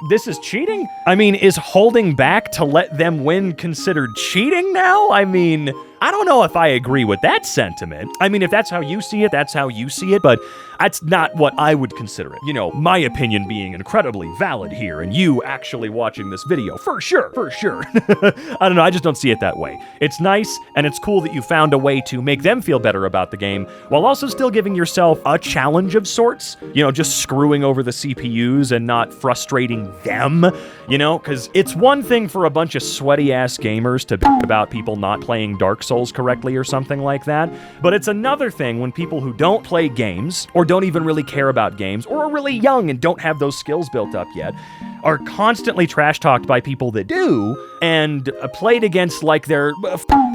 This is cheating? I mean, is holding back to let them win considered cheating now? I mean, I don't know if I agree with that sentiment. I mean, if that's how you see it, that's how you see it, but that's not what I would consider it. You know, my opinion being incredibly valid here, and you actually watching this video, for sure. I don't know, I just don't see it that way. It's nice, and it's cool that you found a way to make them feel better about the game, while also still giving yourself a challenge of sorts. You know, just screwing over the CPUs and not frustrating them, you know? Because it's one thing for a bunch of sweaty-ass gamers to bitch about people not playing Dark Souls correctly or something like that, but it's another thing when people who don't play games, or don't even really care about games, or are really young and don't have those skills built up yet, are constantly trash-talked by people that do, and played against like they're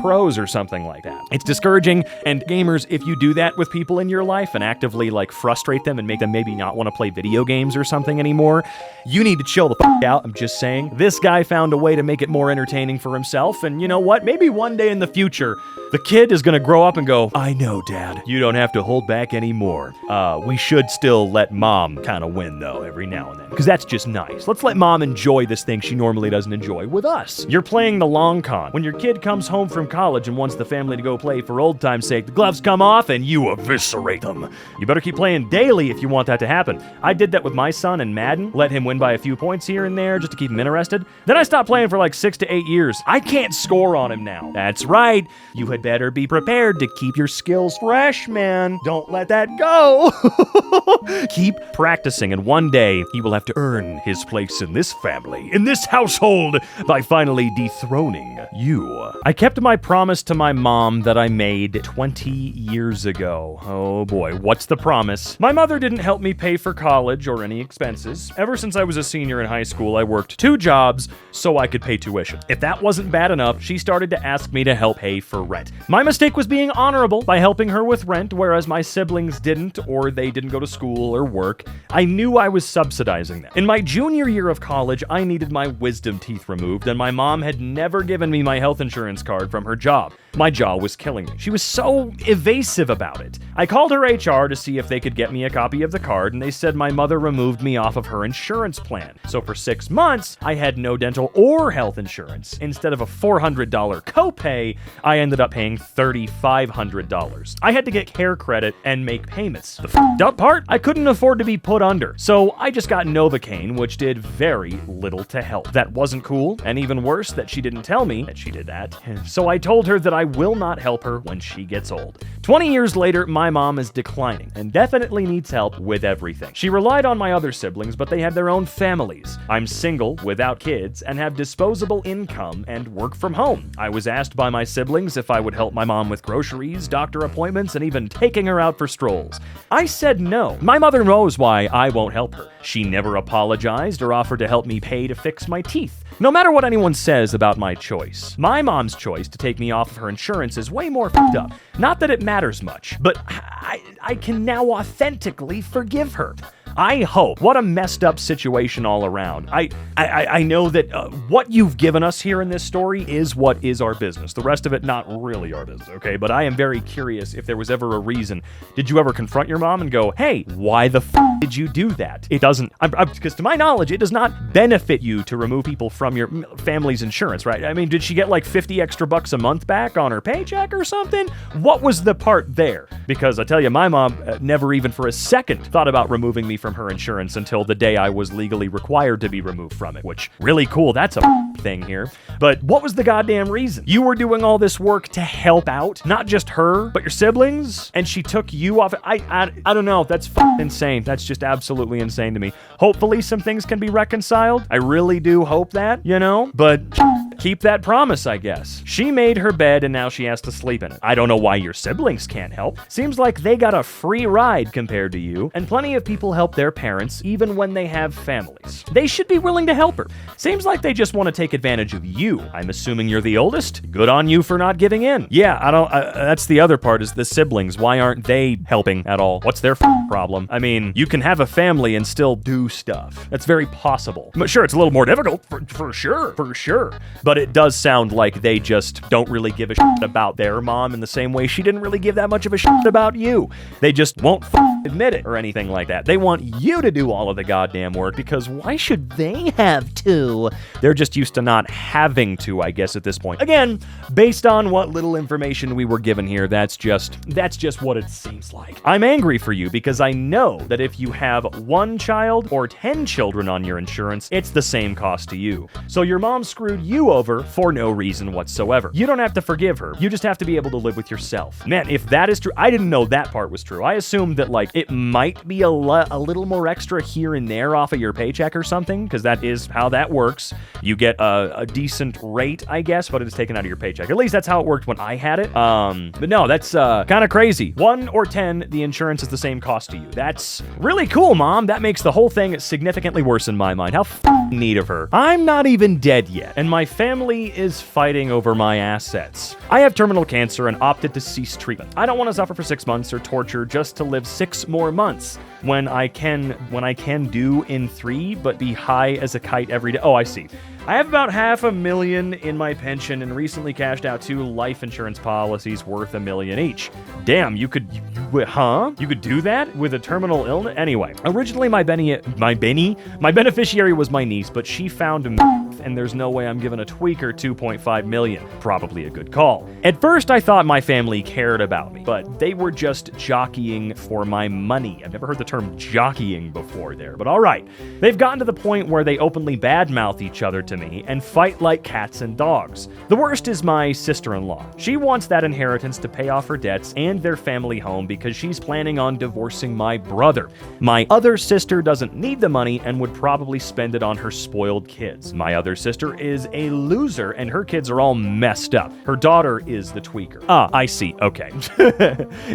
pros or something like that. It's discouraging, and gamers, if you do that with people in your life and actively like frustrate them and make them maybe not want to play video games or something anymore, you need to chill the out. I'm just saying. This guy found a way to make it more entertaining for himself, and you know what? Maybe one day in the future, the kid is gonna grow up and go, I know, Dad, you don't have to hold back anymore. We should still let Mom kind of win, though, every now and then, because that's just nice. Let's let Mom enjoy this thing she normally doesn't enjoy with us. You're playing the long con. When your kid comes home from college and wants the family to go play for old time's sake, the gloves come off and you eviscerate them. You better keep playing daily if you want that to happen. I did that with my son in Madden, let him win by a few points here and there just to keep him interested. Then I stopped playing for like 6 to 8 years. I can't score on him now. That's right. You had better be prepared to keep your skills fresh, man. Don't let that go. Keep practicing, and one day he will have to earn his place in this family, in this household, by finally dethroning you. I kept my promise to my mom that I made 20 years ago. Oh boy, what's the promise? My mother didn't help me pay for college or any expenses. Ever since I was a senior in high school, I worked 2 jobs so I could pay tuition. If that wasn't bad enough, she started to ask me to help pay for rent. My mistake was being honorable by helping her with rent, whereas my siblings didn't, or they didn't go to school or work. I knew I was subsidizing them. In my junior year of college, I needed my wisdom teeth removed, and my mom had never given me my health insurance card from her job. My jaw was killing me. She was so evasive about it. I called her HR to see if they could get me a copy of the card, and they said my mother removed me off of her insurance plan. So for 6 months, I had no dental or health insurance. Instead of a $400 copay, I ended up paying $3,500. I had to get care credit and make payments. The f***ed up part? I couldn't afford to be put under. So I just got Novocaine, which did very little to help. That wasn't cool, and even worse, that she didn't tell me that she did that. So I told her that I will not help her when she gets old. 20 years later, my mom is declining and definitely needs help with everything. She relied on my other siblings, but they had their own families. I'm single, without kids, and have disposable income and work from home. I was asked by my siblings if I would help my mom with groceries, doctor appointments, and even taking her out for strolls. I said no. My mother knows why I won't help her. She never apologized or offered to help me pay to fix my teeth. No matter what anyone says about my choice, my mom's choice to take me off of her insurance is way more fucked up. Not that it matters much, but I can now authentically forgive her. I hope. What a messed up situation all around. I know that what you've given us here in this story is what is our business. The rest of it, not really our business, okay? But I am very curious if there was ever a reason. Did you ever confront your mom and go, hey, why the did you do that? It doesn't, because to my knowledge, it does not benefit you to remove people from your family's insurance, right? I mean, did she get like 50 extra bucks a month back on her paycheck or something? What was the part there? Because I tell you, my mom never even for a second thought about removing me from her insurance until the day I was legally required to be removed from it, which really cool. That's a thing here. But what was the goddamn reason? You were doing all this work to help out, not just her, but your siblings, and she took you off. I don't know. That's insane. That's just absolutely insane to me. Hopefully some things can be reconciled. I really do hope that, you know, but keep that promise, I guess. She made her bed and now she has to sleep in it. I don't know why your siblings can't help. Seems like they got a free ride compared to you, and plenty of people help their parents even when they have families. They should be willing to help her. Seems like they just want to take advantage of you. I'm assuming you're the oldest. Good on you for not giving in. Yeah, that's the other part is the siblings. Why aren't they helping at all? What's their problem? I mean, you can have a family and still do stuff. That's very possible. But sure, it's a little more difficult, for sure. But it does sound like they just don't really give a shit about their mom in the same way she didn't really give that much of a shit about you. They just won't admit it or anything like that. They want you to do all of the goddamn work because why should they have to? They're just used to not having to, I guess, at this point. Again, based on what little information we were given here, that's just what it seems like. I'm angry for you because I know that if you have 1 child or 10 children on your insurance, it's the same cost to you. So your mom screwed you over for no reason whatsoever. You don't have to forgive her. You just have to be able to live with yourself. Man, if that is true, I didn't know that part was true. I assumed that like it might be a little more extra here and there off of your paycheck or something, because that is how that works. You get a decent rate, I guess, but it is taken out of your paycheck. At least that's how it worked when I had it. But no, that's kind of crazy. 1 or 10, the insurance is the same cost to you. That's really cool, Mom. That makes the whole thing significantly worse in my mind. How neat of her. I'm not even dead yet, and my family is fighting over my assets. I have terminal cancer and opted to cease treatment. I don't want to suffer for 6 months or torture just to live 6 more months when I can do in 3, but be high as a kite every day. Oh, I see. I have about $500,000 in my pension and recently cashed out 2 life insurance policies worth $1 million each. Damn, you could do that with a terminal illness? Anyway, originally my beneficiary was my niece, but she found a and there's no way I'm giving a tweaker $2.5 million. Probably a good call. At first, I thought my family cared about me, but they were just jockeying for my money. I've never heard the term jockeying before there, but all right. They've gotten to the point where they openly badmouth each other to me and fight like cats and dogs. The worst is my sister-in-law. She wants that inheritance to pay off her debts and their family home because she's planning on divorcing my brother. My other sister doesn't need the money and would probably spend it on her spoiled kids. My other sister is a loser and her kids are all messed up. Her daughter is the tweaker. Ah, I see. Okay.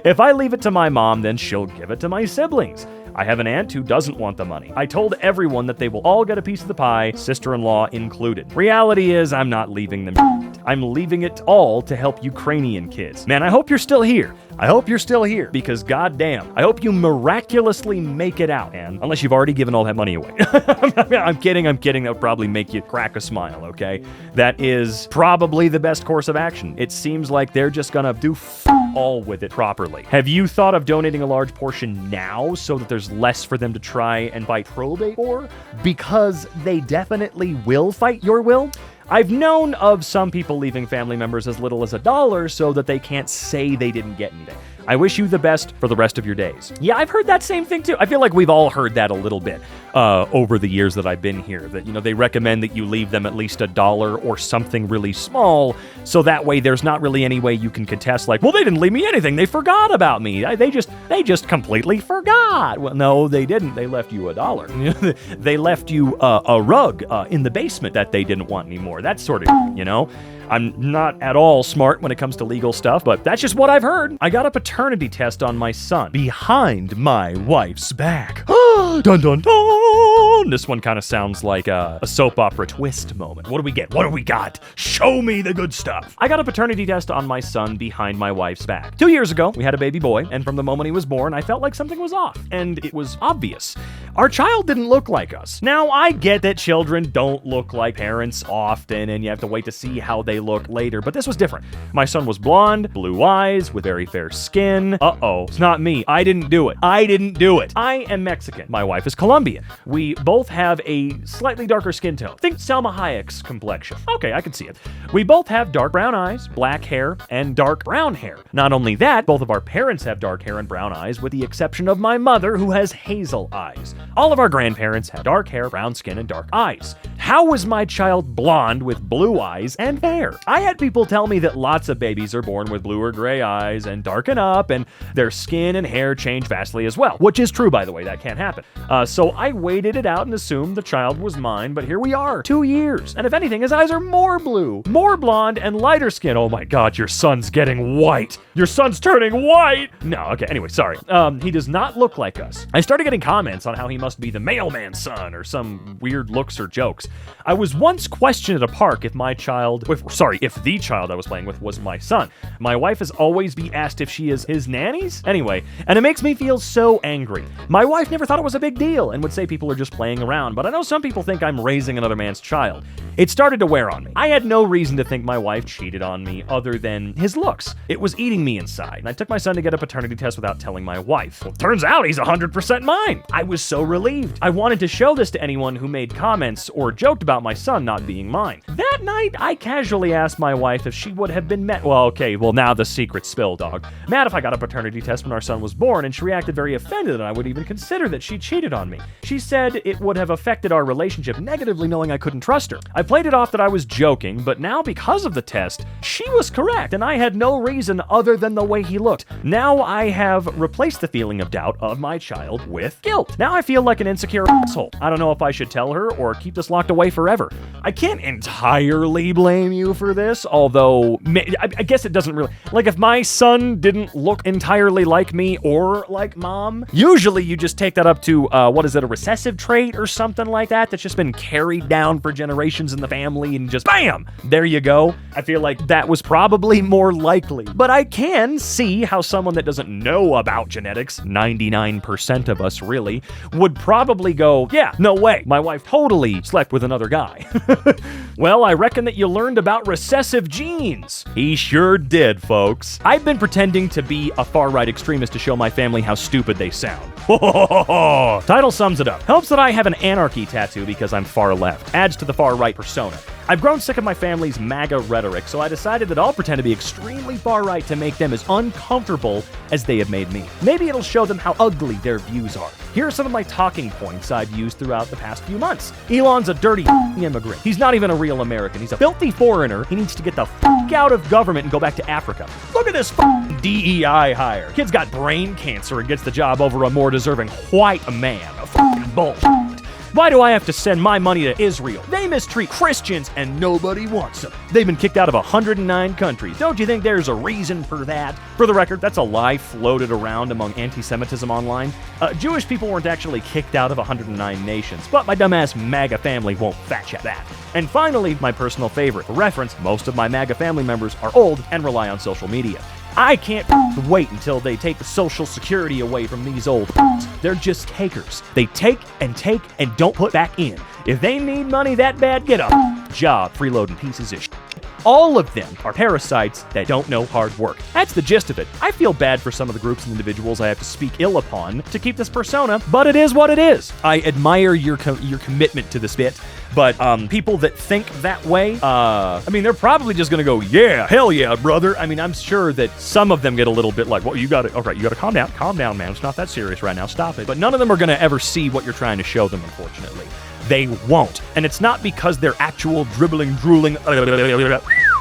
If I leave it to my mom, then she'll give it to my siblings. I have an aunt who doesn't want the money. I told everyone that they will all get a piece of the pie, sister-in-law included. Reality is, I'm not leaving them. I'm leaving it all to help Ukrainian kids. Man, I hope you're still here. I hope you're still here because goddamn, I hope you miraculously make it out. And unless you've already given all that money away. I'm kidding. That would probably make you crack a smile, okay? That is probably the best course of action. It seems like they're just gonna do all with it properly. Have you thought of donating a large portion now so that there's less for them to try and fight probate for? Because they definitely will fight your will. I've known of some people leaving family members as little as $1 so that they can't say they didn't get anything. I wish you the best for the rest of your days. Yeah, I've heard that same thing too. I feel like we've all heard that a little bit over the years that I've been here, that, they recommend that you leave them at least $1 or something really small, so that way there's not really any way you can contest, like, well, they didn't leave me anything. They forgot about me. They just completely forgot. Well, no, they didn't. They left you $1. They left you a rug in the basement that they didn't want anymore. That sort of, I'm not at all smart when it comes to legal stuff, but that's just what I've heard. I got a paternity test on my son behind my wife's back. Dun dun dun! This one kind of sounds like a soap opera twist moment. What do we get? What do we got? Show me the good stuff. I got a paternity test on my son behind my wife's back. 2 years ago, we had a baby boy, and from the moment he was born, I felt like something was off, and it was obvious. Our child didn't look like us. Now, I get that children don't look like parents often, and you have to wait to see how they look later, but this was different. My son was blonde, blue eyes, with very fair skin. Uh-oh, it's not me. I didn't do it. I am Mexican. My wife is Colombian. We both have a slightly darker skin tone. Think Salma Hayek's complexion. Okay, I can see it. We both have dark brown eyes, black hair, and dark brown hair. Not only that, both of our parents have dark hair and brown eyes, with the exception of my mother, who has hazel eyes. All of our grandparents have dark hair, brown skin, and dark eyes. How was my child blonde with blue eyes and hair? I had people tell me that lots of babies are born with blue or gray eyes and darken up, and their skin and hair change vastly as well, which is true, by the way. That can't happen. So I waited it out and assumed the child was mine, but here we are, 2 years. And if anything, his eyes are more blue, more blonde, and lighter skin. Oh my God, your son's getting white. Your son's turning white. No, okay, anyway, sorry. He does not look like us. I started getting comments on how he must be the mailman's son or some weird looks or jokes. I was once questioned at a park if the child I was playing with was my son. My wife has always been asked if she is his nannies. Anyway, and it makes me feel so angry. My wife never thought it was a big deal and would say people are just playing around, but I know some people think I'm raising another man's child. It started to wear on me. I had no reason to think my wife cheated on me other than his looks. It was eating me inside, and I took my son to get a paternity test without telling my wife. Well, turns out he's 100% mine. I was so relieved. I wanted to show this to anyone who made comments or joked about my son not being mine. That night, I casually asked my wife if she would have been now the secret spill, dog. Mad if I got a paternity test when our son was born, and she reacted very offended that I would even consider that she cheated on me. She said it would have affected our relationship negatively, knowing I couldn't trust her. I played it off that I was joking, but now because of the test, she was correct, and I had no reason other than the way he looked. Now I have replaced the feeling of doubt of my child with guilt. Now I feel like an insecure asshole. I don't know if I should tell her or keep this locked away forever. I can't entirely blame you for this, although I guess it doesn't really... Like, if my son didn't look entirely like me or like mom, usually you just take that up to, a recessive trait or something like that that's just been carried down for generations in the family, and just BAM! There you go. I feel like that was probably more likely. But I can see how someone that doesn't know about genetics, 99% of us really, would probably go, yeah, no way, my wife totally slept with another guy. Well, I reckon that you learned about recessive genes. He sure did, folks. I've been pretending to be a far-right extremist to show my family how stupid they sound. Title sums it up. Helps that I have an anarchy tattoo because I'm far left. Adds to the far-right persona. I've grown sick of my family's MAGA rhetoric, so I decided that I'll pretend to be extremely far-right to make them as uncomfortable as they have made me. Maybe it'll show them how ugly their views are. Here are some of my talking points I've used throughout the past few months. Elon's a dirty immigrant. He's not even a real American. He's a filthy foreigner. He needs to get the out of government and go back to Africa. Look at this DEI hire. Kid's got brain cancer and gets the job over a more deserving white man. A bullshit. Why do I have to send my money to Israel? They mistreat Christians and nobody wants them. They've been kicked out of 109 countries. Don't you think there's a reason for that? For the record, that's a lie floated around among anti-Semitism online. Jewish people weren't actually kicked out of 109 nations, but my dumbass MAGA family won't fact-check that. And finally, my personal favorite. For reference, most of my MAGA family members are old and rely on social media. I can't wait until they take the Social Security away from these old They're just takers. They take and don't put back in. If they need money that bad, get a job, freeloading pieces of shit. all of them are parasites that don't know hard work. That's the gist of it. I feel bad for some of the groups and individuals I have to speak ill upon to keep this persona, but it is what it is. I admire your commitment to this bit, but people that think that way, I mean, they're probably just gonna go, yeah, hell yeah, brother. I mean, I'm sure that some of them get a little bit like, well, you gotta calm down, man. It's not that serious right now, stop it. But none of them are gonna ever see what you're trying to show them, unfortunately. They won't. And it's not because they're actual dribbling, drooling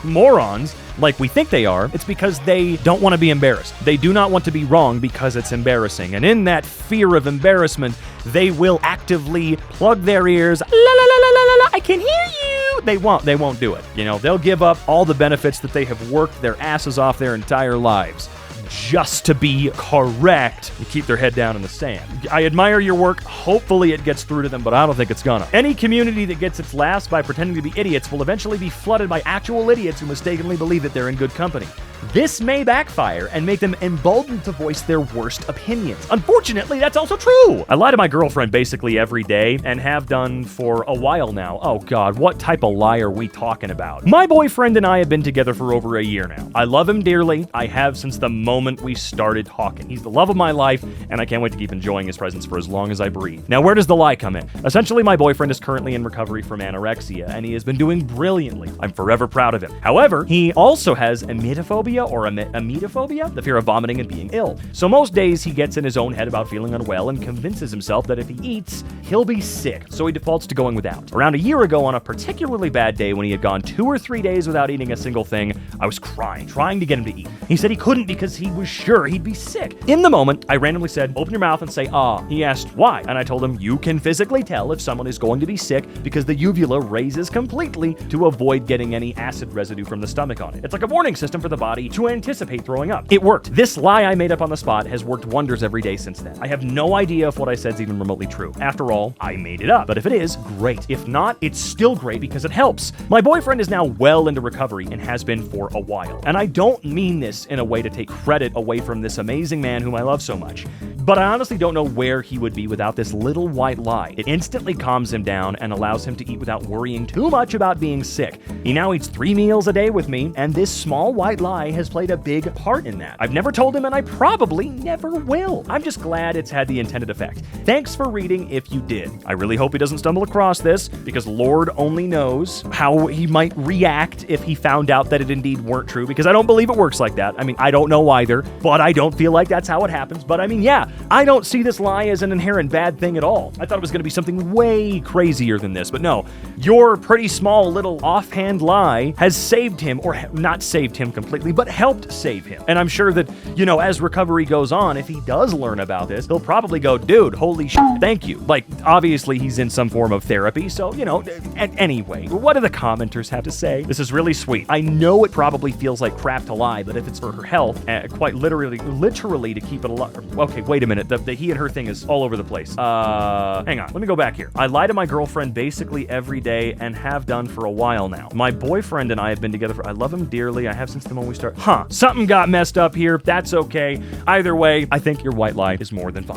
morons like we think they are. It's because they don't want to be embarrassed. They do not want to be wrong because it's embarrassing. And in that fear of embarrassment, they will actively plug their ears. La la la la la la, I can hear you. They won't do it. You know, they'll give up all the benefits that they have worked their asses off their entire lives just to be correct and keep their head down in the sand. I admire your work. Hopefully it gets through to them, but I don't think it's gonna. Any community that gets its laughs by pretending to be idiots will eventually be flooded by actual idiots who mistakenly believe that they're in good company. This may backfire and make them emboldened to voice their worst opinions. Unfortunately, that's also true. I lie to my girlfriend basically every day and have done for a while now. Oh God, what type of lie are we talking about? My boyfriend and I have been together for over a year now. I love him dearly. I have since the moment we started talking. He's the love of my life, and I can't wait to keep enjoying his presence for as long as I breathe. Now, where does the lie come in? Essentially, my boyfriend is currently in recovery from anorexia, and he has been doing brilliantly. I'm forever proud of him. However, he also has emetophobia or emetophobia, the fear of vomiting and being ill. So most days he gets in his own head about feeling unwell and convinces himself that if he eats, he'll be sick. So he defaults to going without. Around a year ago, on a particularly bad day when he had gone 2 or 3 days without eating a single thing, I was crying, trying to get him to eat. He said he couldn't because he was sure he'd be sick. In the moment, I randomly said, open your mouth and say, ah. He asked why, and I told him, you can physically tell if someone is going to be sick because the uvula raises completely to avoid getting any acid residue from the stomach on it. It's like a warning system for the body to anticipate throwing up. It worked. This lie I made up on the spot has worked wonders every day since then. I have no idea if what I said is even remotely true. After all, I made it up. But if it is, great. If not, it's still great because it helps. My boyfriend is now well into recovery and has been for a while. And I don't mean this in a way to take credit away from this amazing man whom I love so much. But I honestly don't know where he would be without this little white lie. It instantly calms him down and allows him to eat without worrying too much about being sick. He now eats 3 meals a day with me, and this small white lie has played a big part in that. I've never told him, and I probably never will. I'm just glad it's had the intended effect. Thanks for reading if you did. I really hope he doesn't stumble across this, because Lord only knows how he might react if he found out that it indeed weren't true, because I don't believe it works like that. I mean, I don't know either, but I don't feel like that's how it happens. But I mean, yeah, I don't see this lie as an inherent bad thing at all. I thought it was going to be something way crazier than this, but no. Your pretty small little offhand lie has saved him, or not saved him completely, but helped save him. And I'm sure that, you know, as recovery goes on, if he does learn about this, he'll probably go, dude, holy shit, thank you. Like, obviously he's in some form of therapy, so, you know, anyway, what do the commenters have to say? This is really sweet. I know it probably feels like crap to lie, but if it's for her health, quite literally to keep it alive. Okay, wait a minute. The he and her thing is all over the place. Hang on. Let me go back here. I lie to my girlfriend basically every day and have done for a while now. My boyfriend and I have been together I love him dearly. I have since the moment we started. Something got messed up here. That's okay. Either way, I think your white lie is more than fine.